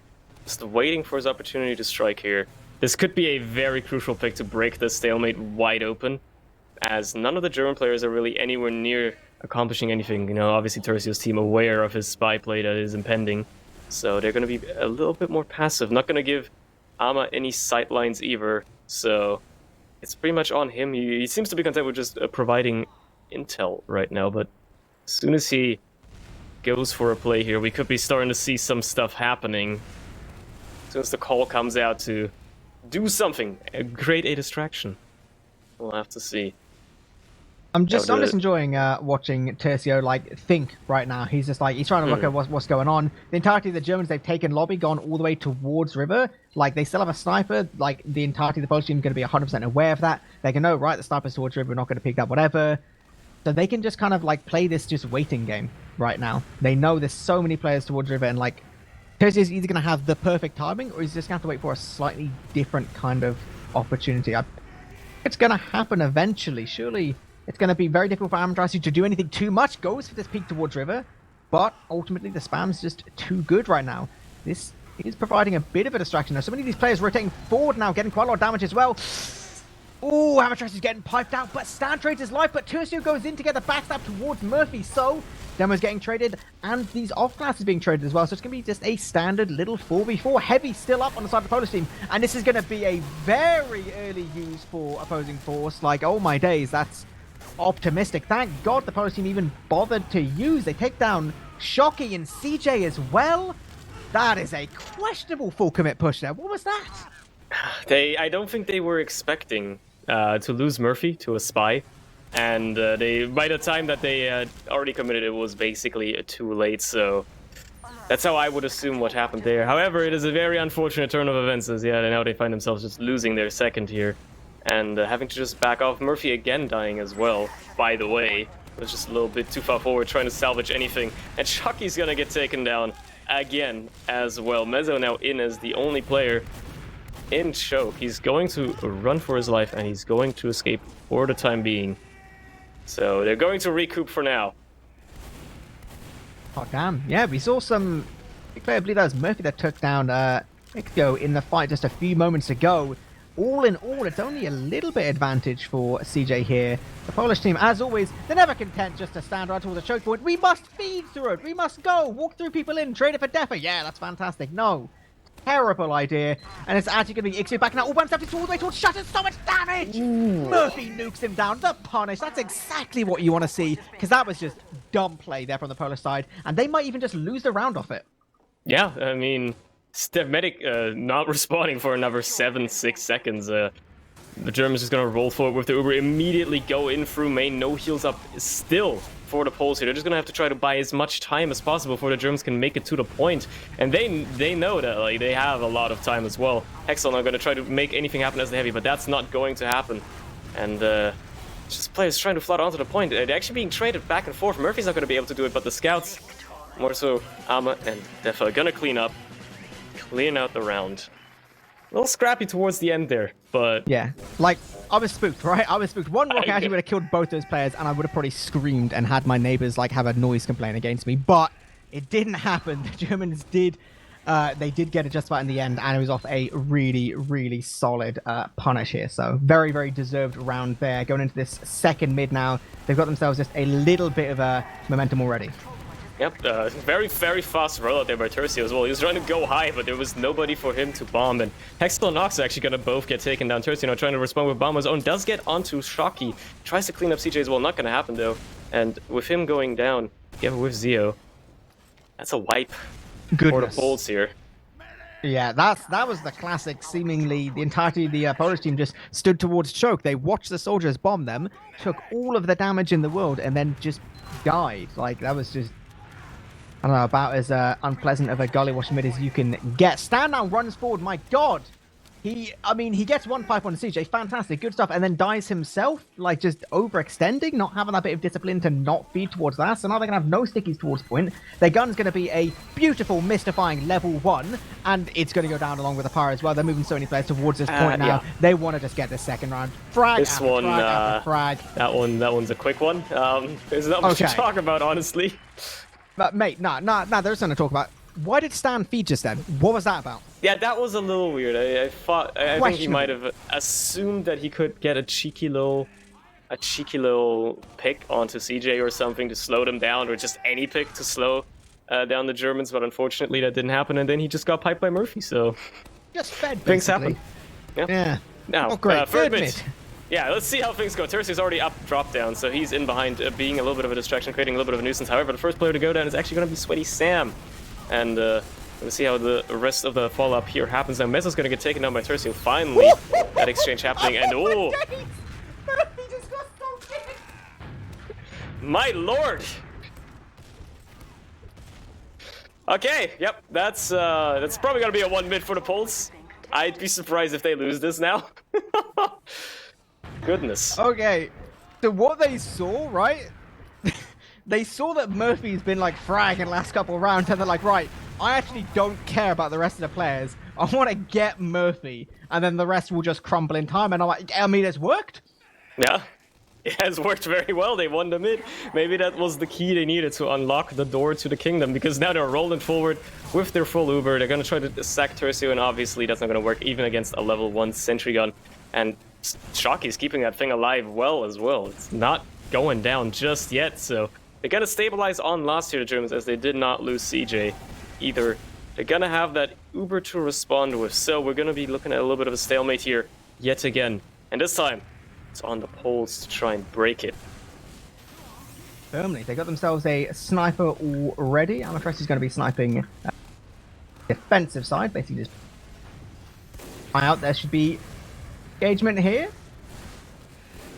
Speaker 1: just waiting for his opportunity to strike here. This could be a very crucial pick to break the stalemate wide open, as none of the German players are really anywhere near accomplishing anything. Obviously Tercio's team aware of his spy play that is impending, so they're going to be a little bit more passive. Not going to give Ama any sightlines either, so it's pretty much on him. He seems to be content with just providing intel right now, but as soon as he goes for a play here, we could be starting to see some stuff happening. As soon as the call comes out to do something, create a distraction. We'll have to see.
Speaker 2: I'm just enjoying watching Tercio think right now. He's just he's trying to look at what's going on. The entirety of the Germans, they've taken lobby, gone all the way towards river. They still have a sniper. The entirety of the Polish team is going to be 100% aware of that. They can know, right, the sniper's towards river, we're not going to pick up whatever. So they can just kind of play this just waiting game right now. They know there's so many players towards river, and Tercio is either going to have the perfect timing, or he's just going to have to wait for a slightly different kind of opportunity. It's going to happen eventually. Surely it's going to be very difficult for Amaterasu to do anything too much. Goes for this peek towards river, but ultimately the spam's just too good right now. This is providing a bit of a distraction. Now, so many of these players rotating forward now, getting quite a lot of damage as well. Ooh, Amaterasu is getting piped out, but Stan trades his life, but Tercio goes in to get the backstab towards Murphy, so Demo's getting traded, and these off-classes being traded as well, so it's going to be just a standard little 4v4. Heavy still up on the side of the Polish team, and this is going to be a very early use for opposing force. Oh my days, that's optimistic. Thank God the Polish team even bothered to use. They take down Shocky and CJ as well. That is a questionable full commit push there. What was that?
Speaker 1: I don't think they were expecting to lose Murphy to a spy, and by the time that they had already committed, it was basically too late. So that's how I would assume what happened there. However, it is a very unfortunate turn of events, as now they find themselves just losing their second here, and having to just back off. Murphy again dying as well, by the way. It was just a little bit too far forward, trying to salvage anything, and Chucky's gonna get taken down again as well. Mezzo now in as the only player in choke. He's going to run for his life, and he's going to escape for the time being. So they're going to recoup for now.
Speaker 2: Oh damn, yeah, we saw some big player. I believe that was Murphy that took down Ixgo in the fight just a few moments ago. All in all, it's only a little bit advantage for CJ here. The Polish team, as always, they're never content just to stand right towards the choke point. We must feed through it. We must go. Walk through people in. Trade it for Defa. Yeah, that's fantastic. No. Terrible idea. And it's actually going to be Ixio back now. All 172 all the way towards Shutter. So much damage. Ooh. Murphy nukes him down. The punish. That's exactly what you want to see. Because that was just dumb play there from the Polish side. And they might even just lose the round off it.
Speaker 1: Yeah, I mean, Step Medic not responding for another 7-6 seconds. The Germans just gonna roll forward with the Uber, immediately go in through main, no heals up still for the Poles here. They're just gonna have to try to buy as much time as possible before the Germans can make it to the point. And they know that, like, they have a lot of time as well. Hexel are gonna try to make anything happen as the heavy, but that's not going to happen. And just players trying to flood onto the point. They're actually being traded back and forth. Murphy's not gonna be able to do it, but the scouts, more so Ama and Defa, gonna clean out the round. A little scrappy towards the end there, but
Speaker 2: Yeah, like, I was spooked, right? I was spooked. One rocket actually would have killed both those players, and I would have probably screamed and had my neighbors, like, have a noise complaint against me, but it didn't happen. The Germans did, they did get it just about in the end, and it was off a really, really solid punish here, so very, very deserved round there. Going into this second mid now, they've got themselves just a little bit of momentum already.
Speaker 1: Yep, very, very fast rollout there by Tercio as well. He was trying to go high, but there was nobody for him to bomb. And Hexel and Nox are actually going to both get taken down. Tercio now trying to respond with bomb of his own. Does get onto Shocky. Tries to clean up CJ as well. Not going to happen, though. And with him going down, together with Zio, that's a wipe for the Poles here.
Speaker 2: Yeah, that was the classic. Seemingly, the entirety of the Polish team just stood towards choke. They watched the soldiers bomb them, took all of the damage in the world, and then just died. Like, that was just... I don't know, about as unpleasant of a Gullywash mid as you can get. Stan now runs forward, my god! He gets one pipe on CJ, fantastic, good stuff, and then dies himself, like just overextending, not having that bit of discipline to not feed towards that, so now they're going to have no stickies towards point. Their gun's going to be a beautiful, mystifying level 1, and it's going to go down along with the power as well. They're moving so many players towards this point now. Yeah. They want to just get this second round. Frag
Speaker 1: this
Speaker 2: after
Speaker 1: one,
Speaker 2: frag after frag.
Speaker 1: That one's a quick one. There's not much to talk about, honestly.
Speaker 2: But mate, nah, there's something to talk about. Why did Stan feed just then? What was that about?
Speaker 1: Yeah, that was a little weird. I think he might have assumed that he could get a cheeky little pick onto CJ or something to slow them down, or just any pick to slow down the Germans. But unfortunately, that didn't happen, and then he just got piped by Murphy. So
Speaker 2: just fed.
Speaker 1: Things happen.
Speaker 2: Yeah.
Speaker 1: Now,
Speaker 2: oh, great.
Speaker 1: Third mid. Yeah, let's see how things go. Terci's already up, drop down, so he's in behind, being a little bit of a distraction, creating a little bit of a nuisance. However, the first player to go down is actually going to be Sweaty Sam. And let's see how the rest of the follow-up here happens. Now, Mezzo's going to get taken down by Tercio. Finally, that exchange happening, and oh! My lord! Okay, yep, that's probably going to be a 1 mid for the Poles. I'd be surprised if they lose this now. Goodness.
Speaker 2: Okay, so what they saw, right? They saw that Murphy's been like fragging last couple of rounds, and they're like, right, I actually don't care about the rest of the players. I want to get Murphy, and then the rest will just crumble in time. And I'm like, I mean, it's worked.
Speaker 1: Yeah, it has worked very well. They won the mid. Maybe that was the key they needed to unlock the door to the kingdom, because now they're rolling forward with their full Uber. They're going to try to sack Tercio, and obviously that's not going to work even against a level 1 sentry gun. And Shocky's keeping that thing alive as well. It's not going down just yet, so they got to stabilize on last year, the Germans, as they did not lose CJ either. They're going to have that Uber to respond with, so we're going to be looking at a little bit of a stalemate here yet again. And this time, it's on the Poles to try and break it.
Speaker 2: Firmly. They got themselves a sniper already. Amatress is going to be sniping defensive side, basically just out. There should be engagement here.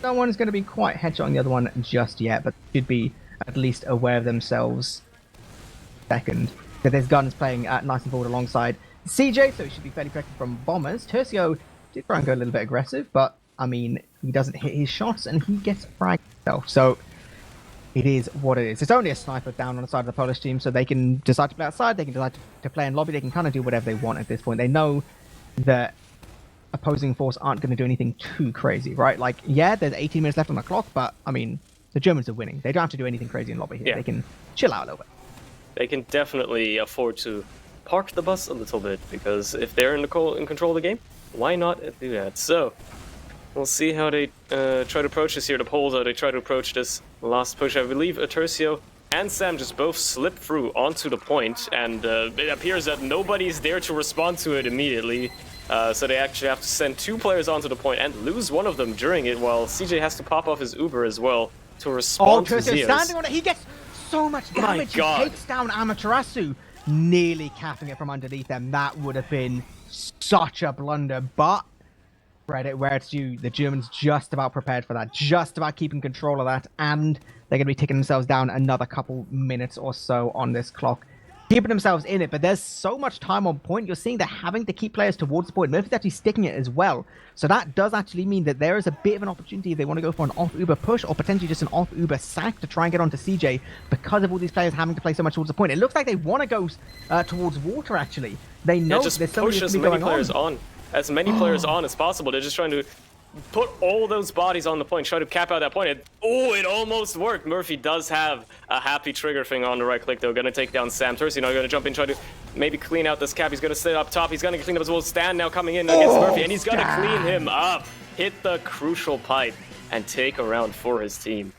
Speaker 2: No one's going to be quite headshotting the other one just yet, but should be at least aware of themselves second. Because his gun's playing nice and forward alongside CJ, so he should be fairly protected from bombers. Tercio did try and go a little bit aggressive, but I mean, he doesn't hit his shots and he gets fragged himself. So it is what it is. It's only a sniper down on the side of the Polish team, so they can decide to play outside, they can decide to play in lobby, they can kind of do whatever they want at this point. They know that opposing force aren't going to do anything too crazy, right? Like, yeah, there's 18 minutes left on the clock, but I mean, the Germans are winning. They don't have to do anything crazy in lobby here. Yeah. They can chill out a little bit.
Speaker 1: They can definitely afford to park the bus a little bit, because if they're in control of the game, why not do that? So we'll see how they try to approach this here. The Poles, how they try to approach this last push. I believe Tercio and Sam just both slip through onto the point, and it appears that nobody's there to respond to it immediately. So they actually have to send 2 players onto the point and lose one of them during it, while CJ has to pop off his Uber as well to respond to Zeus.
Speaker 2: Standing on it, he gets so much damage. He takes down Amaterasu. nearly capping it from underneath them. That would have been such a blunder, but credit where it's due. The Germans just about prepared for that, just about keeping control of that, and they're going to be taking themselves down another couple minutes or so on this clock, keeping themselves in it. But there's so much time on point. You're seeing they're having to keep players towards the point. Murphy's actually sticking it as well. So that does actually mean that there is a bit of an opportunity if they want to go for an off-Uber push or potentially just an off-Uber sack to try and get onto CJ because of all these players having to play so much towards the point. It looks like they want to go towards water, actually. They know
Speaker 1: just
Speaker 2: there's so
Speaker 1: push
Speaker 2: many
Speaker 1: as
Speaker 2: going
Speaker 1: many players on. As many players on as possible. They're just trying to put all those bodies on the point, try to cap out that point. It almost worked. Murphy does have a happy trigger thing on the right click, though. Gonna take down Sam. Tursi now gonna jump in, try to maybe clean out this cap. He's gonna sit up top. He's gonna clean up as well. Stan now coming in against Murphy, and he's gonna clean him up. Hit the crucial pipe and take a round for his team.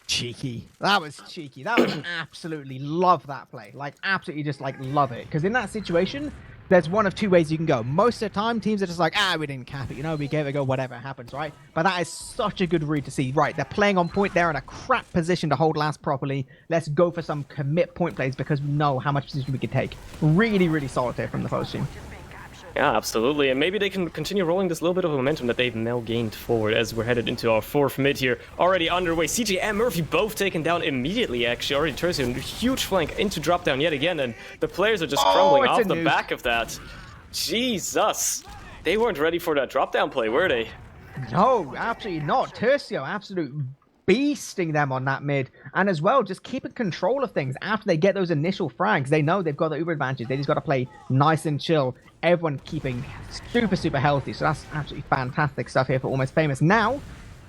Speaker 2: Cheeky. That was cheeky. That was absolutely love that play. Like, absolutely just, like, love it. Because in that situation, there's one of two ways you can go. Most of the time, teams are just like, we didn't cap it, you know, we gave it a go, whatever happens, right? But that is such a good read to see. Right, they're playing on point. They're in a crap position to hold last properly. Let's go for some commit point plays because we know how much position we can take. Really, really solid there from the post team.
Speaker 1: Yeah, absolutely. And maybe they can continue rolling this little bit of momentum that they've now gained forward as we're headed into our fourth mid here. Already underway. CJ and Murphy both taken down immediately, actually. Already Tursi, a huge flank into drop down yet again. And the players are just crumbling off the back of that. Jesus. They weren't ready for that drop down play, were they?
Speaker 2: No, absolutely not. Tercio, absolute beasting them on that mid, and as well just keeping control of things after they get those initial frags. They know they've got the Uber advantage. They just got to play nice and chill. Everyone keeping super healthy, so that's absolutely fantastic stuff here for Almost Famous. Now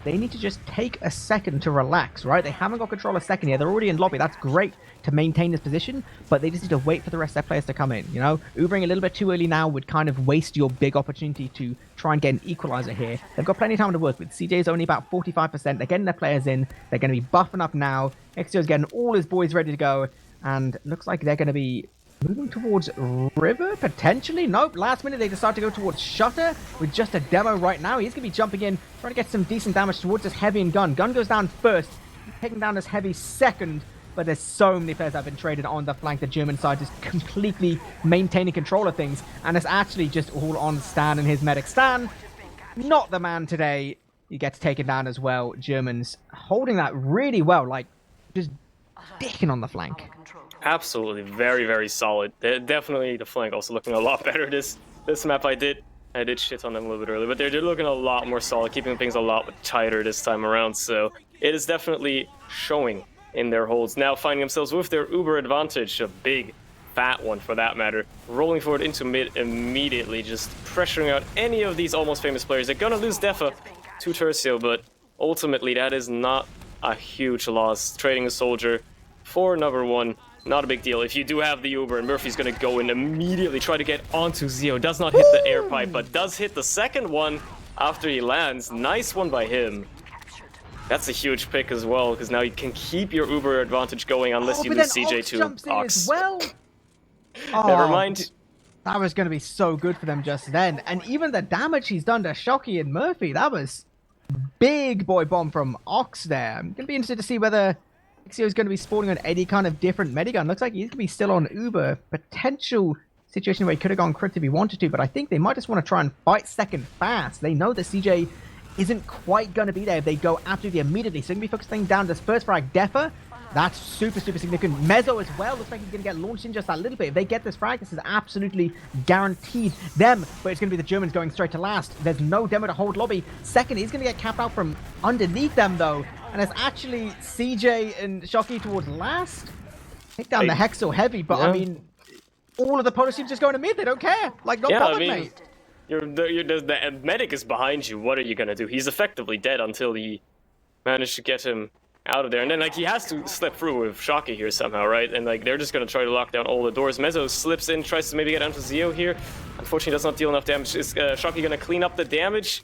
Speaker 2: they need to just take a second to relax, right? They haven't got control a second yet. They're already in lobby. That's great to maintain this position, but they just need to wait for the rest of their players to come in, you know? Ubering a little bit too early now would kind of waste your big opportunity to try and get an equalizer here. They've got plenty of time to work with. CJ is only about 45%. They're getting their players in. They're going to be buffing up now. Exio's getting all his boys ready to go, and looks like they're going to be moving towards River, potentially? Nope, last minute they decide to go towards Shutter with just a demo right now. He's going to be jumping in, trying to get some decent damage towards this Heavy and Gun. Gun goes down first, taking down this Heavy second, but there's so many players that have been traded on the flank. The German side is completely maintaining control of things, and it's actually just all on Stan and his medic. Stan, not the man today. He gets taken down as well. Germans holding that really well, like just dicking on the flank.
Speaker 1: Absolutely, very solid. Definitely the flank also looking a lot better this map. I did shit on them a little bit earlier, but they're looking a lot more solid, keeping things a lot tighter this time around. So it is definitely showing in their holds. Now finding themselves with their Uber advantage, a big fat one for that matter, rolling forward into mid immediately, just pressuring out any of these Almost Famous players. They're gonna lose Defa to Tercio, but ultimately that is not a huge loss. Trading a soldier for number one, not a big deal. If you do have the Uber, and Murphy's gonna go in immediately, try to get onto Zio. Does not hit the air pipe, but does hit the second one after he lands. Nice one by him. That's a huge pick as well, because now you can keep your Uber advantage going unless you lose CJ to Ox.
Speaker 2: Well.
Speaker 1: Never mind.
Speaker 2: That was going to be so good for them just then. And even the damage he's done to Shocky and Murphy, that was big boy bomb from Ox there. I'm going to be interested to see whether Ixio is going to be spawning on any kind of different medigun. Looks like he's going to be still on Uber. Potential situation where he could have gone crit if he wanted to, but I think they might just want to try and fight second fast. They know that CJ isn't quite going to be there if they go absolutely immediately. So they're going to be focusing down this first frag. Defa, that's super significant. Mezzo as well. Looks like he's going to get launched in just a little bit. If they get this frag, this is absolutely guaranteed them. But it's going to be the Germans going straight to last. There's no demo to hold lobby. Second, he's going to get capped out from underneath them, though. And it's actually CJ and Shocky towards last. Take down the Hexel Heavy, but I mean, all of the Polish teams just going to mid. They don't care. Like, not bothered, mate.
Speaker 1: The medic is behind you. What are you gonna do? He's effectively dead until you manage to get him out of there. And then, like, he has to slip through with Shocky here somehow, right? And, like, they're just gonna try to lock down all the doors. Mezzo slips in, tries to maybe get onto Zio here. Unfortunately, does not deal enough damage. Is Shocky gonna clean up the damage?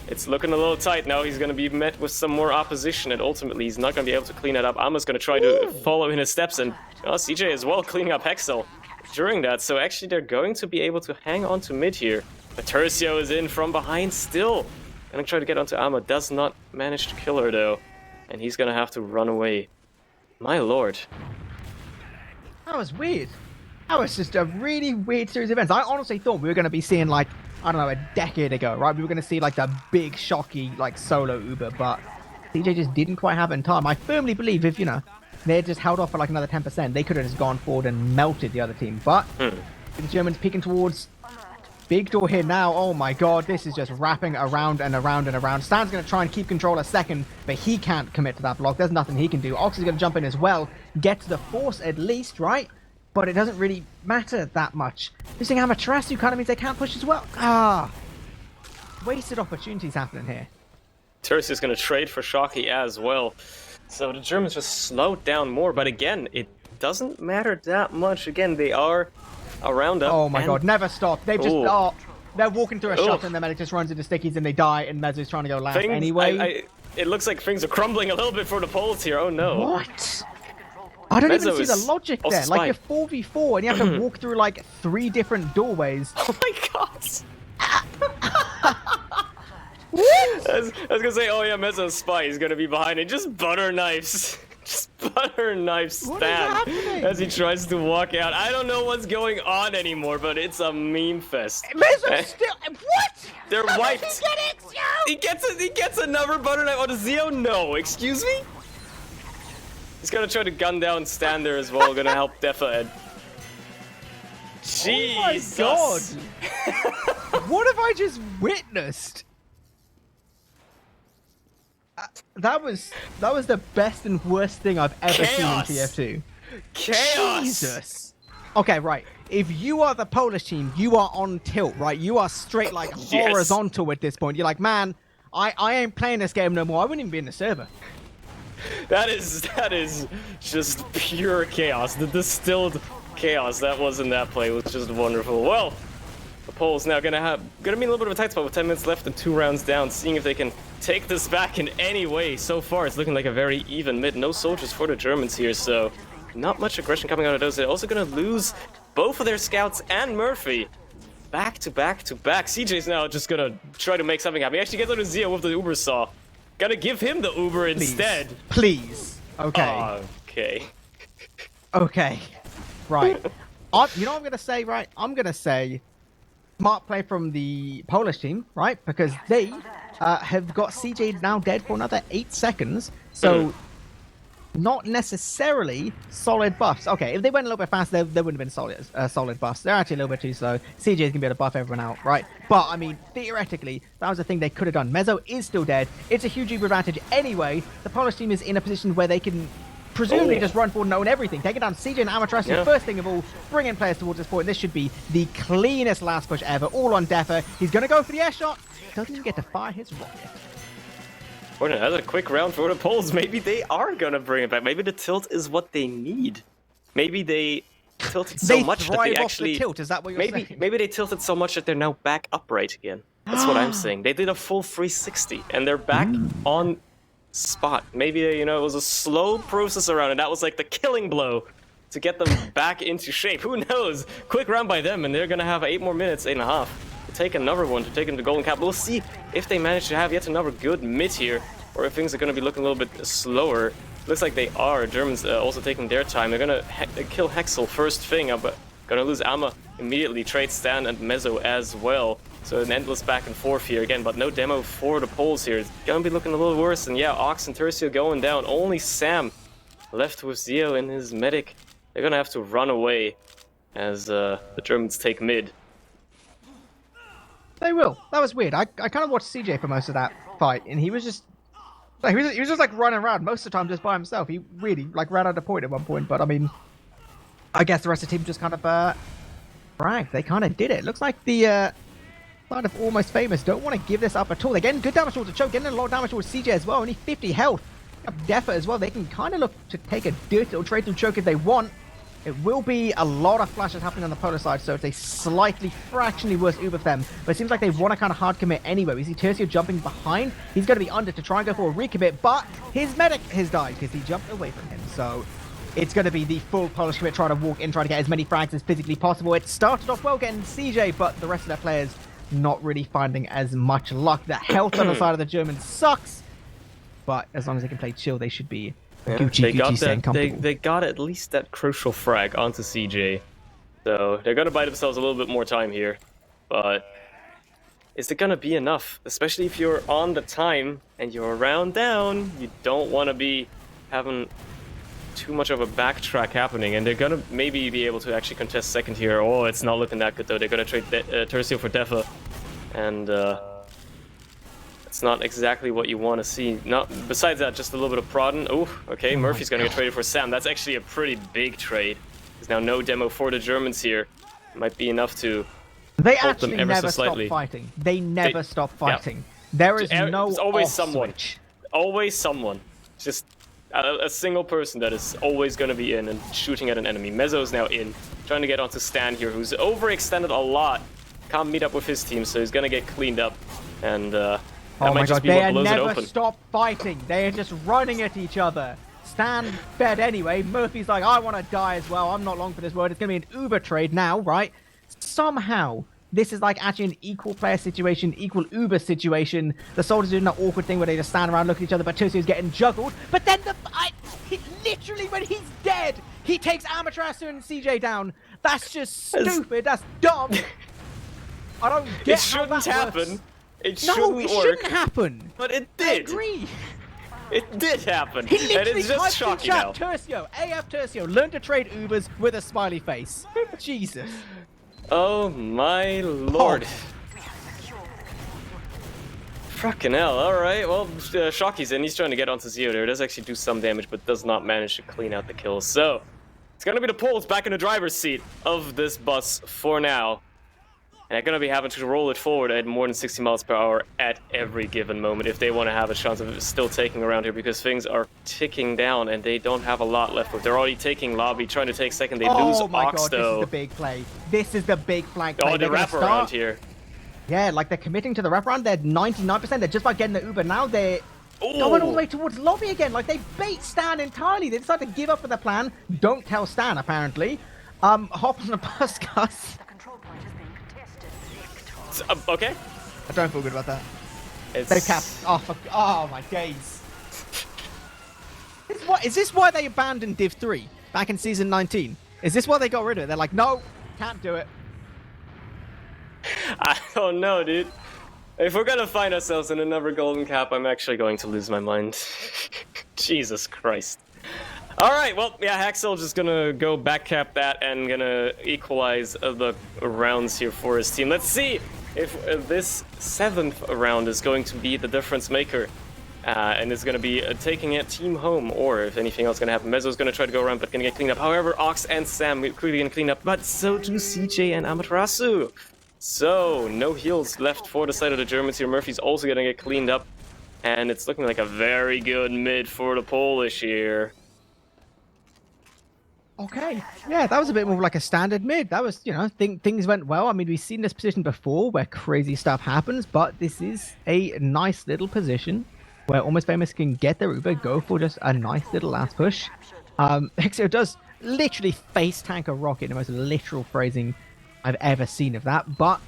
Speaker 1: It's looking a little tight now. He's gonna be met with some more opposition, and ultimately, he's not gonna be able to clean it up. Amma's gonna try to follow in his steps, and CJ as well cleaning up Hexel during that. So actually, they're going to be able to hang on to mid here. But Tercio is in from behind still. Gonna try to get onto Amma. Does not manage to kill her though. And he's gonna have to run away. My lord.
Speaker 2: That was weird. That was just a really weird series of events. I honestly thought we were going to be seeing, like, I don't know, a decade ago, right? We were going to see, like, the big, shocky, like, solo Uber, but CJ just didn't quite have it in time. I firmly believe if, you know, they had just held off for, like, another 10%, they could have just gone forward and melted the other team. But the Germans peeking towards big door here now. Oh, my God. This is just wrapping around and around and around. Stan's going to try and keep control a second, but he can't commit to that block. There's nothing he can do. Ox is going to jump in as well. Get to the force at least, right? But it doesn't really matter that much. Losing Amaterasu kind of means they can't push as well. Wasted opportunities happening here.
Speaker 1: Tercius going to trade for Shocky as well. So the Germans just slowed down more, but again, it doesn't matter that much. Again, they are around up.
Speaker 2: Oh my God, never stop. They've just, they're walking through a shot and the medic just runs into stickies and they die and Mezzo's trying to go last anyway.
Speaker 1: It looks like things are crumbling a little bit for the Poles here. Oh no.
Speaker 2: What? I don't even see the logic there. Like, you're 4v4 and you have to walk through like 3 different doorways.
Speaker 1: Oh my God. I was gonna say, oh yeah, Mezzo's spy is gonna be behind it. Just butter knives. Just butter knife Stan as he tries to walk out. I don't know what's going on anymore, but it's a meme fest.
Speaker 2: Mezzo's still what?
Speaker 1: They're wiped.
Speaker 2: He get it,
Speaker 1: He gets another butter knife on the Zeo. No, excuse me. He's gonna try to gun down Stan there as well. Gonna help Defa Ed. Jesus.
Speaker 2: Oh my God. What have I just witnessed? That was the best and worst thing I've ever seen in TF2.
Speaker 1: Chaos.
Speaker 2: Jesus. Okay, right. If you are the Polish team, you are on tilt, right? You are straight like horizontal at this point. You're like, man, I ain't playing this game no more. I wouldn't even be in the server.
Speaker 1: That is just pure chaos. The distilled chaos that was in that play was just wonderful. Well, the Poles now gonna be a little bit of a tight spot with 10 minutes left and 2 rounds down, seeing if they can take this back in any way. So far, it's looking like a very even mid. No soldiers for the Germans here, so not much aggression coming out of those. They're also gonna lose both of their scouts and Murphy. Back to back to back. CJ's now just gonna try to make something happen. He actually gets out of Zeo with the Uber Saw. Gotta give him the Uber instead.
Speaker 2: Please. Okay.
Speaker 1: Okay.
Speaker 2: Okay. Right. You know what I'm gonna say, right? I'm gonna say smart play from the Polish team, right? Because they have got CJ now dead for another 8 seconds. So not necessarily solid buffs. Okay, if they went a little bit faster, they wouldn't have been solid buffs. They're actually a little bit too slow. CJ's gonna be able to buff everyone out, right? But I mean, theoretically, that was the thing they could have done. Mezzo is still dead. It's a huge Uber advantage anyway. The Polish team is in a position where they can presumably just run forward and own everything. Take it down CJ and Amaterasu first thing of all, bring in players towards this point. This should be the cleanest last push ever, all on Defa. He's going to go for the air shot. Doesn't even get to fire his rocket.
Speaker 1: For another quick round for the Poles. Maybe they are going to bring it back. Maybe the tilt is what they need. Maybe they tilted so much that they actually...
Speaker 2: The tilt. Is that what you're saying?
Speaker 1: Maybe they tilted so much that they're now back upright again. That's what I'm saying. They did a full 360 and they're back on spot. Maybe, you know, it was a slow process around and that was like the killing blow to get them back into shape. Who knows? Quick round by them and they're gonna have 8 more minutes, 8.5 to take another one, to take them to Golden Cap. We'll see if they manage to have yet another good mid here or if things are gonna be looking a little bit slower. Looks like they are. Germans also taking their time. They're gonna kill Hexel first thing, but gonna lose Alma immediately. Trade Stan and Mezzo as well. So an endless back and forth here again, but no demo for the Poles here. It's gonna be looking a little worse. And yeah, Ox and Tercio going down. Only Sam left with Zeo in his medic. They're gonna have to run away as the Germans take mid.
Speaker 2: They will. That was weird. I kind of watched CJ for most of that fight, and he was just like he was just like running around most of the time just by himself. He really like ran out of point at one point. But I mean, I guess the rest of the team just kind of bragged. They kind of did it. Looks like the side of Almost Famous don't want to give this up at all. They're getting good damage towards the choke, getting a lot of damage towards CJ as well. Only 50 health. Defa as well. They can kind of look to take a dirty little trade through choke if they want. It will be a lot of flashes happening on the Polar side, so it's a slightly fractionally worse Uber for them. But it seems like they want to kind of hard commit anyway. We see Tercio jumping behind. He's going to be under to try and go for a recommit, but his medic has died because he jumped away from him. So it's going to be the full Polish commit, trying to walk in, trying to get as many frags as physically possible. It started off well getting CJ, but the rest of their players not really finding as much luck. The health on the side of the Germans sucks, but as long as they can play chill, they should be Gucci staying comfortable.
Speaker 1: They got at least that crucial frag onto CJ. So they're gonna buy themselves a little bit more time here, but is it gonna be enough? Especially if you're on the time and you're around down, you don't want to be having too much of a backtrack happening, and they're gonna maybe be able to actually contest second here. Oh, it's not looking that good though. They're gonna trade Tercio for Defa, and it's not exactly what you want to see. Not besides that, just a little bit of prodding. Oh, okay, Murphy's gonna get traded for Sam. That's actually a pretty big trade. There's now no demo for the Germans here. Might be enough to
Speaker 2: They
Speaker 1: hold
Speaker 2: actually
Speaker 1: them ever
Speaker 2: never
Speaker 1: so
Speaker 2: stop
Speaker 1: slightly.
Speaker 2: fighting. They never stop fighting. There is no
Speaker 1: There's always
Speaker 2: off
Speaker 1: someone.
Speaker 2: switch.
Speaker 1: Always someone. Just a single person that is always going to be in and shooting at an enemy. Mezzo's now in, trying to get onto Stan here, who's overextended a lot. Can't meet up with his team, so he's going to get cleaned up. And that
Speaker 2: Oh
Speaker 1: might
Speaker 2: my
Speaker 1: just
Speaker 2: god,
Speaker 1: be
Speaker 2: they
Speaker 1: what
Speaker 2: are
Speaker 1: blows it
Speaker 2: never
Speaker 1: open.
Speaker 2: stop fighting. They are just running at each other. Stan fed anyway. Murphy's like, I want to die as well. I'm not long for this world. It's going to be an Uber trade now, right? Somehow, this is like actually an equal player situation, equal Uber situation. The soldiers are doing that awkward thing where they just stand around, look at each other, but Tercio's getting juggled. But then literally when he's dead, he takes Amaterasu and CJ down. That's just stupid. That's dumb. I don't get
Speaker 1: It shouldn't
Speaker 2: how that works.
Speaker 1: happen. It
Speaker 2: No,
Speaker 1: shouldn't
Speaker 2: it
Speaker 1: work.
Speaker 2: shouldn't happen.
Speaker 1: But it
Speaker 2: I
Speaker 1: did.
Speaker 2: agree.
Speaker 1: It did happen.
Speaker 2: He
Speaker 1: And
Speaker 2: literally
Speaker 1: it's just
Speaker 2: typed in
Speaker 1: shocking now.
Speaker 2: chat, Tercio, AF Tercio, learn to trade Ubers with a smiley face. Jesus.
Speaker 1: Oh my lord. Fucking hell, alright, well, Shocky's in, he's trying to get onto Zio there, does actually do some damage, but does not manage to clean out the kills, so it's gonna be the Poles back in the driver's seat of this bus for now, and they're gonna be having to roll it forward at more than 60 miles per hour at every given moment if they want to have a chance of still taking around here, because things are ticking down and they don't have a lot left. They're already taking lobby, trying to take second, they lose
Speaker 2: Oh my
Speaker 1: Ox
Speaker 2: god,
Speaker 1: though.
Speaker 2: this is the big play. This is the big flank play.
Speaker 1: Oh, the
Speaker 2: They're gonna
Speaker 1: wrap around
Speaker 2: start.
Speaker 1: here.
Speaker 2: Yeah, like they're committing to the wraparound. They're 99%. They're just about getting the Uber now. They're going all the way towards lobby again. Like they bait Stan entirely. They decide to give up with the plan. Don't tell Stan, apparently. Hop on the bus, guys.
Speaker 3: The control point is being contested.
Speaker 1: Okay.
Speaker 2: I don't feel good about that.
Speaker 1: It's...
Speaker 2: They capped. Oh, fuck. Oh my days. Is this why they abandoned Div 3 back in season 19? Is this why they got rid of it? They're like, no, can't do it.
Speaker 1: I don't know, dude. If we're gonna find ourselves in another golden cap, I'm actually going to lose my mind. Jesus Christ. Alright, well, yeah, Haxel just gonna go back cap that and gonna equalize the rounds here for his team. Let's see if this 7th round is going to be the difference maker. And it's going to be taking a team home, or if anything else is going to happen. Mezzo's going to try to go around, but going to get cleaned up. However, Ox and Sam clearly going to clean up, but so do CJ and Amaterasu. So, no heals left for the side of the Germans here. Murphy's also going to get cleaned up, and it's looking like a very good mid for the Polish here.
Speaker 2: Okay, yeah, that was a bit more like a standard mid. That was, you know, things went well. I mean, we've seen this position before where crazy stuff happens, but this is a nice little position where Almost Famous can get their Uber, go for just a nice little last push. Exo does literally face tank a rocket, the most literal phrasing I've ever seen of that, but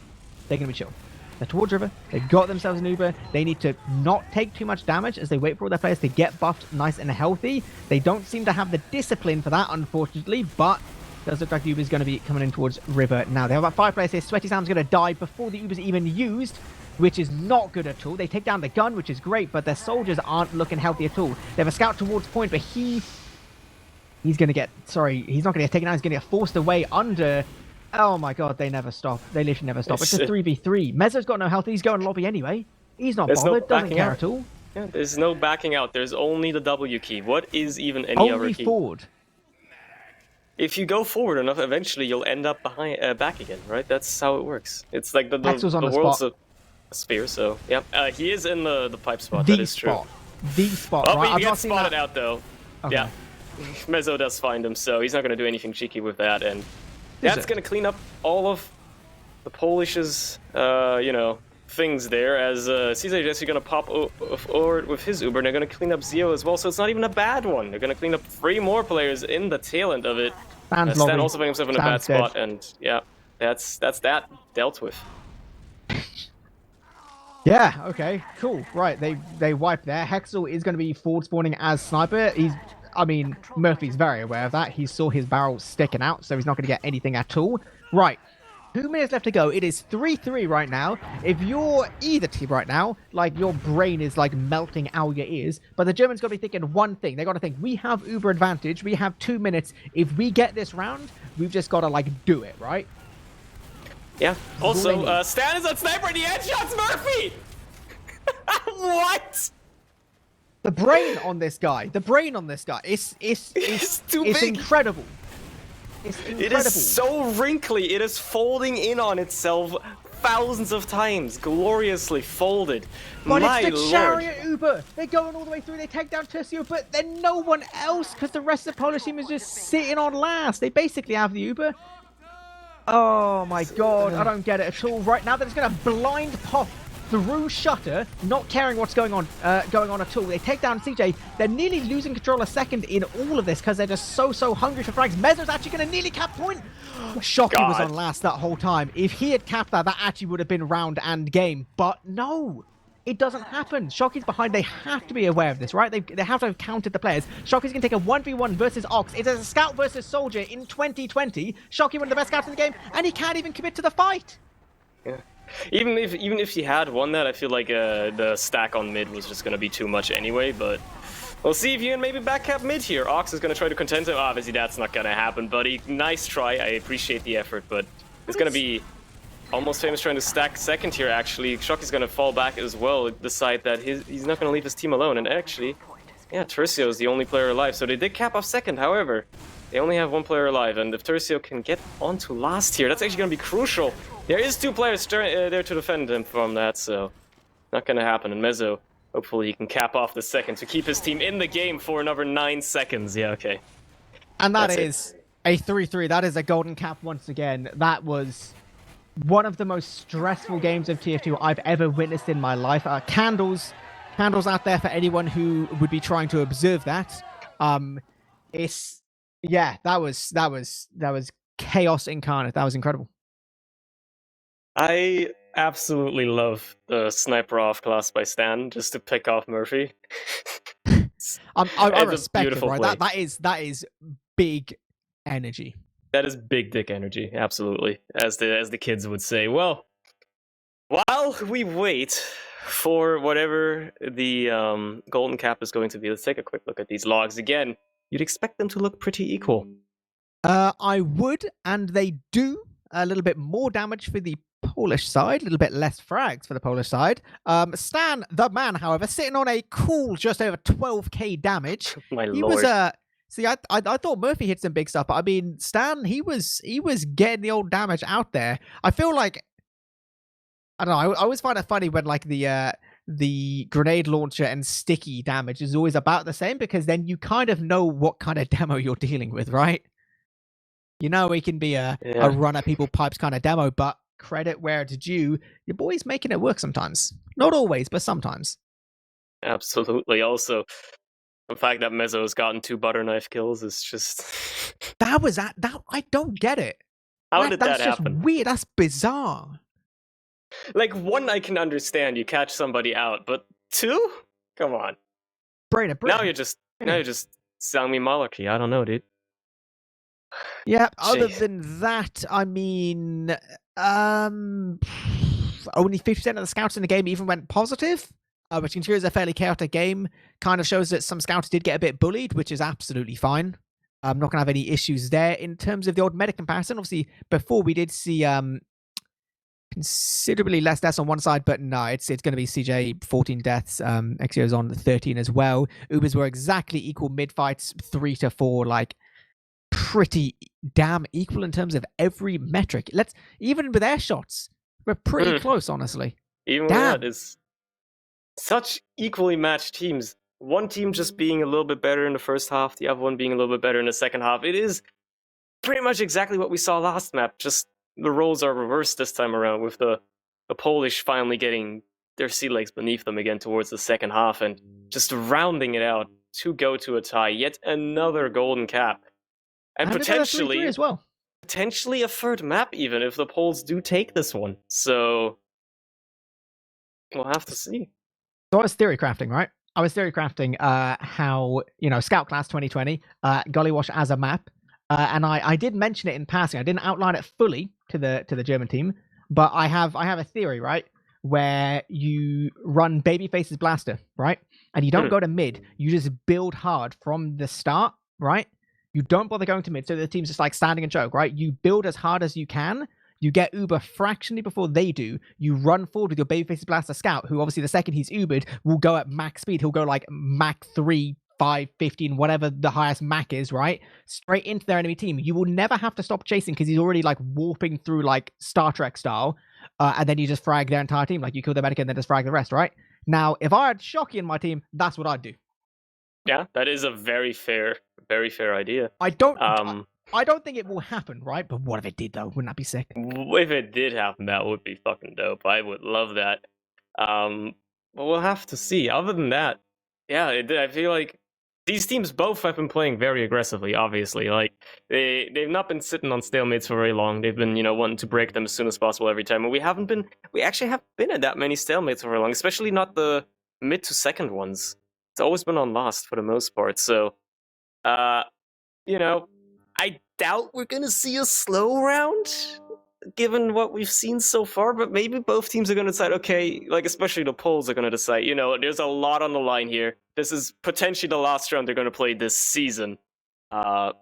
Speaker 2: they're going to be chill. They're towards river, they've got themselves an Uber, they need to not take too much damage as they wait for all their players to get buffed nice and healthy. They don't seem to have the discipline for that, unfortunately, but it does look like the Uber's going to be coming in towards river now. They have about 5 players here. Sweaty Sam's going to die before the Uber's even used, which is not good at all. They take down the gun, which is great, but their soldiers aren't looking healthy at all. They have a scout towards point, but he's going to get, he's not going to get taken out, he's going to get forced away under. Oh my god, they never stop. They literally never stop. It's just 3v3. Mezzo's got no health, he's going lobby anyway. He's not bothered, doesn't care at all.
Speaker 1: Yeah, there's no backing out, there's only the W key. What is even any other key?
Speaker 2: Only forward.
Speaker 1: If you go forward enough, eventually you'll end up behind, back again, right? That's how it works. It's like the world's a sphere, so yeah. He is in the pipe spot, that is true.
Speaker 2: The spot,
Speaker 1: oh,
Speaker 2: right?
Speaker 1: but he gets spotted out though.
Speaker 2: Okay.
Speaker 1: Yeah. Mezzo does find him, so he's not going to do anything cheeky with that, and that's going to clean up all of the Polish's, you know, things there, as CJ is actually going to pop forward with his Uber, and they're going to clean up Zio as well, so it's not even a bad one. They're going to clean up 3 more players in the tail end of it. Stan also found himself in a bad spot, and yeah, that's that dealt with.
Speaker 2: Yeah, okay, cool. Right, they wipe there. Hexel is going to be forward spawning as sniper. He's I mean, Murphy's very aware of that. He saw his barrel sticking out, so he's not going to get anything at all. Right. 2 minutes left to go. It is 3-3 right now. If you're either team right now, like your brain is like melting out your ears. But the Germans got to be thinking one thing. They got to think, we have uber advantage. We have 2 minutes. If we get this round, we've just got to like do it, right?
Speaker 1: Yeah. Also, Stan is on sniper and he headshots Murphy! What?
Speaker 2: The brain on this guy. It's
Speaker 1: too big.
Speaker 2: incredible. It's incredible.
Speaker 1: It is so wrinkly. It is folding in on itself thousands of times. Gloriously folded.
Speaker 2: But
Speaker 1: My
Speaker 2: it's the
Speaker 1: lord.
Speaker 2: chariot Uber. They're going all the way through. They take down Tercio, but then no one else because the rest of the Polish team is just sitting on last. They basically have the Uber. Oh my god, I don't get it at all. Right now, they're just going to blind pop through Shutter, not caring what's going on at all. They take down CJ. They're nearly losing control a second in all of this because they're just so hungry for frags. Mezzo's actually going to nearly cap point. Shocky was on last that whole time. If he had capped that actually would have been round and game. But no, it doesn't happen. Shocky's behind. They have to be aware of this, right? They have to have counted the players. Shocky's going to take a 1v1 versus Ox. It is a scout versus soldier in 2020. Shocky, one of the best scouts in the game, and he can't even commit to the fight.
Speaker 1: Yeah. Even if he had won that, I feel like the stack on mid was just going to be too much anyway, but we'll see if you can maybe backcap mid here. Ox is going to try to contend him. Obviously, that's not going to happen, buddy. Nice try. I appreciate the effort, but it's going to be Almost Famous trying to stack second here, actually. Shocky's going to fall back as well, decide that he's not going to leave his team alone, and actually, yeah, Tercio is the only player alive, so they did cap off second, however. They only have one player alive, and if Tercio can get onto last here, that's actually going to be crucial. There is 2 players there to defend him from that, so not going to happen. And Mezzo, hopefully he can cap off the second to keep his team in the game for another 9 seconds. Yeah, okay.
Speaker 2: And that's a 3-3. That is a golden cap once again. That was one of the most stressful games of TF2 I've ever witnessed in my life. Candles out there for anyone who would be trying to observe that. That was chaos incarnate. That was incredible.
Speaker 1: I absolutely love the sniper off class by Stan just to pick off Murphy.
Speaker 2: I respect it, right? That is big energy.
Speaker 1: That is big dick energy, absolutely, as the kids would say. Well, while we wait for whatever the golden cap is going to be, let's take a quick look at these logs again. You'd expect them to look pretty equal.
Speaker 2: I would, and they do. A little bit more damage for the Polish side, a little bit less frags for the Polish side. Stan, the man, however, sitting on a cool just over 12k damage.
Speaker 1: My
Speaker 2: he
Speaker 1: lord.
Speaker 2: Was see, I thought Murphy hit some big stuff, but I mean, Stan, he was getting the old damage out there. I feel like, I don't know, I always find it funny when like the grenade launcher and sticky damage is always about the same, because then you kind of know what kind of demo you're dealing with, right? You know, it can be a runner people pipes kind of demo, but credit where it's due, your boy's making it work sometimes. Not always, but sometimes.
Speaker 1: Absolutely. Also, the fact that Mezzo's gotten 2 butter knife kills is just...
Speaker 2: that I don't get it.
Speaker 1: How did that happen?
Speaker 2: That's just weird. That's bizarre.
Speaker 1: Like, 1 I can understand, you catch somebody out, but 2? Come on.
Speaker 2: Brain.
Speaker 1: Now you're just selling me malarkey. I don't know, dude.
Speaker 2: Yeah, other than that, I mean, only 50% of the scouts in the game even went positive, which considers a fairly chaotic game. Kind of shows that some scouts did get a bit bullied, which is absolutely fine. I'm not going to have any issues there. In terms of the old medic comparison, obviously, before we did see considerably less deaths on one side, but no, it's going to be CJ 14 deaths, XO's on 13 as well. Ubers were exactly equal mid-fights, 3-4, like, pretty damn equal in terms of every metric. Even with air shots, we're pretty close, honestly.
Speaker 1: Even with that, is such equally matched teams. One team just being a little bit better in the first half, the other one being a little bit better in the second half. It is pretty much exactly what we saw last map. Just the roles are reversed this time around, with the Polish finally getting their sea legs beneath them again towards the second half and just rounding it out to go to a tie. Yet another golden cap. And potentially
Speaker 2: as well.
Speaker 1: Potentially a 3rd map, even if the Poles do take this one. So we'll have to see.
Speaker 2: So it's theory crafting, right? theory crafting how, Scout Class 2020, Gullywash as a map, and I did mention it in passing. I didn't outline it fully to the German team, but I have a theory, right, where you run Babyface's Blaster, right, and you don't go to mid. You just build hard from the start, right. You don't bother going to mid, so the team's just like standing and choke, right. You build as hard as you can. You get Uber fractionally before they do. You run forward with your Babyface Blaster Scout, who obviously the second he's Ubered will go at max speed. He'll go like Mach 3, 5, 15, whatever the highest Mach is, right? Straight into their enemy team. You will never have to stop chasing because he's already like warping through like Star Trek style. And then you just frag their entire team. Like you kill their medic and then just frag the rest, right? Now, if I had Shocky in my team, that's what I'd do.
Speaker 1: Yeah, that is a very fair idea.
Speaker 2: I don't think it will happen, right? But what if it did, though? Wouldn't that be sick?
Speaker 1: If it did happen, that would be fucking dope. I would love that. But we'll have to see. Other than that, yeah, I feel like these teams both have been playing very aggressively, obviously. Like, they've not been sitting on stalemates for very long. They've been, wanting to break them as soon as possible every time. And we actually haven't been at that many stalemates for very long, especially not the mid to second ones. It's always been on Lost for the most part. So, I doubt we're going to see a slow round, given what we've seen so far, but maybe both teams are going to decide, okay, like especially the polls are going to decide, there's a lot on the line here. This is potentially the last round they're going to play this season. Who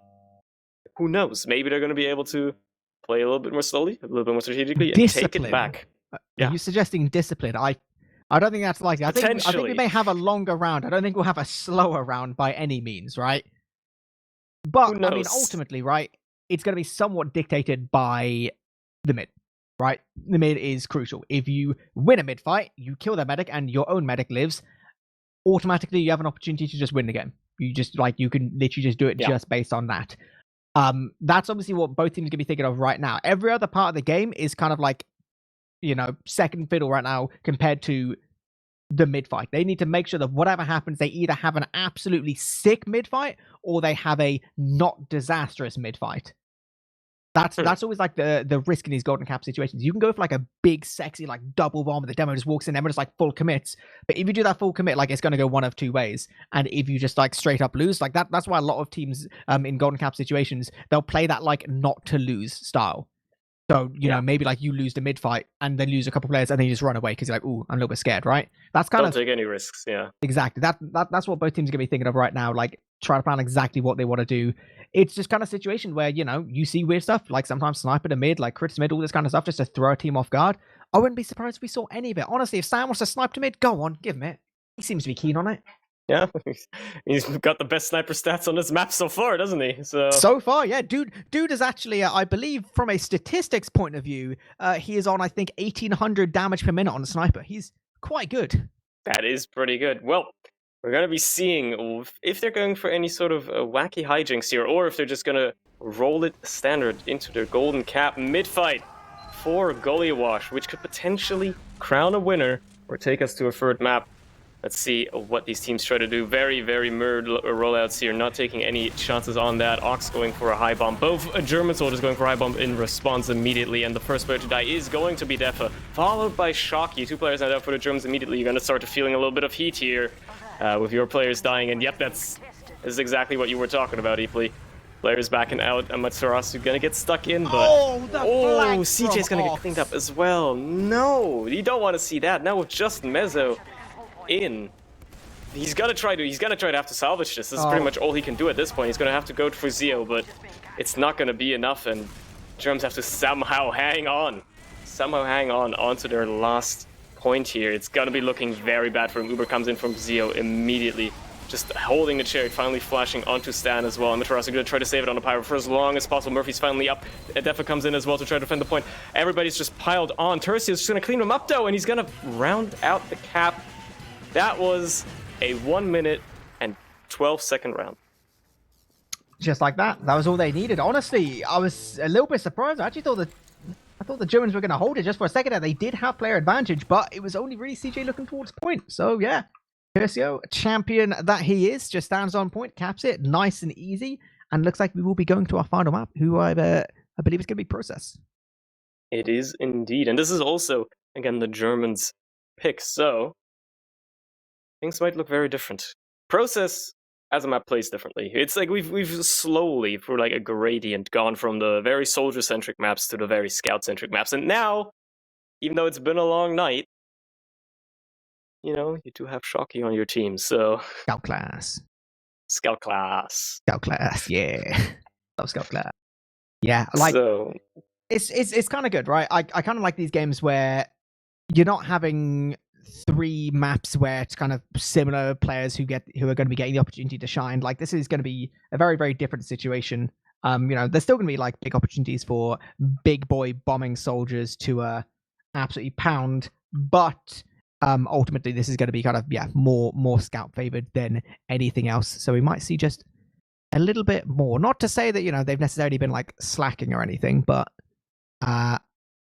Speaker 1: knows? Maybe they're going to be able to play a little bit more slowly, a little bit more strategically, and take it back.
Speaker 2: Are you suggesting discipline? I don't think that's likely. I think we may have a longer round. I don't think we'll have a slower round by any means, right? But, I mean, ultimately, right, it's going to be somewhat dictated by the mid, right? The mid is crucial. If you win a mid fight, you kill their medic and your own medic lives, automatically you have an opportunity to just win the game. You can literally just do it just based on that. That's obviously what both teams are going to be thinking of right now. Every other part of the game is kind of like, second fiddle right now compared to the mid fight. They need to make sure that whatever happens, they either have an absolutely sick mid fight or they have a not disastrous mid fight. That's always like the risk in these golden cap situations. You can go for like a big sexy like double bomb, the demo just walks in, everyone just like full commits. But if you do that full commit, like it's going to go one of two ways. And if you just like straight up lose, like that's why a lot of teams in golden cap situations, they'll play that like not to lose style. So, maybe like you lose the mid fight and then lose a couple players and then you just run away because you're like, ooh, I'm a little bit scared, right? That's kind of...
Speaker 1: Don't take any risks, yeah.
Speaker 2: Exactly. That's what both teams are going to be thinking of right now, like try to plan exactly what they want to do. It's just kind of situation where, you see weird stuff, like sometimes sniper to mid, like crits mid, all this kind of stuff, just to throw a team off guard. I wouldn't be surprised if we saw any of it. Honestly, if Sam wants to snipe to mid, go on, give him it. He seems to be keen on it.
Speaker 1: Yeah, he's got the best sniper stats on this map so far, doesn't he?
Speaker 2: So far, yeah. Dude is actually, I believe, from a statistics point of view, he is on, I think, 1,800 damage per minute on a sniper. He's quite good.
Speaker 1: That is pretty good. Well, we're going to be seeing if they're going for any sort of wacky hijinks here, or if they're just going to roll it standard into their golden cap mid-fight for Gullywash, which could potentially crown a winner or take us to a third map. Let's see what these teams try to do. Very, very mirrored rollouts here, not taking any chances on that. Ox going for a high bomb. Both German soldiers going for a high bomb in response immediately, and the first player to die is going to be Defa, followed by Shocky. Two players now down for the Germans immediately. You're going to start feeling a little bit of heat here with your players dying, and yep, this is exactly what you were talking about, eepily. Players backing out, Amaterasu gonna get stuck in, but... CJ's gonna get cleaned up as well. No, you don't want to see that. Now with just Mezzo in, he's gonna try to have to salvage this. This is pretty much all he can do at this point. He's gonna have to go for Zio, but it's not gonna be enough, and Germs have to somehow hang on onto their last point here. It's gonna be looking very bad for him. Uber comes in from Zio immediately, just holding the chariot, finally flashing onto Stan as well. Amaterasu gonna try to save it on the pyro for as long as possible. Murphy's finally up. Defa comes in as well to try to defend the point. Everybody's just piled on. Tercia's just gonna clean him up though, and he's gonna round out the cap. That was a 1 minute and 12-second round.
Speaker 2: Just like that. That was all they needed. Honestly, I was a little bit surprised. I actually thought the Germans were going to hold it just for a second. They did have player advantage, but it was only really CJ looking towards point. So yeah, Tercio, champion that he is, just stands on point, caps it, nice and easy, and looks like we will be going to our final map, who I believe is going to be Process.
Speaker 1: It is indeed, and this is also again the Germans' pick. So things might look very different. Process as a map plays differently. It's like we've slowly, through like a gradient, gone from the very soldier-centric maps to the very scout-centric maps, and now, even though it's been a long night, you know, you do have Shocky on your team, so
Speaker 2: Scout class.
Speaker 1: Scout class.
Speaker 2: Scout class, yeah. Love Scout class. Yeah, like
Speaker 1: So
Speaker 2: it's kind of good, right? I kind of like these games where you're not having 3 maps where it's kind of similar players who are going to be getting the opportunity to shine. Like this is going to be a very, very different situation. You know, there's still going to be like big opportunities for big boy bombing soldiers to absolutely pound, but ultimately this is going to be kind of more scout favored than anything else. So we might see just a little bit more. Not to say that, you know, they've necessarily been like slacking or anything, but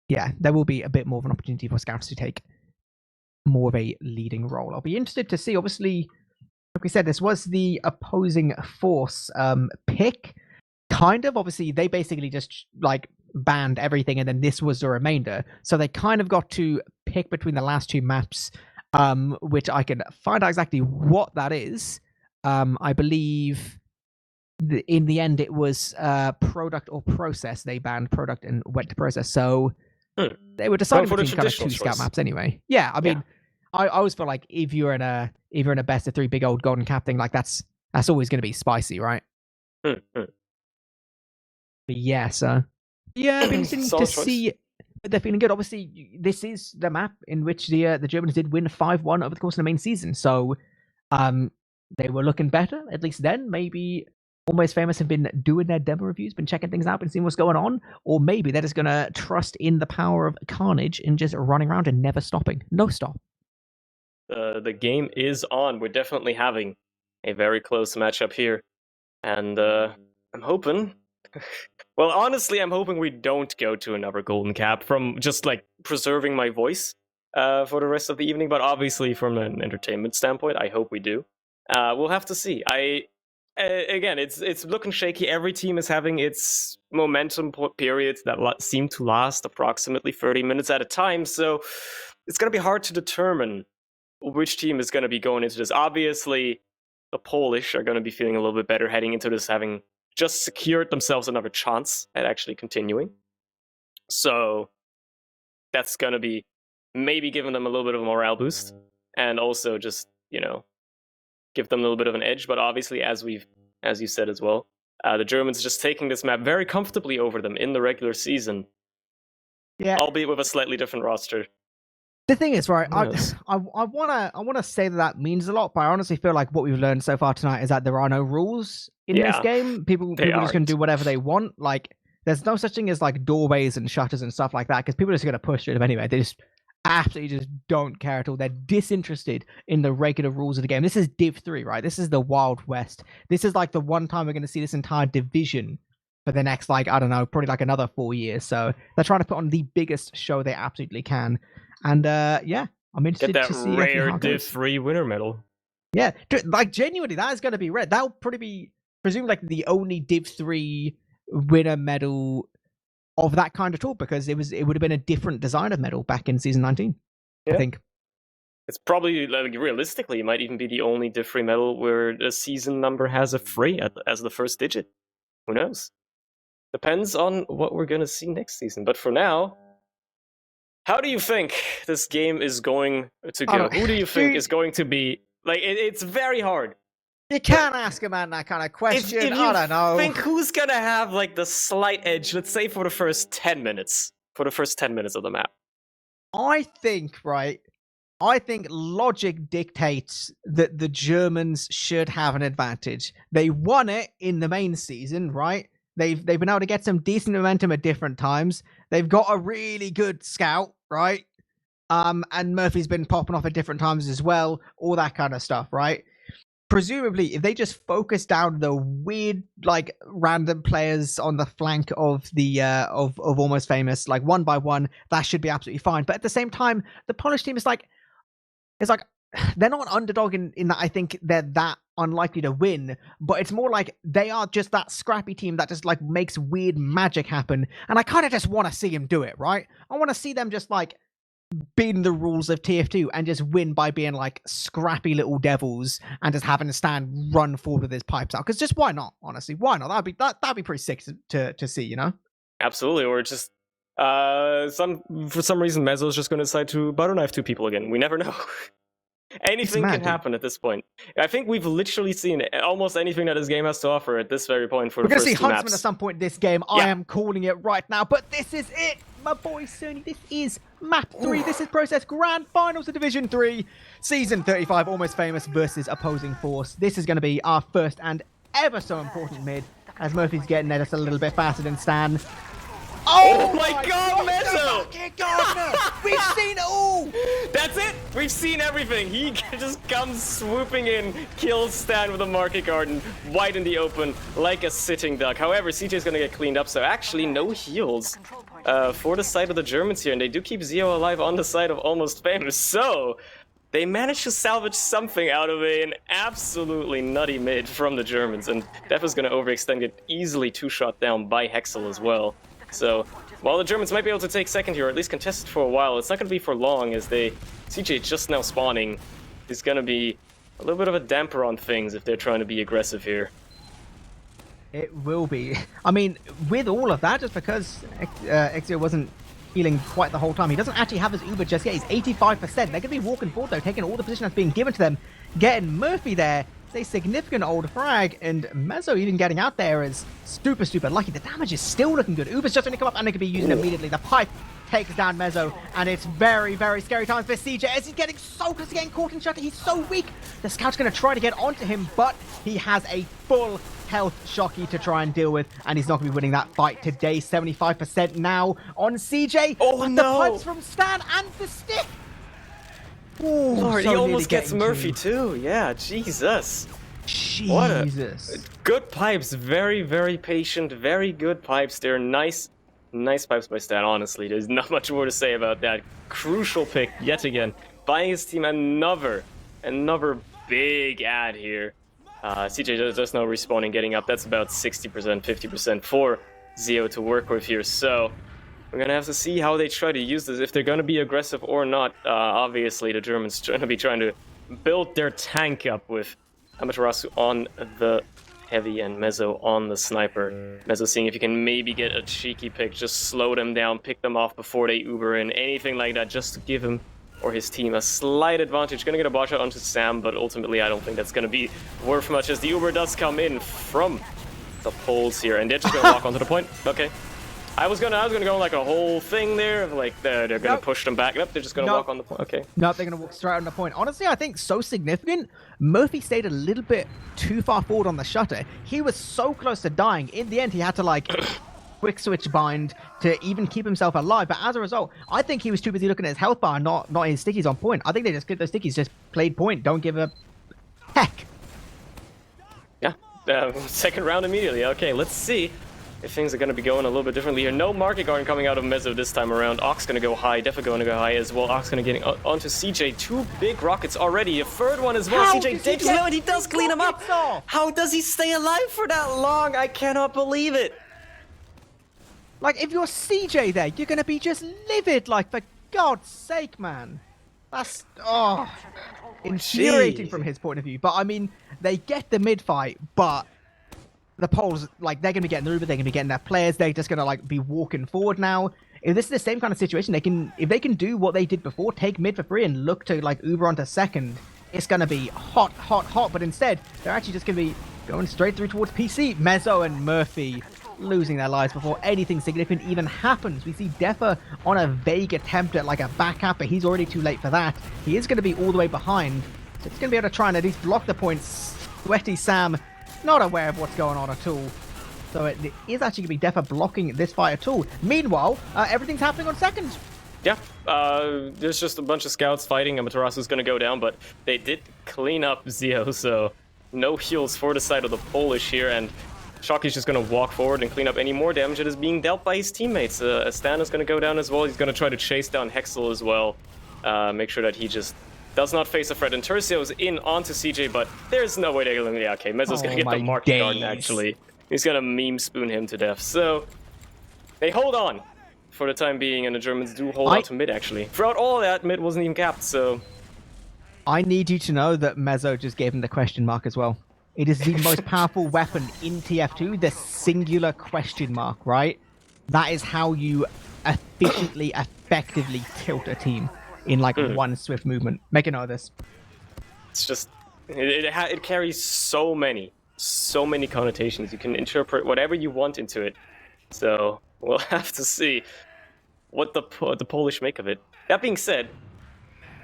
Speaker 2: yeah, there will be a bit more of an opportunity for scouts to take more of a leading role. I'll be interested to see. Obviously, like we said, this was the opposing force pick. Kind of. Obviously, they basically just like banned everything, and then this was the remainder. So they kind of got to pick between the last 2 maps, which I can find out exactly what that is. I believe in the end it was product or process. They banned product and went to process. So they were deciding between kind of 2 scout maps anyway. Yeah, I mean, I always feel like if you're in a best of 3 big old golden cap thing, like that's always going to be spicy, right? But yeah, so yeah, it'd be interesting to see. They're feeling good. Obviously, this is the map in which the Germans did win 5-1 over the course of the main season. So they were looking better, at least then. Maybe Almost Famous have been doing their demo reviews, been checking things out, been seeing what's going on. Or maybe they're just going to trust in the power of Carnage and just running around and never stopping. No stop.
Speaker 1: The game is on. We're definitely having a very close matchup here. And I'm hoping... well, honestly, I'm hoping we don't go to another golden cap from just, like, preserving my voice for the rest of the evening. But obviously, from an entertainment standpoint, I hope we do. We'll have to see. Again, it's looking shaky. Every team is having its momentum periods that seem to last approximately 30 minutes at a time. So it's going to be hard to determine which team is going to be going into this. Obviously, the Polish are going to be feeling a little bit better heading into this, having just secured themselves another chance at actually continuing. So that's going to be maybe giving them a little bit of a morale boost, and also just, you know, give them a little bit of an edge. But obviously, as you said as well, the Germans just taking this map very comfortably over them in the regular season. Yeah, albeit with a slightly different roster.
Speaker 2: The thing is, right, I wanna say that means a lot, but I honestly feel like what we've learned so far tonight is that there are no rules in this game. People are just gonna do whatever they want. Like, there's no such thing as like doorways and shutters and stuff like that, because people are just gonna push through them anyway. They just absolutely just don't care at all. They're disinterested in the regular rules of the game. This is Div 3, right? This is the Wild West. This is like the one time we're gonna see this entire division for the next, like, I don't know, probably like another 4 years. So they're trying to put on the biggest show they absolutely can. And yeah, I'm interested to see
Speaker 1: that rare Div 3 winner medal.
Speaker 2: Yeah, like genuinely, that is going to be rare. That'll probably be presumed like the only Div 3 winner medal of that kind at all, because it would have been a different design of medal back in season 19. Yeah. I think
Speaker 1: it's probably, like, realistically, it might even be the only Div 3 medal where the season number has a 3 as the first digit. Who knows? Depends on what we're going to see next season. But for now, how do you think this game is going to go? Who do you think is going to be... Like, it's very hard.
Speaker 2: You can't ask a man that kind of question.
Speaker 1: If
Speaker 2: I don't know.
Speaker 1: Think who's going to have, like, the slight edge, let's say, for the first 10 minutes. For the first 10 minutes of the map.
Speaker 2: I think logic dictates that the Germans should have an advantage. They won it in the main season, right? They've been able to get some decent momentum at different times. They've got a really good scout, right? And Murphy's been popping off at different times as well, all that kind of stuff, right? Presumably, if they just focus down the weird, like, random players on the flank of the of Almost Famous, like, one by one, that should be absolutely fine. But at the same time, the Polish team is like, they're not an underdog in that I think they're that unlikely to win, but it's more like they are just that scrappy team that just, like, makes weird magic happen, and I kind of just want to see them do it, right? I want to see them just, like, bend the rules of TF2 and just win by being like scrappy little devils and just having to stand run forward with his pipes out. Because just why not? Honestly, why not? That'd be pretty sick to see, you know?
Speaker 1: Absolutely, or just for some reason Mezzo's just going to decide to butter knife two people again. We never know. Anything
Speaker 2: mad,
Speaker 1: can
Speaker 2: dude.
Speaker 1: happen at this point. I think we've literally seen almost anything that this game has to offer at this very point for
Speaker 2: We're
Speaker 1: the
Speaker 2: going
Speaker 1: first
Speaker 2: to see
Speaker 1: two
Speaker 2: Huntsman
Speaker 1: maps.
Speaker 2: at some point this game.
Speaker 1: Yeah.
Speaker 2: I am calling it right now. But this is it, my boy Surny. This is map 3. This is Process Grand Finals of Division 3. Season 35, Almost Famous versus Opposing Force. This is going to be our first and ever so important mid, as Murphy's getting there just a little bit faster than Stan.
Speaker 1: Oh my god, Mezzo!
Speaker 2: We've seen it all!
Speaker 1: That's it! We've seen everything! He just comes swooping in, kills Stan with a market garden, wide in the open, like a sitting duck. However, CJ's gonna get cleaned up, so actually no heals for the side of the Germans here, and they do keep Zio alive on the side of Almost Famous, so they managed to salvage something out of an absolutely nutty mid from the Germans, and Def is gonna overextend, get easily two-shot down by Hexel as well. So, while the Germans might be able to take second here, or at least contest it for a while, it's not going to be for long as CJ just now spawning is going to be a little bit of a damper on things if they're trying to be aggressive here.
Speaker 2: It will be. I mean, with all of that, just because Exio wasn't healing quite the whole time, he doesn't actually have his Uber just yet. He's 85%. They're going to be walking forward, though, taking all the position that's being given to them, getting Murphy there. It's a significant old frag, and Mezzo even getting out there is super lucky. The damage is still looking good. Uber's just going to come up and they can be using immediately. The pipe takes down Mezzo, and it's very scary times for CJ as he's getting so close to getting caught in shutter. He's so weak. The scout's going to try to get onto him, but he has a full health Shocky to try and deal with, and he's not going to be winning that fight today. 75% now on CJ.
Speaker 1: Oh,
Speaker 2: but
Speaker 1: no.
Speaker 2: The pipes from Stan and the stick. Ooh,
Speaker 1: Lord,
Speaker 2: so
Speaker 1: he almost
Speaker 2: nearly
Speaker 1: gets
Speaker 2: getting
Speaker 1: Murphy
Speaker 2: to.
Speaker 1: too. Yeah, Jesus.
Speaker 2: Jesus.
Speaker 1: What a good pipes. Very patient. Very good pipes. They're nice pipes by Stan, honestly. There's not much more to say about that. Crucial pick yet again. Buying his team another big ad here. CJ just now respawning, getting up. That's about 60%, 50% for Zio to work with here. So we're going to have to see how they try to use this, if they're going to be aggressive or not. Obviously, the Germans going to be trying to build their tank up with Amaterasu on the heavy and Mezzo on the sniper. Mezzo seeing if you can maybe get a cheeky pick, just slow them down, pick them off before they Uber in, anything like that, just to give him or his team a slight advantage. Gonna get a bot shot onto Sam, but ultimately I don't think that's gonna be worth much as the Uber does come in from the poles here, and they're just gonna walk onto the point. Okay. I was gonna go like a whole thing there, like they're gonna push them back. Nope, they're just gonna walk on the point. Okay.
Speaker 2: No, they're gonna walk straight on the point. Honestly, I think so significant. Murphy stayed a little bit too far forward on the shutter. He was so close to dying. In the end, he had to like quick switch bind to even keep himself alive. But as a result, I think he was too busy looking at his health bar, not his stickies on point. I think they just get those stickies, just played point. Don't give a heck.
Speaker 1: Yeah. Second round immediately. Okay, let's see if things are going to be going a little bit differently here. No market garden coming out of Mezzo this time around. Ox going to go high. Defa going to go high as well. Ox going to get onto CJ. 2 big rockets already. A third one as well.
Speaker 2: How
Speaker 1: CJ takes low and he does clean him up. How does he stay alive for that long? I cannot believe it.
Speaker 2: Like, if you're CJ there, you're going to be just livid. Like, for God's sake, man. That's, infuriating from his point of view. But, I mean, they get the mid-fight, but the Poles, like, they're going to be getting the Uber, they're going to be getting their players, they're just going to, like, be walking forward now. If this is the same kind of situation, if they can do what they did before, take mid for free and look to, like, Uber onto second, it's going to be hot. But instead, they're actually just going to be going straight through towards PC. Mezzo and Murphy losing their lives before anything significant even happens. We see Defa on a vague attempt at, like, a back up, but he's already too late for that. He is going to be all the way behind, so he's going to be able to try and at least block the points. Sweaty Sam not aware of what's going on at all. So it is actually going to be Defa blocking this fight at all. Meanwhile, everything's happening on second.
Speaker 1: Yeah, there's just a bunch of scouts fighting. Amaterasu's going to go down, but they did clean up Zio, so no heals for the side of the Polish here, and Shocky's just going to walk forward and clean up any more damage that is being dealt by his teammates. Stan is going to go down as well. He's going to try to chase down Hexel as well. Make sure that he just does not face a threat. And Tercio's in onto CJ, but there's no way to eliminate. Yeah, okay, Mezzo's going to get the market garden, actually. He's going to meme spoon him to death. So they hold on. for the time being, and the Germans do hold out to mid, actually. Throughout all that, mid wasn't even capped, so...
Speaker 2: I need you to know that Mezzo just gave him the question mark as well. It is the most powerful weapon in TF2, the singular question mark, right? That is how you efficiently, effectively tilt a team in like one swift movement. Make a note of this.
Speaker 1: It's just... It carries so many connotations. You can interpret whatever you want into it. So, we'll have to see what the Polish make of it. That being said,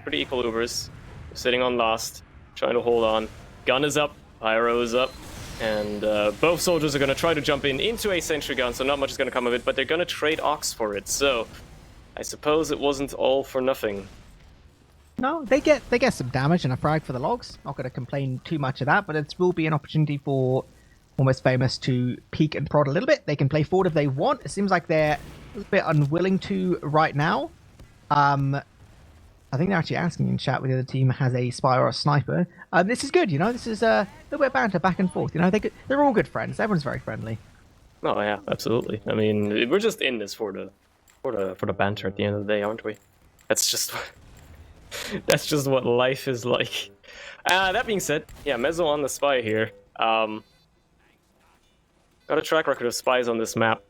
Speaker 1: pretty equal Ubers. Sitting on last, trying to hold on. Gun is up, pyro is up, and both soldiers are going to try to jump into a sentry gun, so not much is going to come of it, but they're going to trade Ox for it, so I suppose it wasn't all for nothing.
Speaker 2: No, they get some damage and a frag for the logs. Not going to complain too much of that, but it will be an opportunity for Almost Famous to peek and prod a little bit. They can play forward if they want. It seems like they're a little bit unwilling to right now. I think they're actually asking in chat whether the other team has a spy or a sniper. This is good, you know. This is a little bit of banter back and forth. You know, they're all good friends. Everyone's very friendly.
Speaker 1: Oh yeah, absolutely. I mean, we're just in this for the banter at the end of the day, aren't we? That's just what life is like. That being said, yeah, Mezzo on the spy here. Got a track record of spies on this map.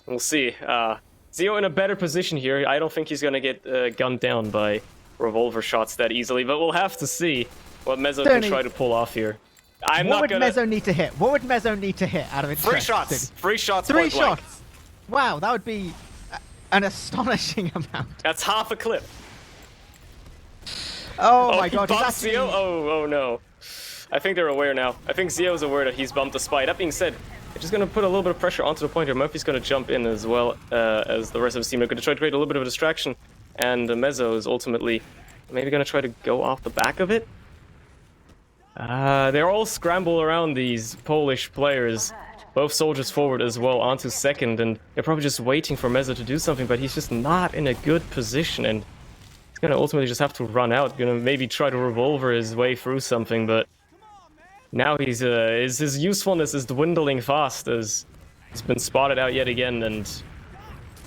Speaker 1: We'll see. Zio in a better position here. I don't think he's gonna get gunned down by revolver shots that easily, but we'll have to see what Mezzo can try to pull off here.
Speaker 2: What would Mezzo need to hit? What would Mezzo need to hit out of interest?
Speaker 1: 3 shots. 3 shots.
Speaker 2: 3 shots. Wow, that would be an astonishing amount.
Speaker 1: That's half a clip.
Speaker 2: Oh my god,
Speaker 1: bumped Zio? Oh no. I think they're aware now. I think Zio's aware that he's bumped the spy. That being said, they're just going to put a little bit of pressure onto the point here. Murphy's going to jump in as well as the rest of his team. They're going to try to create a little bit of a distraction, and Mezzo is ultimately maybe going to try to go off the back of it. They're all scramble around these Polish players. Both soldiers forward as well onto second, and they're probably just waiting for Mezzo to do something, but he's just not in a good position, and he's going to ultimately just have to run out. Going to maybe try to revolver his way through something, but now his usefulness is dwindling fast as he's been spotted out yet again, and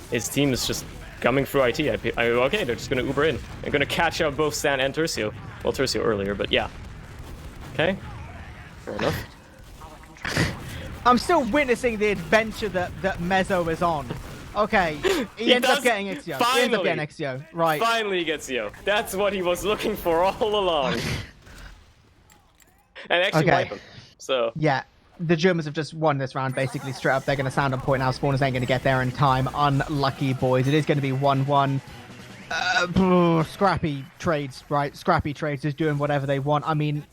Speaker 1: his team is just coming through IT. Okay, they're just going to Uber in. They're going to catch out both Stan and Tercio. Well, Tercio earlier, but yeah. Okay, fair enough.
Speaker 2: I'm still witnessing the adventure that Mezzo is on. Okay, he ends up getting Ixio.
Speaker 1: Finally,
Speaker 2: he ends up getting Ixio. Right.
Speaker 1: Finally he gets Ixio. That's what he was looking for all along. And actually wipe him. So
Speaker 2: yeah, the Germans have just won this round basically straight up. They're going to sound on point now. Spawners ain't going to get there in time. Unlucky boys. It is going to be 1-1. Scrappy trades, right? Scrappy trades, just doing whatever they want. I mean,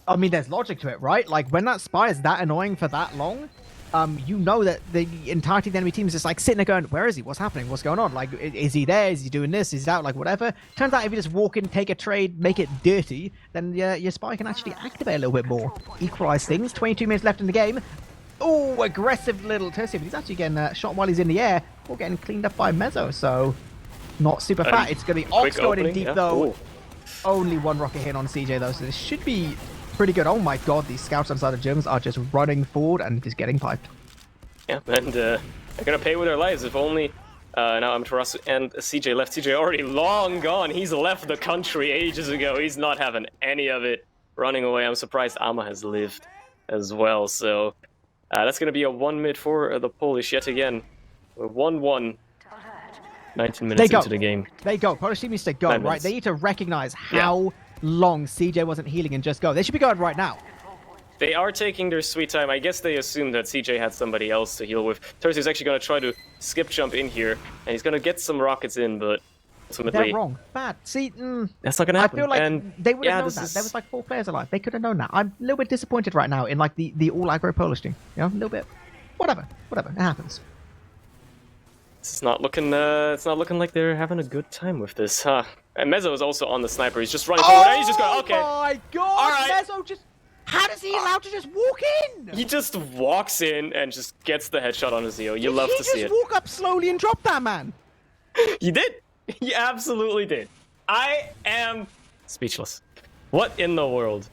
Speaker 2: there's logic to it, right? Like, when that spy is that annoying for that long, you know that the entirety of the enemy team is just like sitting there going, where is he? What's happening? What's going on? Like, is he there? Is he doing this? Is he out? Like, whatever. Turns out if you just walk in, take a trade, make it dirty, then your spy can actually activate a little bit more. Equalize things. 22 minutes left in the game. Oh, aggressive little Tercio, but he's actually getting shot while he's in the air, or getting cleaned up by Mezzo, so not super fat. It's going to be Ox going in deep, though. Ooh. Only one rocket hit on CJ, though, so this should be pretty good. Oh my god, these scouts on the side of Germans are just running forward and just getting piped.
Speaker 1: Yeah, and they're gonna pay with their lives. If only now Amaterasu and CJ left. CJ already long gone. He's left the country ages ago. He's not having any of it. Running away. I'm surprised Ama has lived as well. So that's gonna be a 1 mid for the Polish yet again. We're 1-1. 19 minutes into the game.
Speaker 2: They go. Polish team needs to go, right? They need to recognize how long CJ wasn't healing and just go. They should be going right now.
Speaker 1: They are taking their sweet time. I guess they assumed that CJ had somebody else to heal with. Tercio's actually going to try to skip jump in here, and he's going to get some rockets in, but ultimately...
Speaker 2: They're wrong. Bad. See,
Speaker 1: that's not going to happen.
Speaker 2: I feel like
Speaker 1: and
Speaker 2: they would have known that. There was like 4 players alive. They could have known that. I'm a little bit disappointed right now in like the all-aggro Polish team. You know, a little bit. Whatever. It happens.
Speaker 1: It's not looking like they're having a good time with this, huh? And Mezzo is also on the sniper. He's just running forward. And he's just going, okay.
Speaker 2: Oh my god! All right. Mezzo just... How does he allow to just walk in?
Speaker 1: He just walks in and just gets the headshot on his Zio. You love to see it.
Speaker 2: He just walk up slowly and drop that man.
Speaker 1: He did. He absolutely did. I am speechless. What in the world?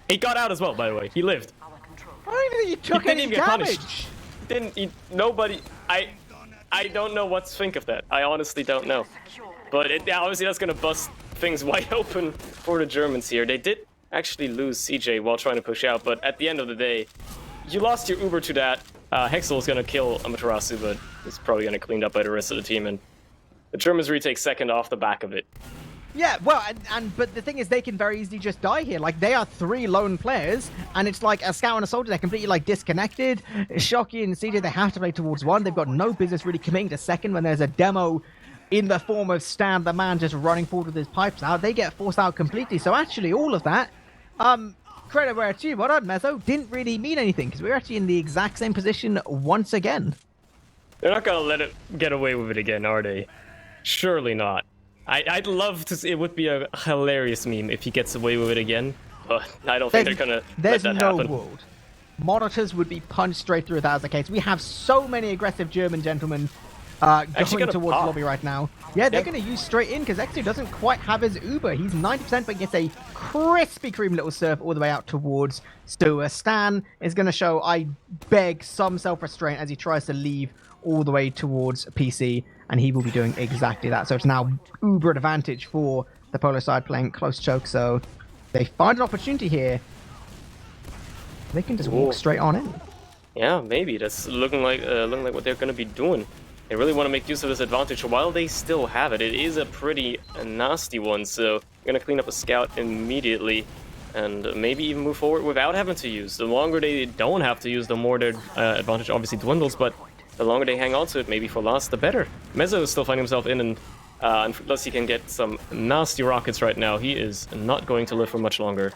Speaker 1: He got out as well, by the way. He lived.
Speaker 2: I don't even think he took any damage.
Speaker 1: Nobody. I don't know what to think of that. I honestly don't know. But obviously that's going to bust things wide open for the Germans here. They did actually lose CJ while trying to push out, but at the end of the day, you lost your Uber to that. Hexel is going to kill Amaterasu, but it's probably going to cleaned up by the rest of the team, and the Germans retake second off the back of it.
Speaker 2: Yeah, well, but the thing is, they can very easily just die here. Like, they are 3 lone players, and it's like a scout and a soldier. They're completely, like, disconnected. Shocky and CJ, they have to play towards 1. They've got no business really committing to second when there's a demo in the form of Stan, the man just running forward with his pipes out. They get forced out completely. So actually, all of that, credit where it's due. Well done, Mezzo. Didn't really mean anything, because we're actually in the exact same position once again.
Speaker 1: They're not going to let it get away with it again, are they? Surely not. I'd love to see, it would be a hilarious meme if he gets away with it again, but I don't think they're gonna let that happen.
Speaker 2: There's no world. Monitors would be punched straight through if that was the case. We have so many aggressive German gentlemen going towards lobby right now. Yeah, they're going to use straight in because X2 doesn't quite have his Uber. He's 90%, but gets a crispy cream little surf all the way out towards Stoa. Stan is going to show, I beg, some self-restraint as he tries to leave all the way towards PC, and he will be doing exactly that. So it's now Uber advantage for the Polish side playing close choke. So they find an opportunity here. They can just walk straight on in.
Speaker 1: Yeah, maybe that's looking like what they're going to be doing. They really want to make use of this advantage while they still have it. It is a pretty nasty one, so they're going to clean up a scout immediately and maybe even move forward without having to use. The longer they don't have to use, the more their advantage obviously dwindles, but the longer they hang on to it, maybe for last, the better. Mezzo is still finding himself in, and unless he can get some nasty rockets right now, he is not going to live for much longer.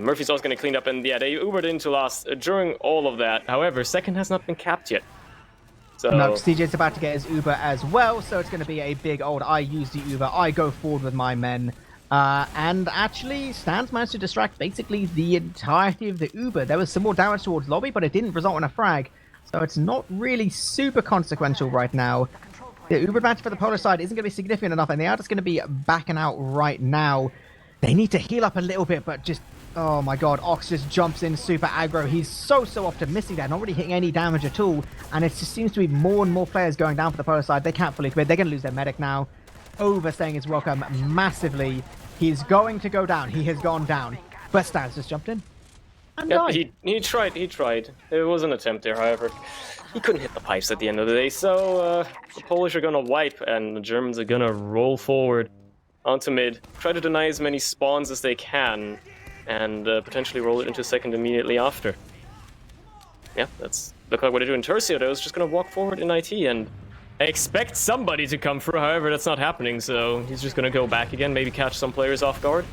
Speaker 1: Murphy's also going to clean up, and yeah, they Ubered into last during all of that. However, second has not been capped yet. So
Speaker 2: no, CJ's about to get his Uber as well, so it's going to be a big old I use the Uber, I go forward with my men. And actually, Stan's managed to distract basically the entirety of the Uber. There was some more damage towards lobby, but it didn't result in a frag. So it's not really super consequential right now. The Uber advantage for the Polish side isn't going to be significant enough, and they are just going to be backing out right now. They need to heal up a little bit, but just, oh my god, Ox just jumps in super aggro. He's so optimistic there, not really hitting any damage at all. And it just seems to be more and more players going down for the Polish side. They can't fully commit. They're going to lose their medic now. Overstaying his welcome massively. He's going to go down. He has gone down. But Stan's just jumped in.
Speaker 1: Yep, he tried. There was an attempt there, however. He couldn't hit the pipes at the end of the day, so the Polish are gonna wipe, and the Germans are gonna roll forward onto mid, try to deny as many spawns as they can, and potentially roll it into second immediately after. Yeah, that's look like what they're doing. Tercio, though, is just gonna walk forward in IT, and I expect somebody to come through, however, that's not happening, so he's just gonna go back again, maybe catch some players off guard.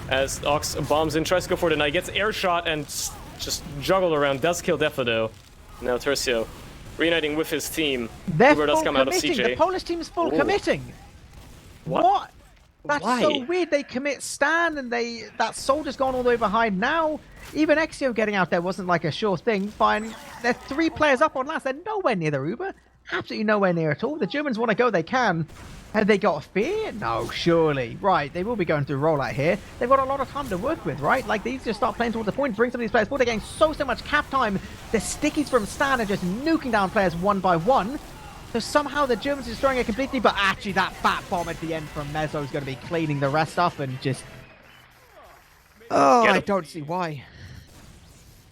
Speaker 1: As Ox bombs in, tries to go for it, and gets air shot and just juggled around. Does kill Defa, though. Now Tercio reuniting with his team.
Speaker 2: They're
Speaker 1: Uber does come out of CJ.
Speaker 2: The Polish team is full committing. What? That's
Speaker 1: Why?
Speaker 2: so weird. They commit Stan, and that soldier's gone all the way behind now. Even Exio getting out there wasn't like a sure thing. Fine. They're 3 players up on last. They're nowhere near the Uber. Absolutely nowhere near at all. The Germans want to go, they can. Have they got fear? No, surely. Right, they will be going through rollout here. They've got a lot of time to work with, right? Like, they just start playing towards the point, bring some of these players forward. They're getting so much cap time. The stickies from Stan are just nuking down players one by one. So somehow the Germans are destroying it completely, but actually that fat bomb at the end from Mezzo is going to be cleaning the rest up and just... Oh, I don't see why.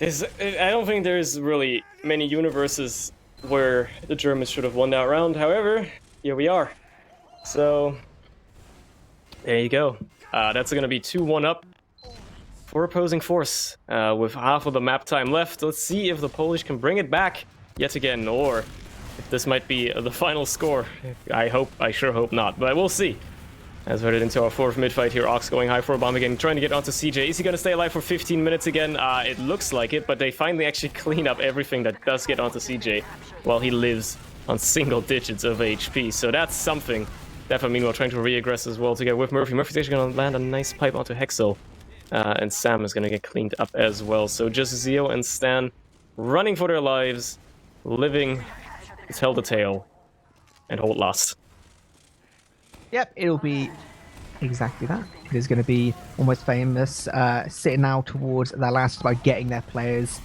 Speaker 1: I don't think there's really many universes where the Germans should have won that round. However, here we are. So, there you go. That's going to be 2-1 up for opposing force. With half of the map time left, let's see if the Polish can bring it back yet again, or if this might be the final score. I sure hope not, but we'll see. As we're headed into our 4th mid-fight here, Ox going high for a bomb again, trying to get onto CJ. Is he going to stay alive for 15 minutes again? It looks like it, but they finally actually clean up everything that does get onto CJ while he lives on single digits of HP. So that's something. Defa, meanwhile, trying to re-aggress as well together with Murphy. Murphy's actually going to land a nice pipe onto Hexel. And Sam is going to get cleaned up as well. So just Zio and Stan running for their lives, living to tell the tale, and hold last.
Speaker 2: Yep, it'll be exactly that. It is going to be almost famous, sitting now towards their last by getting their players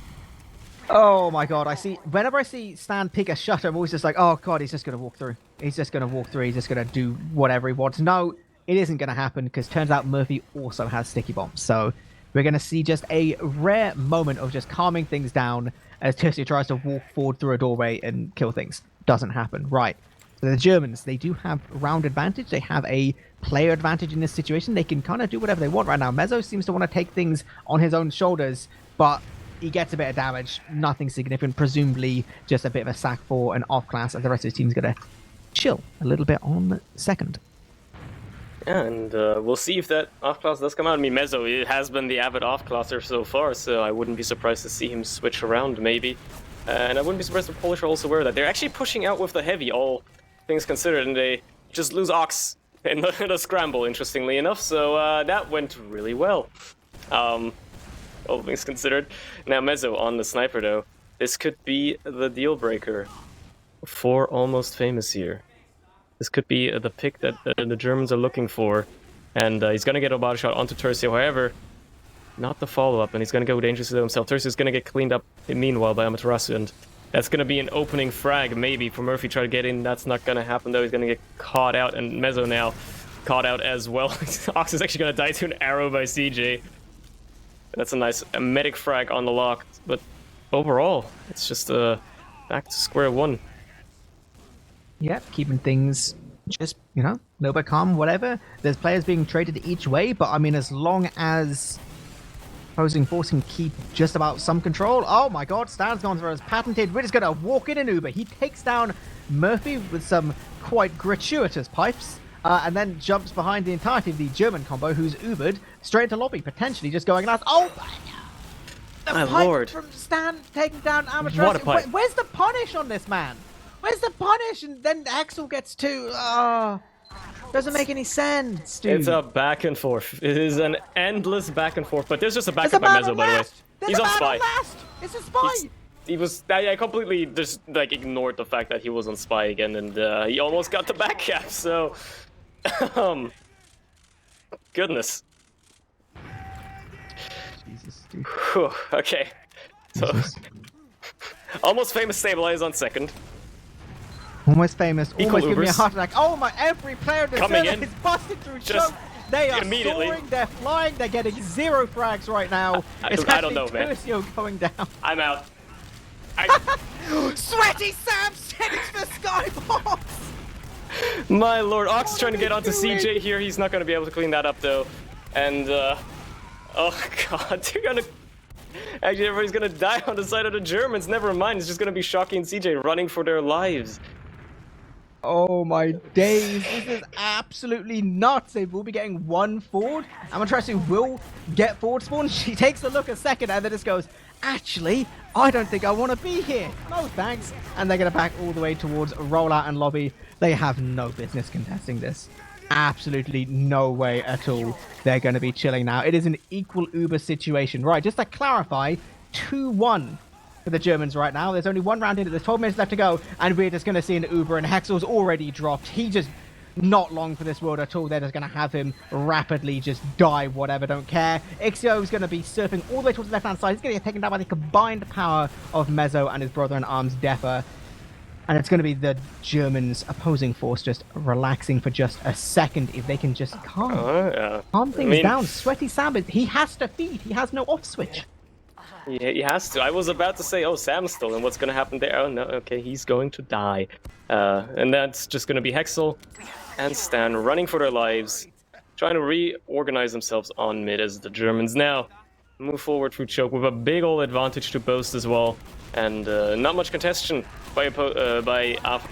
Speaker 2: Oh my god, whenever I see Stan pick a shutter, I'm always just like, oh god, he's just gonna walk through. He's just gonna walk through, he's just gonna do whatever he wants. No, it isn't gonna happen, because turns out Murphy also has sticky bombs. So we're gonna see just a rare moment of just calming things down as Tercio tries to walk forward through a doorway and kill things. Doesn't happen. Right. So the Germans, they do have round advantage. They have a player advantage in this situation. They can kind of do whatever they want right now. Mezzo seems to want to take things on his own shoulders, but he gets a bit of damage, nothing significant, presumably just a bit of a sack for an off class, and the rest of his team's going to chill a little bit on second.
Speaker 1: Yeah, and we'll see if that off class does come out. I mean, Mezzo has been the avid off classer so far, so I wouldn't be surprised to see him switch around maybe. And I wouldn't be surprised if Polish are also aware of that. They're actually pushing out with the heavy, all things considered, and they just lose Ox in the scramble, interestingly enough, so that went really well. All things considered. Now Mezzo on the sniper though. This could be the deal breaker for Almost Famous here. This could be the pick that the Germans are looking for. And he's going to get a body shot onto Tercio, however, not the follow-up, and he's going to go dangerously himself. Tercio's going to get cleaned up meanwhile by Amaterasu, and that's going to be an opening frag maybe for Murphy try to get in. That's not going to happen though. He's going to get caught out, and Mezzo now caught out as well. Ox is actually going to die to an arrow by CJ. That's a nice medic frag on the lock, but overall, it's just back to square one.
Speaker 2: Yep, keeping things just, you know, a little bit calm, whatever. There's players being traded each way, but I mean, as long as opposing force can keep just about some control. Oh my god, Stan's gone for his patented. We're just going to walk in an Uber. He takes down Murphy with some quite gratuitous pipes. And then jumps behind the entirety of the German combo, who's Ubered straight into lobby, potentially just going last. Oh my god!
Speaker 1: My lord!
Speaker 2: From Stan taking down Amaterasu.
Speaker 1: What a pipe!
Speaker 2: Where's the punish on this man? Where's the punish? And then Axel gets two. Doesn't make any sense, dude.
Speaker 1: It's a back and forth. It is an endless back and forth. But there's just a backup by Mezzo, by the way. He's on spy.
Speaker 2: It's a spy.
Speaker 1: He was. I completely just like ignored the fact that he was on spy again, and he almost got the back cap. So. Goodness.
Speaker 2: Jesus, dude.
Speaker 1: Whew, okay. So, Almost Famous stabilize on second.
Speaker 2: Almost Famous.
Speaker 1: Equal
Speaker 2: Almost giving me a
Speaker 1: Ubers.
Speaker 2: heart attack. Oh my! Every player
Speaker 1: Coming in.
Speaker 2: is busted through
Speaker 1: Just
Speaker 2: choke. They are
Speaker 1: immediately.
Speaker 2: soaring. They're flying. They're getting 0 frags right now.
Speaker 1: I don't know, man.
Speaker 2: Tercio going down.
Speaker 1: I'm out.
Speaker 2: Sweaty Sam sends the skybox.
Speaker 1: My lord, Ox is trying to get onto CJ here. He's not going to be able to clean that up though. And oh god, they're gonna. Actually, everybody's gonna die on the side of the Germans. Never mind. It's just gonna be Shocky and CJ running for their lives.
Speaker 2: Oh my days, this is absolutely nuts. They will be getting one forward. Amaterasu will get forward spawn. She takes a look a second and then just goes, actually, I don't think I want to be here. No thanks. And they're going to back all the way towards rollout and lobby. They have no business contesting this. Absolutely no way at all. They're going to be chilling now. It is an equal Uber situation. Right, just to clarify, 2-1. For the Germans right now. There's only one round in it. There's 12 minutes left to go, and we're just going to see an Uber, and Hexel's already dropped. He just not long for this world at all. They're just going to have him rapidly just die, whatever, don't care. Ixio is going to be surfing all the way towards the left-hand side. He's going to get taken down by the combined power of Mezzo and his brother-in-arms, Deffer. And it's going to be the Germans' opposing force just relaxing for just a second if they can just calm things down. Sweaty Sam, he has to feed. He has no off switch.
Speaker 1: Yeah, he has to. I was about to say, oh, Sam's still, and what's going to happen there? Oh, no, okay, he's going to die. And that's just going to be Hexel and Stan running for their lives, trying to reorganize themselves on mid as the Germans now move forward through choke with a big old advantage to boast as well. And not much contestation by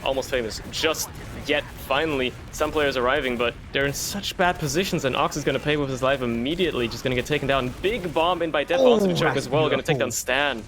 Speaker 1: Almost Famous just yet. Finally, some players arriving, but they're in such bad positions, and Ox is going to pay with his life immediately, just going to get taken down. Big bomb in by Def onto the choke as well, going to take down Stan.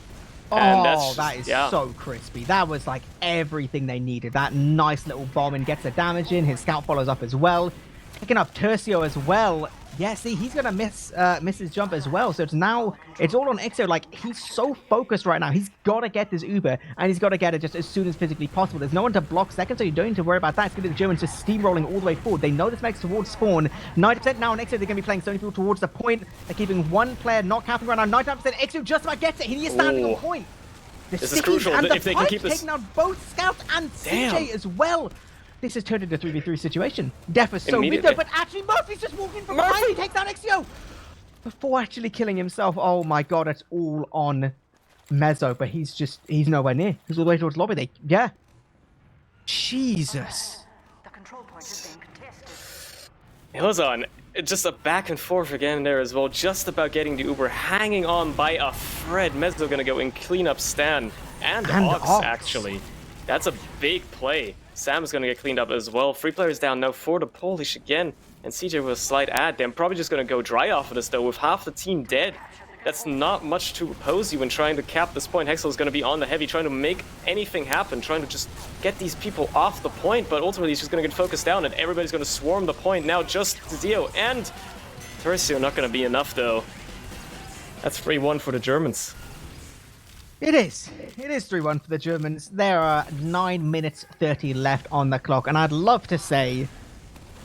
Speaker 1: And
Speaker 2: that is so crispy. That was like everything they needed. That nice little bomb and gets the damage in. His scout follows up as well. Picking up Tercio as well. Yeah, see, he's going to miss his jump as well. So it's all on Ixio. Like, he's so focused right now. He's got to get this Uber, and he's got to get it just as soon as physically possible. There's no one to block second, so you don't need to worry about that. It's going to be the Germans just steamrolling all the way forward. They know this makes towards spawn. 90% now on Ixio. They're going to be playing Sony people towards the point. They're keeping one player not capping right now. 99% Ixio just about gets it. He is standing on point. The
Speaker 1: This is crucial
Speaker 2: and
Speaker 1: if they can keep this.
Speaker 2: taking out both Scouts and
Speaker 1: Damn.
Speaker 2: CJ as well. This has turned into a 3v3 situation. Def is so mid
Speaker 1: Immediately.
Speaker 2: though, but actually Murphy's just walking from behind. He takes down XCO before actually killing himself. Oh my god, it's all on Mezzo, but he's nowhere near. He's all the way towards lobby. Yeah. Jesus.
Speaker 3: The control point is being contested.
Speaker 1: It was on. Just a back and forth again there as well. Just about getting the Uber, hanging on by a thread. Mezzo gonna go and clean up Stan and Ox, actually. That's a big play. Sam's gonna get cleaned up as well. 3 players down now for the Polish again. And CJ with a slight ad. They're probably just gonna go dry off of this though, with half the team dead. That's not much to oppose you when trying to cap this point. Hexel is going to be on the heavy, trying to make anything happen, trying to just get these people off the point, but ultimately he's just going to get focused down and everybody's going to swarm the point. Now just Zio and Tercio not going to be enough though. That's 3-1 for the Germans.
Speaker 2: It is 3-1 for the Germans. There are 9 minutes 30 left on the clock, and I'd love to say,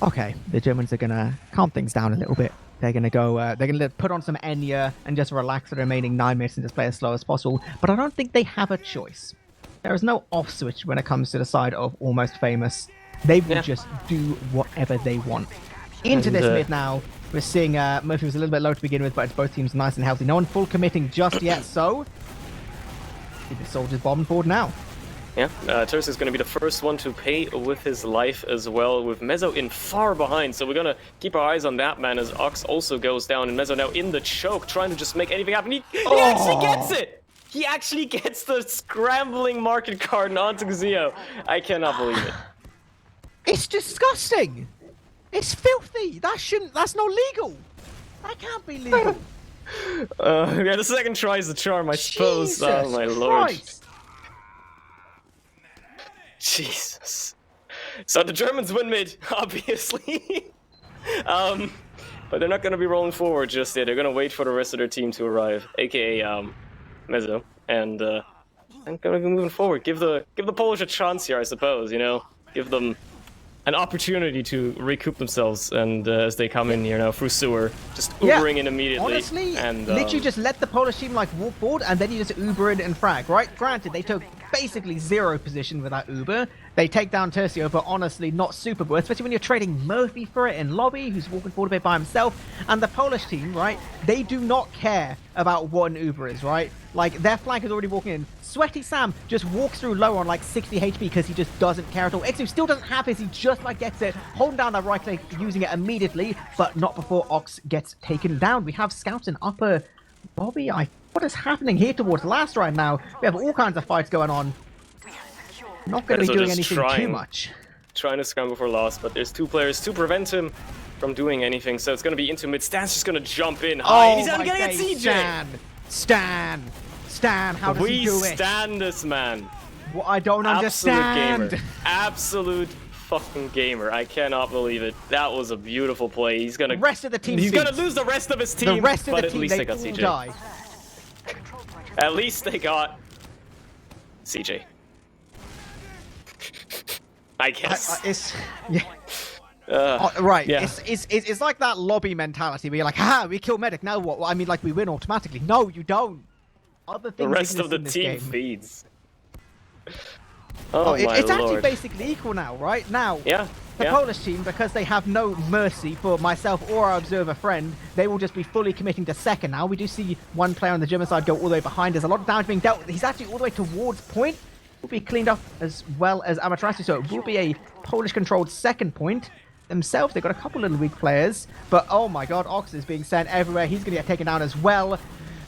Speaker 2: okay, the Germans are going to calm things down a little bit. They're going to go, they're going to put on some Enya and just relax for the remaining 9 minutes and just play as slow as possible. But I don't think they have a choice. There is no off switch when it comes to the side of Almost Famous. They will just do whatever they want. Into this mid now, we're seeing Murphy was a little bit low to begin with, but it's both teams nice and healthy. No one full committing just yet, so the soldiers bombing forward now.
Speaker 1: Yeah, Tercio is going to be the first one to pay with his life as well, with Mezzo in far behind. So we're going to keep our eyes on that man as Ox also goes down, and Mezzo now in the choke, trying to just make anything happen. He actually gets it! He actually gets the scrambling market card onto Zio. I cannot believe it.
Speaker 2: It's disgusting! It's filthy! That's not legal! That can't be legal!
Speaker 1: Yeah, the second try is the charm, I suppose.
Speaker 2: Jesus
Speaker 1: Oh my lord.
Speaker 2: Christ.
Speaker 1: Jesus. So the Germans win mid, obviously. But they're not going to be rolling forward just yet. They're going to wait for the rest of their team to arrive, aka Mezzo, and I'm going to be moving forward. Give the Polish a chance here, I suppose. You know, give them an opportunity to recoup themselves, and as they come in here now through sewer, just Ubering in immediately.
Speaker 2: Honestly,
Speaker 1: and
Speaker 2: literally just let the Polish team like walk forward, and then you just Uber in and frag, right? Granted, they took basically 0 position with that Uber. They take down Tercio, but honestly not super good, especially when you're trading Murphy for it in lobby, who's walking forward a bit by himself. And the Polish team, right, they do not care about what an Uber is, right? Like, their flank is already walking in. Sweaty Sam just walks through low on like 60 HP because he just doesn't care at all. Exu still doesn't have his, he just like gets it, holding down that right click, using it immediately, but not before Ox gets taken down. We have scouts in upper lobby. What is happening here towards last right now? We have all kinds of fights going on. Not going to be doing anything too much.
Speaker 1: Trying to scramble for loss, but there's 2 players to prevent him from doing anything. So it's going to be into mid. Stan's just going to jump in high. He's going to get CJ.
Speaker 2: Stan, how does he do it?
Speaker 1: We stand this man.
Speaker 2: What I don't understand.
Speaker 1: Gamer. Absolute fucking gamer. I cannot believe it. That was a beautiful play. He's going to
Speaker 2: rest of the team.
Speaker 1: He's going to lose the rest of his team.
Speaker 2: The rest of
Speaker 1: but
Speaker 2: the
Speaker 1: at
Speaker 2: team,
Speaker 1: least they
Speaker 2: they
Speaker 1: got
Speaker 2: all
Speaker 1: CJ.
Speaker 2: Die.
Speaker 1: At least they got CJ. I guess.
Speaker 2: Right.
Speaker 1: Yeah.
Speaker 2: It's like that lobby mentality where you're like, ha, we kill medic. Now what? Well, I mean, like we win automatically. No, you don't. Other things.
Speaker 1: The rest of the team
Speaker 2: game.
Speaker 1: feeds. Oh, my
Speaker 2: it's actually
Speaker 1: lord.
Speaker 2: basically equal now, right? Now,
Speaker 1: Yeah.
Speaker 2: the Polish team, because they have no mercy for myself or our observer friend, they will just be fully committing to second now. We do see one player on the German side go all the way behind. There's a lot of damage being dealt with. He's actually all the way towards point. Will be cleaned up as well as Amaterasu, so it will be a Polish-controlled second point. Themselves, they've got a couple little weak players, but oh my god, Ox is being sent everywhere. He's going to get taken down as well.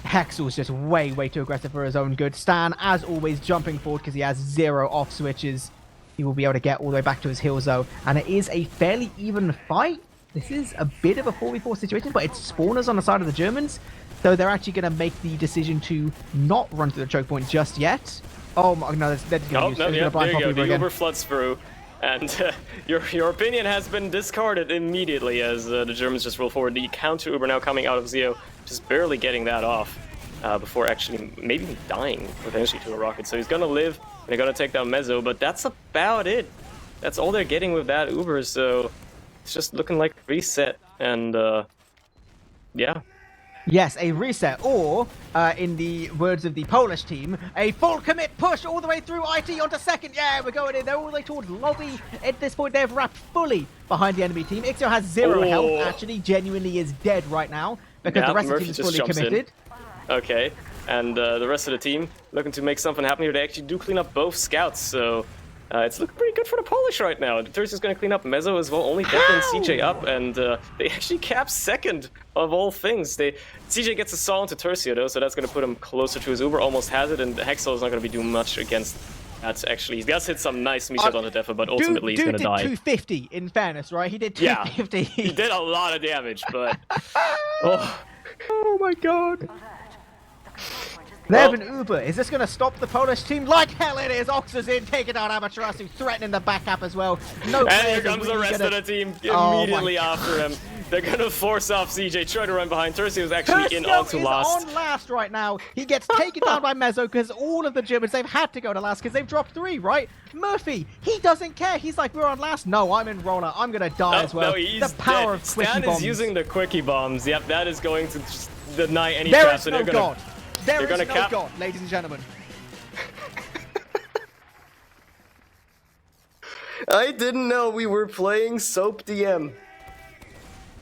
Speaker 2: Hexel's just way too aggressive for his own good. Stan, as always, jumping forward because he has 0 off switches. He will be able to get all the way back to his heals though, and it is a fairly even fight. This is a bit of a 4v4 situation, but it's spawners on the side of the Germans, so they're actually going to make the decision to not run through the choke point just yet. Oh my, no, they're going to
Speaker 1: yeah, there you go. The Uber floods through, and your opinion has been discarded immediately as the Germans just roll forward. The counter Uber now coming out of Zio, just barely getting that off before actually maybe dying potentially to a rocket. So he's going to live, and they're going to take down Mezzo, but that's about it. That's all they're getting with that Uber, so it's just looking like reset, and yeah.
Speaker 2: Yes, a reset, or in the words of the Polish team, a full commit push all the way through IT onto second. Yeah, we're going in. They're all the way towards lobby. At this point, they've wrapped fully behind the enemy team. Ixio has 0 health, actually, genuinely is dead right now because the rest of the team is fully committed.
Speaker 1: Okay, and the rest of the team looking to make something happen here. They actually do clean up both scouts, so it's looking pretty good for the Polish right now. Tursio's going to clean up Mezzo as well, only Death and CJ up, and they actually cap second of all things. CJ gets a saw into Tursio though, so that's going to put him closer to his Uber, almost has it, and Hexel is not going to be doing much against that. Actually, he does hit some nice meat on the Death, but ultimately he's going to die.
Speaker 2: Dude did 250, in fairness, right? He did 250.
Speaker 1: Yeah, he did a lot of damage, but...
Speaker 2: Oh my god. They have an Uber. Is this going to stop the Polish team? Like hell it is. Ox is in, taking out Amaterasu, threatening the back cap as well. No,
Speaker 1: and here comes the rest of the team immediately after him. They're going to force off CJ, try to run behind. Tursio is actually in onto last.
Speaker 2: On last right now. He gets taken down by Mezzo because all of the Germans, they've had to go to last because they've dropped 3, right? Murphy, he doesn't care. He's like, we're on last. No, I'm in roller. I'm going to die as well.
Speaker 1: No, he's
Speaker 2: the power
Speaker 1: dead.
Speaker 2: of quickie
Speaker 1: Stan
Speaker 2: bombs.
Speaker 1: is using the quickie bombs. Yep, that is going to just deny any
Speaker 2: there
Speaker 1: traps.
Speaker 2: Is no God. There is no
Speaker 1: cap.
Speaker 2: God, ladies and gentlemen.
Speaker 1: I didn't know we were playing Soap DM.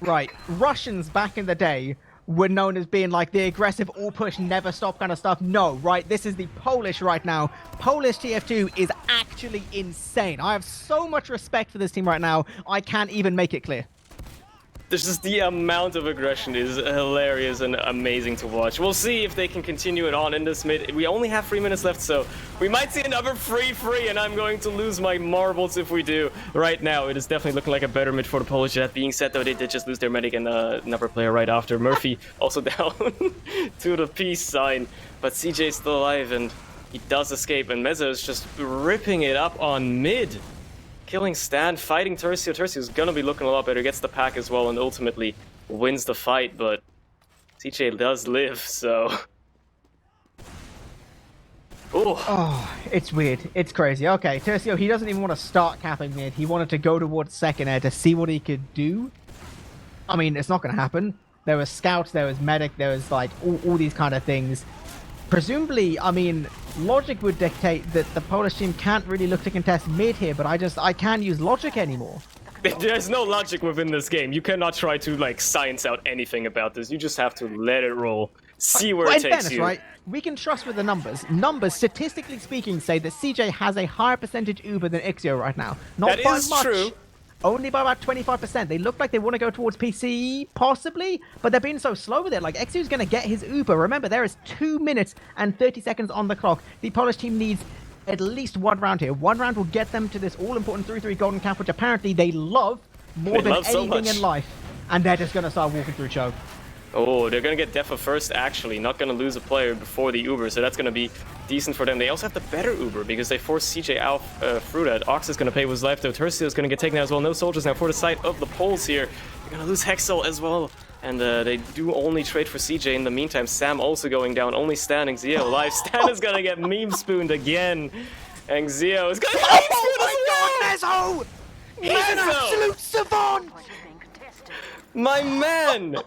Speaker 2: Right, Russians back in the day were known as being like the aggressive, all push, never stop kind of stuff. No, right, this is the Polish right now. Polish TF2 is actually insane. I have so much respect for this team right now, I can't even make it clear.
Speaker 1: There's just the amount of aggression is hilarious and amazing to watch. We'll see if they can continue it on in this mid. We only have 3 minutes left, so we might see another free, and I'm going to lose my marbles if we do. Right now, it is definitely looking like a better mid for the Polish. That being said, though, they did just lose their medic and another player right after. Murphy also down to the peace sign, but CJ's still alive, and he does escape, and Mezzo is just ripping it up on mid. Killing Stan, fighting Tursio. Tursio's gonna be looking a lot better, gets the pack as well, and ultimately wins the fight, but CJ does live, so... Ooh.
Speaker 2: Oh, it's weird. It's crazy. Okay, Tursio, he doesn't even want to start capping mid. He wanted to go towards second air to see what he could do. I mean, it's not going to happen. There was scouts, there was medic, there was like all these kind of things. Presumably, I mean, logic would dictate that the Polish team can't really look to contest mid here, but I can't use logic anymore.
Speaker 1: There's no logic within this game. You cannot try to, like, science out anything about this. You just have to let it roll. See where it takes
Speaker 2: fairness,
Speaker 1: you.
Speaker 2: Right? We can trust with the numbers. Numbers, statistically speaking, say that CJ has a higher percentage Uber than Ixio right now. Not
Speaker 1: that
Speaker 2: by
Speaker 1: is
Speaker 2: much.
Speaker 1: True.
Speaker 2: Only by about 25%. They look like they want to go towards PC, possibly, but they're being so slow with it. Like, Exio's going to get his Uber. Remember, there is 2 minutes and 30 seconds on the clock. The Polish team needs at least 1 round here. 1 round will get them to this all-important 3-3 Golden Cap, which apparently they love more than anything in life. And they're just going to start walking through choke.
Speaker 1: Oh, they're going to get Defa first, actually. Not going to lose a player before the Uber, so that's going to be decent for them. They also have the better Uber, because they forced CJ out through that. Ox is going to pay with his life, though. Tursio is going to get taken out as well. No soldiers now for the side of the Poles here. They're going to lose Hexel as well. And they do only trade for CJ in the meantime. Sam also going down, only Stan and Xio alive. Stan is going to get meme-spooned again. And Xio is going to get meme-spooned as well!
Speaker 2: Mezzo! He's an absolute savant!
Speaker 1: My man!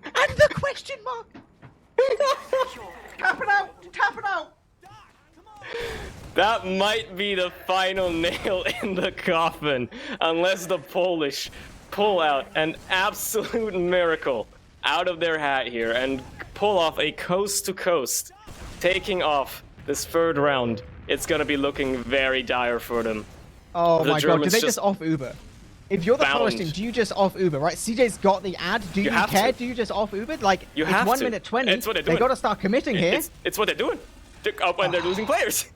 Speaker 2: And the question mark! Tap it out! Tap it out!
Speaker 1: That might be the final nail in the coffin, unless the Polish pull out an absolute miracle out of their hat here and pull off a coast-to-coast, taking off this 3rd round. It's gonna be looking very dire for them.
Speaker 2: Oh my god, do they just off Uber? If you're the Polish team, do you just off Uber, right? CJ's got the ad. Do you care? Do you just off Uber? Like,
Speaker 1: you
Speaker 2: it's
Speaker 1: have
Speaker 2: 1
Speaker 1: to.
Speaker 2: minute 20.
Speaker 1: It's what they're doing.
Speaker 2: They gotta start committing here.
Speaker 1: It's what they're doing. When they're losing players.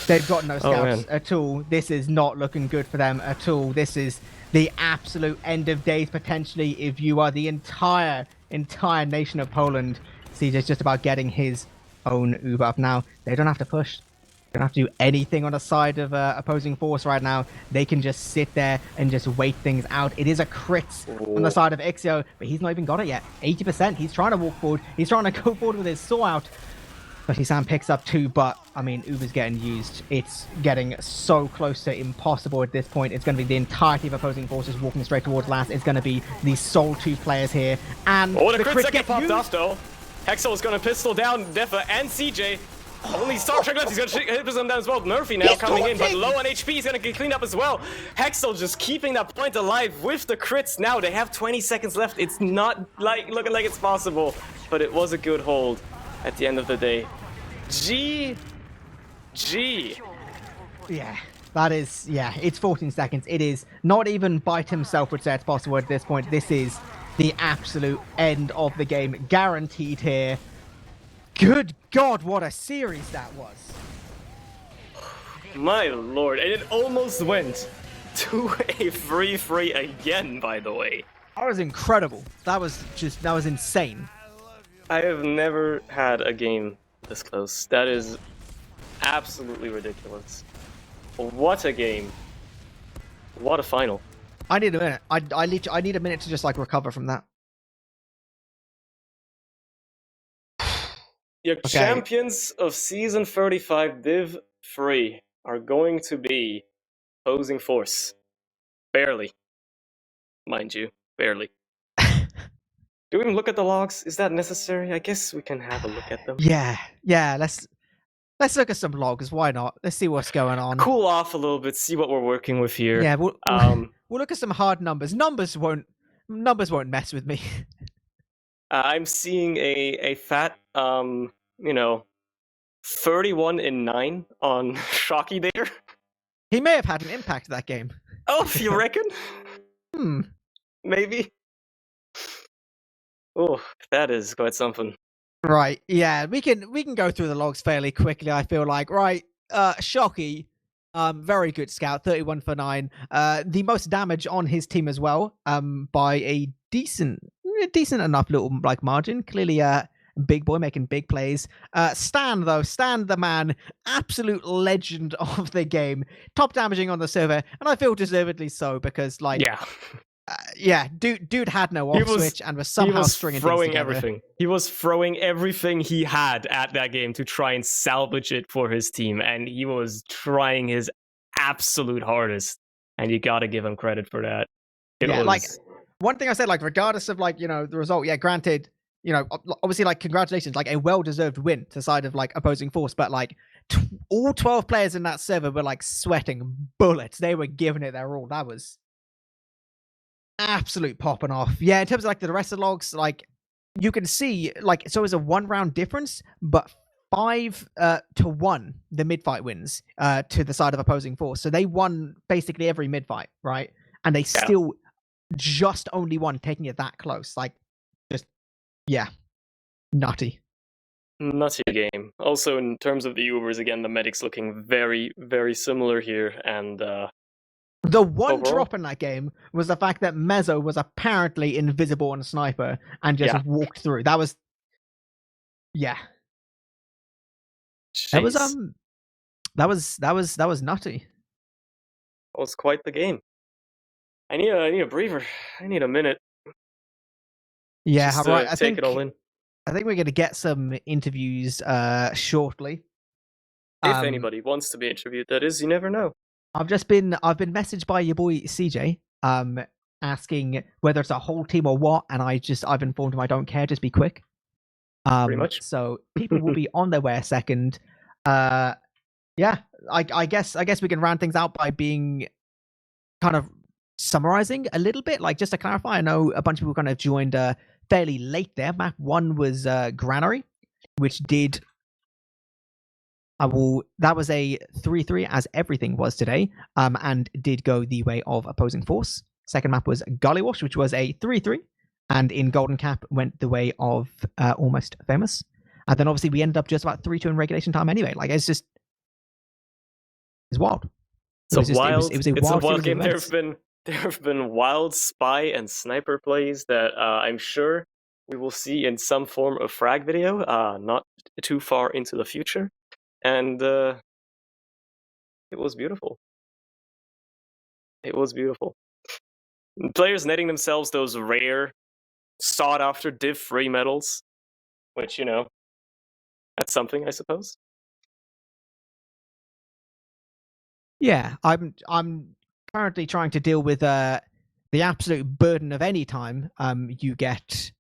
Speaker 2: They've got no scouts at all. This is not looking good for them at all. This is the absolute end of days, potentially, if you are the entire nation of Poland. CJ's just about getting his own Uber up now. They don't have to push. They don't have to do anything on the side of opposing force right now. They can just sit there and just wait things out. It is a crit on the side of Ixio, but he's not even got it yet. 80%. He's trying to walk forward. He's trying to go forward with his saw out. Especially Sam picks up 2, but I mean, Uber's getting used. It's getting so close to impossible at this point. It's going to be the entirety of opposing forces walking straight towards last. It's going to be the sole 2 players here. And
Speaker 1: the
Speaker 2: the
Speaker 1: crit
Speaker 2: crits
Speaker 1: second
Speaker 2: get
Speaker 1: popped
Speaker 2: used.
Speaker 1: off though. Hexel is going to pistol down Defa and CJ. Only Star Trek left. He's going to hit them down as well. Murphy now
Speaker 2: He's
Speaker 1: coming in, but
Speaker 2: taunting!
Speaker 1: low on HP. He's going to get cleaned up as well. Hexel just keeping that point alive with the crits now. They have 20 seconds left. It's not like looking like it's possible, but it was a good hold at the end of the day. GG.
Speaker 2: Yeah, that is, yeah, it's 14 seconds. It is not even Bite himself would say it's possible at this point. This is the absolute end of the game, guaranteed here. Good God, what a series that was.
Speaker 1: My lord, and it almost went to a free again, by the way.
Speaker 2: That was incredible. That was insane.
Speaker 1: I have never had a game this close. That is absolutely ridiculous. What a game. What a final.
Speaker 2: I need a minute. I need a minute to just like recover from that.
Speaker 1: Your champions of Season 35 Div 3 are going to be opposing force. Barely. Mind you, barely. Do we even look at the logs? Is that necessary? I guess we can have a look at them.
Speaker 2: Yeah, let's look at some logs. Why not? Let's see what's going on.
Speaker 1: Cool off a little bit, see what we're working with here.
Speaker 2: Yeah, we'll look at some hard numbers. Numbers won't mess with me.
Speaker 1: I'm seeing a fat, 31-9 on Shocky there.
Speaker 2: He may have had an impact that game.
Speaker 1: Oh, you reckon? Maybe. Oh, that is quite something.
Speaker 2: Right, yeah, we can go through the logs fairly quickly, I feel like. Right, Shocky, very good scout, 31 for 9. The most damage on his team as well, by a decent enough little like margin. Clearly big boy making big plays. Stan the man, absolute legend of the game, top damaging on the server, and I feel deservedly so, because like dude had no off switch and was somehow stringing
Speaker 1: throwing everything. He was throwing everything he had at that game to try and salvage it for his team, and he was trying his absolute hardest, and you gotta give him credit for that.
Speaker 2: Like one thing I said, like regardless of like, the result, granted, obviously like congratulations, like a well-deserved win to the side of like opposing force, but like all 12 players in that server were like sweating bullets. They were giving it their all. That was absolute popping off. Yeah, in terms of like the rest of the logs, like you can see like so it's a 1 round difference, but 5-1 the mid fight wins to the side of opposing force. So they won basically every mid fight, right? And they still just only won, taking it that close. Like just nutty
Speaker 1: game. Also in terms of the Ubers, again, the medics looking very, very similar here, and
Speaker 2: the one drop in that game was the fact that Mezzo was apparently invisible on a sniper and just walked through. That was
Speaker 1: Jeez.
Speaker 2: that was nutty.
Speaker 1: It was quite the game. I need a breather. I need a minute.
Speaker 2: Yeah,
Speaker 1: just
Speaker 2: right.
Speaker 1: Take it all in.
Speaker 2: I think we're going to get some interviews shortly.
Speaker 1: If anybody wants to be interviewed, that is, you never know.
Speaker 2: I've been messaged by your boy CJ, asking whether it's a whole team or what, and I've informed him I don't care, just be quick.
Speaker 1: Pretty much.
Speaker 2: So people will be on their way a second. I guess we can round things out by being kind of summarizing a little bit. Like, just to clarify, I know a bunch of people kind of joined fairly late there. Map 1 was Granary, which did that was a 3-3, as everything was today, and did go the way of opposing force. Second map was Gullywash, which was a 3-3, and in Golden Cap went the way of Almost Famous. And then obviously we ended up just about 3-2 in regulation time anyway. Like, it's wild.
Speaker 1: It was a wild game.
Speaker 2: There
Speaker 1: have been wild spy and sniper plays that I'm sure we will see in some form of frag video, not too far into the future. And it was beautiful. It was beautiful. Players netting themselves those rare, sought-after Div 3 medals, which, That's something, I suppose.
Speaker 2: Yeah, I'm currently trying to deal with the absolute burden of any time you get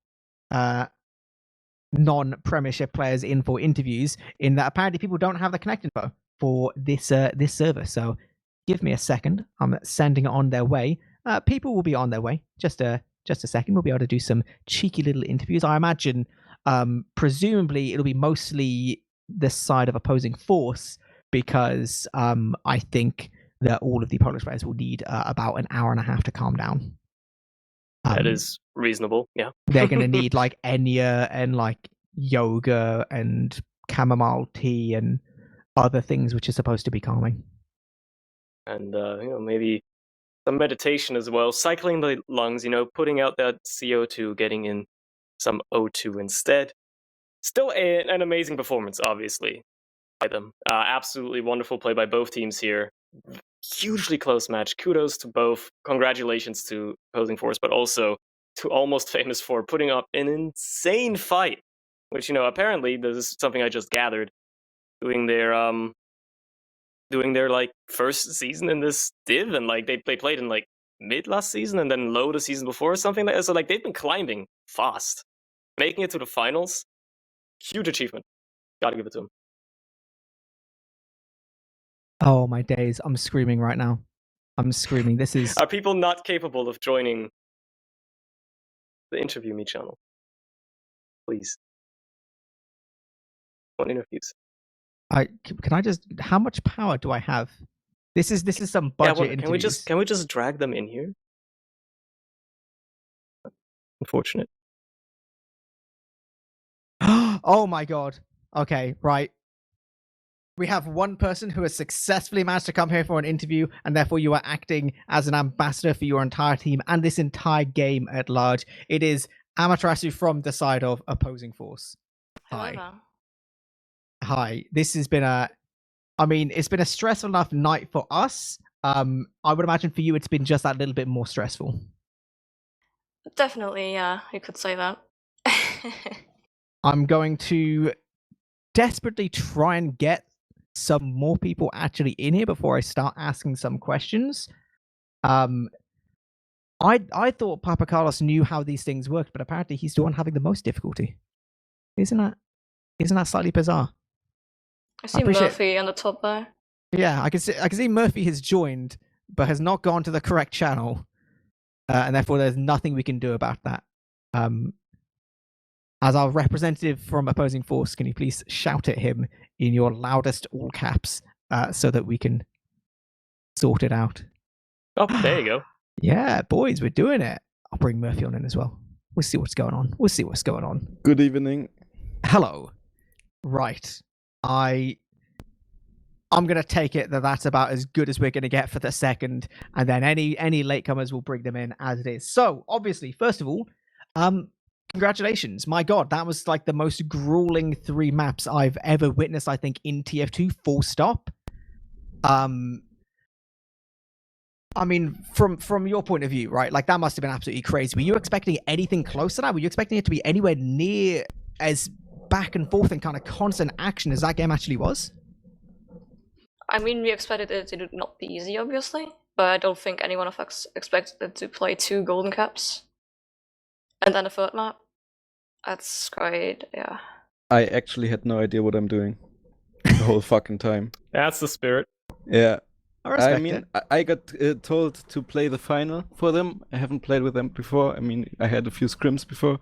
Speaker 2: non-Premiership players in for interviews. In that apparently people don't have the connect info for this this server. So give me a second. I'm sending it on their way. People will be on their way. Just a second. We'll be able to do some cheeky little interviews. I imagine, presumably, it'll be mostly this side of opposing force because I think that all of the Polish players will need about an hour and a half to calm down.
Speaker 1: That is reasonable, yeah.
Speaker 2: They're going to need like Enya and like yoga and chamomile tea and other things which are supposed to be calming.
Speaker 1: And, maybe some meditation as well. Cycling the lungs, putting out that CO2, getting in some O2 instead. Still an amazing performance, obviously, by them. Absolutely wonderful play by both teams here. Hugely close match. Kudos to both. Congratulations to opposing force, but also to Almost Famous for putting up an insane fight. Which, apparently, this is something I just gathered. Doing their like first season in this div, and like they played in like mid last season and then low the season before or something like that. So like they've been climbing fast. Making it to the finals. Huge achievement. Gotta give it to them.
Speaker 2: Oh my days, I'm screaming right now. I'm screaming. This is
Speaker 1: Are people not capable of joining the Interview Me channel? Please. One interviews.
Speaker 2: can I just how much power do I have? This is some budget interviews.
Speaker 1: Can we just drag them in here? Unfortunate.
Speaker 2: Oh my god. Okay, right. We have one person who has successfully managed to come here for an interview, and therefore you are acting as an ambassador for your entire team and this entire game at large. It is Amaterasu from the side of opposing force. Hi. Hi. This has been it's been a stressful enough night for us. I would imagine for you it's been just that little bit more stressful.
Speaker 4: Definitely, yeah, you could say that.
Speaker 2: I'm going to desperately try and get some more people actually in here before I start asking some questions. I thought Papa Carlos knew how these things worked, but apparently he's the one having the most difficulty. Isn't that slightly bizarre?
Speaker 4: I see Murphy on the top there.
Speaker 2: Yeah, I can see Murphy has joined, but has not gone to the correct channel, and therefore there's nothing we can do about that. As our representative from opposing force, can you please shout at him in your loudest all caps so that we can sort it out?
Speaker 1: Oh, there you go.
Speaker 2: Yeah, boys, we're doing it. I'll bring Murphy on in as well. We'll see what's going on.
Speaker 5: Good evening.
Speaker 2: Hello. Right. I'm going to take it that that's about as good as we're going to get for the second, and then any latecomers will bring them in as it is. So, obviously, first of all, congratulations. My god, that was like the most grueling 3 maps I've ever witnessed, I think, in TF2, full stop. I mean, from your point of view, right? Like, that must have been absolutely crazy. Were you expecting anything close to that? Were you expecting it to be anywhere near as back and forth and kind of constant action as that game actually was?
Speaker 4: I mean, we expected it to not be easy, obviously, but I don't think anyone of us expected it to play 2 golden caps. And then a 3rd map. That's great, yeah.
Speaker 5: I actually had no idea what I'm doing the whole fucking time.
Speaker 1: That's the spirit.
Speaker 5: Yeah.
Speaker 2: I mean,
Speaker 5: I got told to play the final for them. I haven't played with them before. I mean, I had a few scrims before.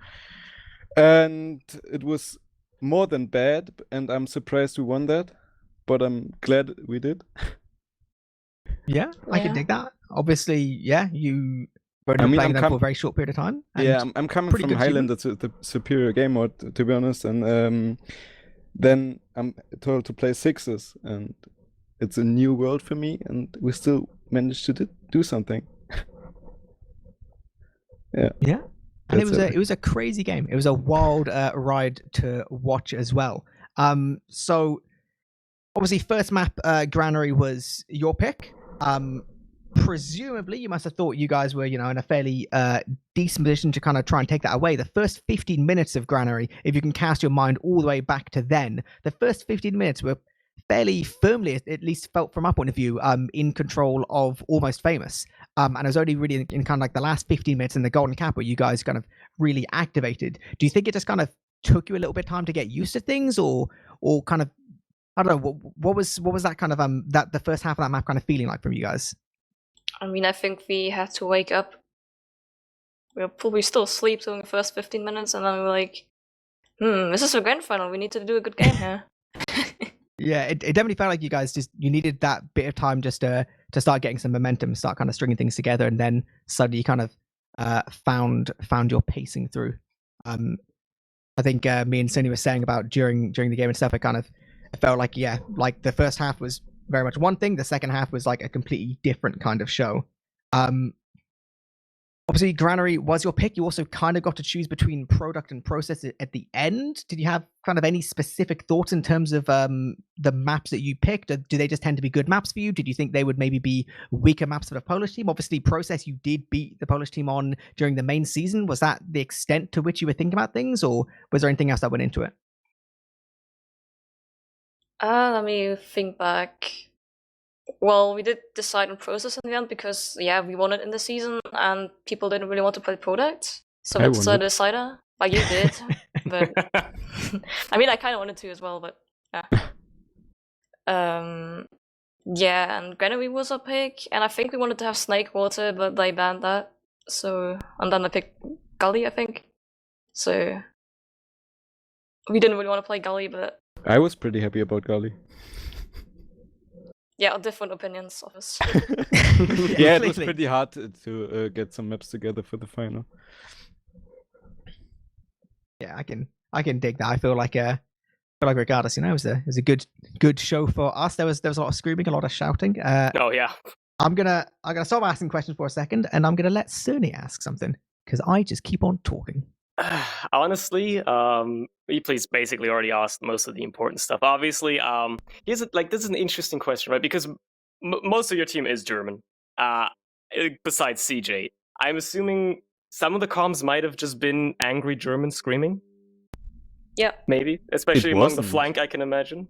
Speaker 5: And it was more than bad, and I'm surprised we won that. But I'm glad we did.
Speaker 2: Yeah, I can dig that. Obviously, yeah, you were playing them for a very short period of time.
Speaker 5: Yeah, I'm coming from Highland. It's the superior game mode, to be honest. And then I'm told to play 6s, and it's a new world for me, and we still managed to do something. Yeah.
Speaker 2: Yeah. And it was a crazy game. It was a wild ride to watch as well. So obviously first map Granary was your pick. presumably you must have thought you guys were, in a fairly decent position to kind of try and take that away. The first 15 minutes of Granary, if you can cast your mind all the way back to then, the first 15 minutes were fairly firmly, at least felt from our point of view, in control of Almost Famous. And it was only really in kind of like the last 15 minutes in the Golden Cap where you guys kind of really activated. Do you think it just kind of took you a little bit of time to get used to things, or kind of, I don't know, what was that kind of that the first half of that map kind of feeling like from you guys?
Speaker 4: I mean, I think we had to wake up. We were probably still asleep during the first 15 minutes, and then we were like, this is a grand final. We need to do a good game here.
Speaker 2: Yeah, it definitely felt like you guys you needed that bit of time just to start getting some momentum, start kind of stringing things together, and then suddenly you kind of found your pacing through. I think me and Surny were saying about during the game and stuff, it felt like, like the first half was very much one thing, the second half was like a completely different kind of show. Obviously, Granary was your pick. You also kind of got to choose between product and process at the end. Did you have kind of any specific thoughts in terms of the maps that you picked? Do they just tend to be good maps for you? Did you think they would maybe be weaker maps for the Polish team? Obviously, process you did beat the Polish team on during the main season. Was that the extent to which you were thinking about things, or was there anything else that went into it?
Speaker 4: Let me think back. Well, we did decide on process in the end because, we won it in the season and people didn't really want to play product. So it's the decider. Like, you did. But I mean, I kind of wanted to as well, but yeah. And Granary was our pick, and I think we wanted to have Snake Water, but they banned that. So, and then I picked Gully, I think. So, we didn't really want to play Gully, but
Speaker 5: I was pretty happy about Gully.
Speaker 4: Yeah, different opinions of us.
Speaker 5: Yeah, it was pretty hard to get some maps together for the final.
Speaker 2: Yeah, I can dig that. I feel like regardless, it was a good show for us. There was a lot of screaming, a lot of shouting.
Speaker 1: Oh yeah.
Speaker 2: I'm gonna stop asking questions for a second, and I'm gonna let Surny ask something because I just keep on talking.
Speaker 1: Honestly, please basically already asked most of the important stuff. Obviously, this is an interesting question, right? Because most of your team is German. Besides CJ, I'm assuming some of the comms might have just been angry Germans screaming.
Speaker 4: Yeah.
Speaker 1: Maybe, especially among the flank, I can imagine.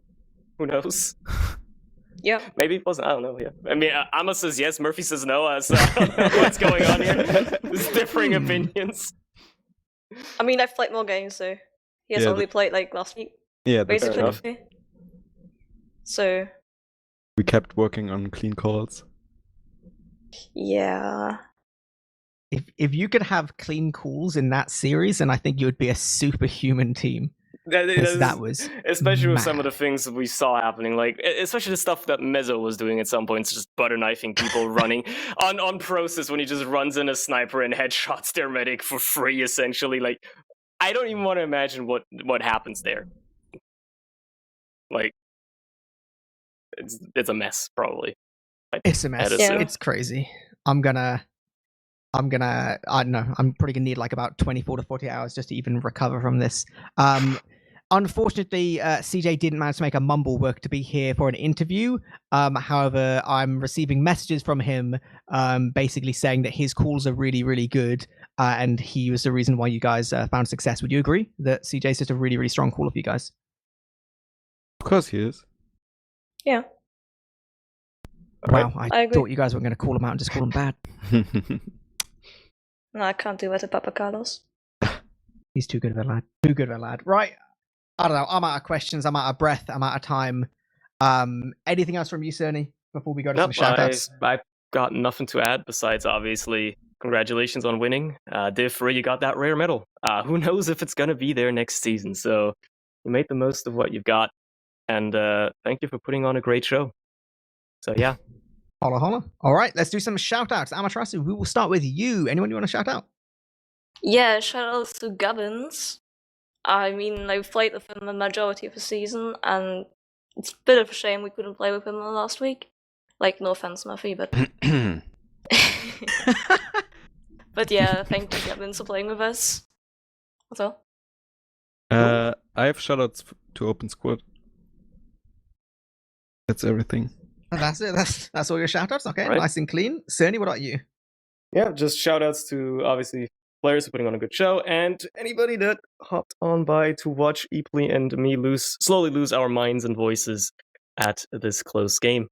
Speaker 1: Who knows?
Speaker 4: Yeah.
Speaker 1: Maybe it wasn't. I don't know. Yeah. I mean, Amma says yes. Murphy says no. So I don't know what's going on here. There's differing opinions.
Speaker 4: I mean, I've played more games, so he has only played like last week.
Speaker 5: Yeah,
Speaker 4: basically. So
Speaker 5: we kept working on clean calls.
Speaker 4: Yeah.
Speaker 2: If you could have clean calls in that series, then I think you would be a superhuman team. That was
Speaker 1: especially
Speaker 2: mad.
Speaker 1: With some of the things we saw happening, like especially the stuff that Mezzo was doing at some points, just butter knifing people running on process when he just runs in a sniper and headshots their medic for free, essentially. Like, I don't even want to imagine what happens there. Like, it's a mess, probably.
Speaker 2: It's a mess. It's crazy. I don't know. I'm probably gonna need like about 24 to 40 hours just to even recover from this. Unfortunately, CJ didn't manage to make a mumble work to be here for an interview. However, I'm receiving messages from him basically saying that his calls are really, really good, and he was the reason why you guys found success. Would you agree that CJ is just a really, really strong caller for you guys?
Speaker 5: Of course he is.
Speaker 4: Yeah.
Speaker 2: Wow, I thought you guys were going to call him out and just call him bad.
Speaker 4: No, I can't do that to Papa Carlos.
Speaker 2: He's too good of a lad. Too good of a lad. Right. I don't know. I'm out of questions. I'm out of breath. I'm out of time. Anything else from you, Surny, before we go to some shoutouts?
Speaker 1: I've got nothing to add besides, obviously, congratulations on winning. Div 3, you got that rare medal. Who knows if it's going to be there next season. So you made the most of what you've got. And thank you for putting on a great show. So, yeah.
Speaker 2: Holla, holla. All right, let's do some shout-outs. Amaterasu, we will start with you. Anyone you want to shout out?
Speaker 4: Yeah, shout out to Gubbins. I mean, I've played with him the majority of the season, and it's a bit of a shame we couldn't play with him last week. Like, no offense, Murphy, but... But yeah, thank you, Gubbins, for playing with us. That's all.
Speaker 5: I have shoutouts to Open Squad. That's everything.
Speaker 2: And that's it. That's all your shout-outs. Okay,
Speaker 1: Right.
Speaker 2: nice and clean. Cerny, what about you?
Speaker 1: Yeah, just shout outs to obviously players who are putting on a good show and anybody that hopped on by to watch eepily and me slowly lose our minds and voices at this close game.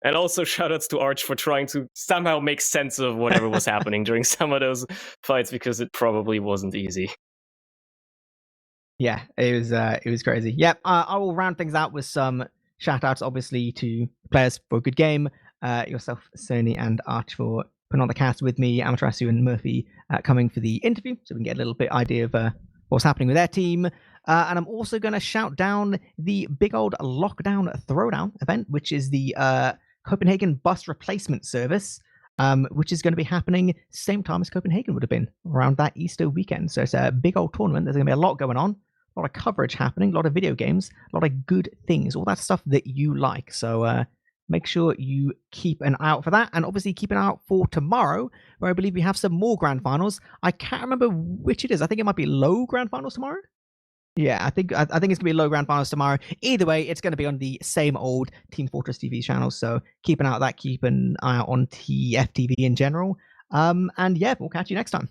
Speaker 1: And also shout outs to Arch for trying to somehow make sense of whatever was happening during some of those fights, because it probably wasn't easy.
Speaker 2: Yeah, it was crazy. Yep, I will round things out with some shout outs, obviously, to players for a good game. Yourself, Cerny, and Arch for putting on the cast with me, Amaterasu and Murphy coming for the interview, so we can get a little bit idea of what's happening with their team. And I'm also going to shout down the big old lockdown throwdown event, which is the Copenhagen bus replacement service, which is going to be happening same time as Copenhagen would have been, around that Easter weekend. So it's a big old tournament. There's going to be a lot going on, a lot of coverage happening, a lot of video games, a lot of good things, all that stuff that you like. So make sure you keep an eye out for that, and obviously keep an eye out for tomorrow, where I believe we have some more grand finals. I can't remember which it is. I think it might be low grand finals tomorrow. Yeah, I think it's gonna be low grand finals tomorrow. Either way, it's gonna be on the same old Team Fortress TV channel. So keep an eye out that. Keep an eye out on TFTV in general. And yeah, we'll catch you next time.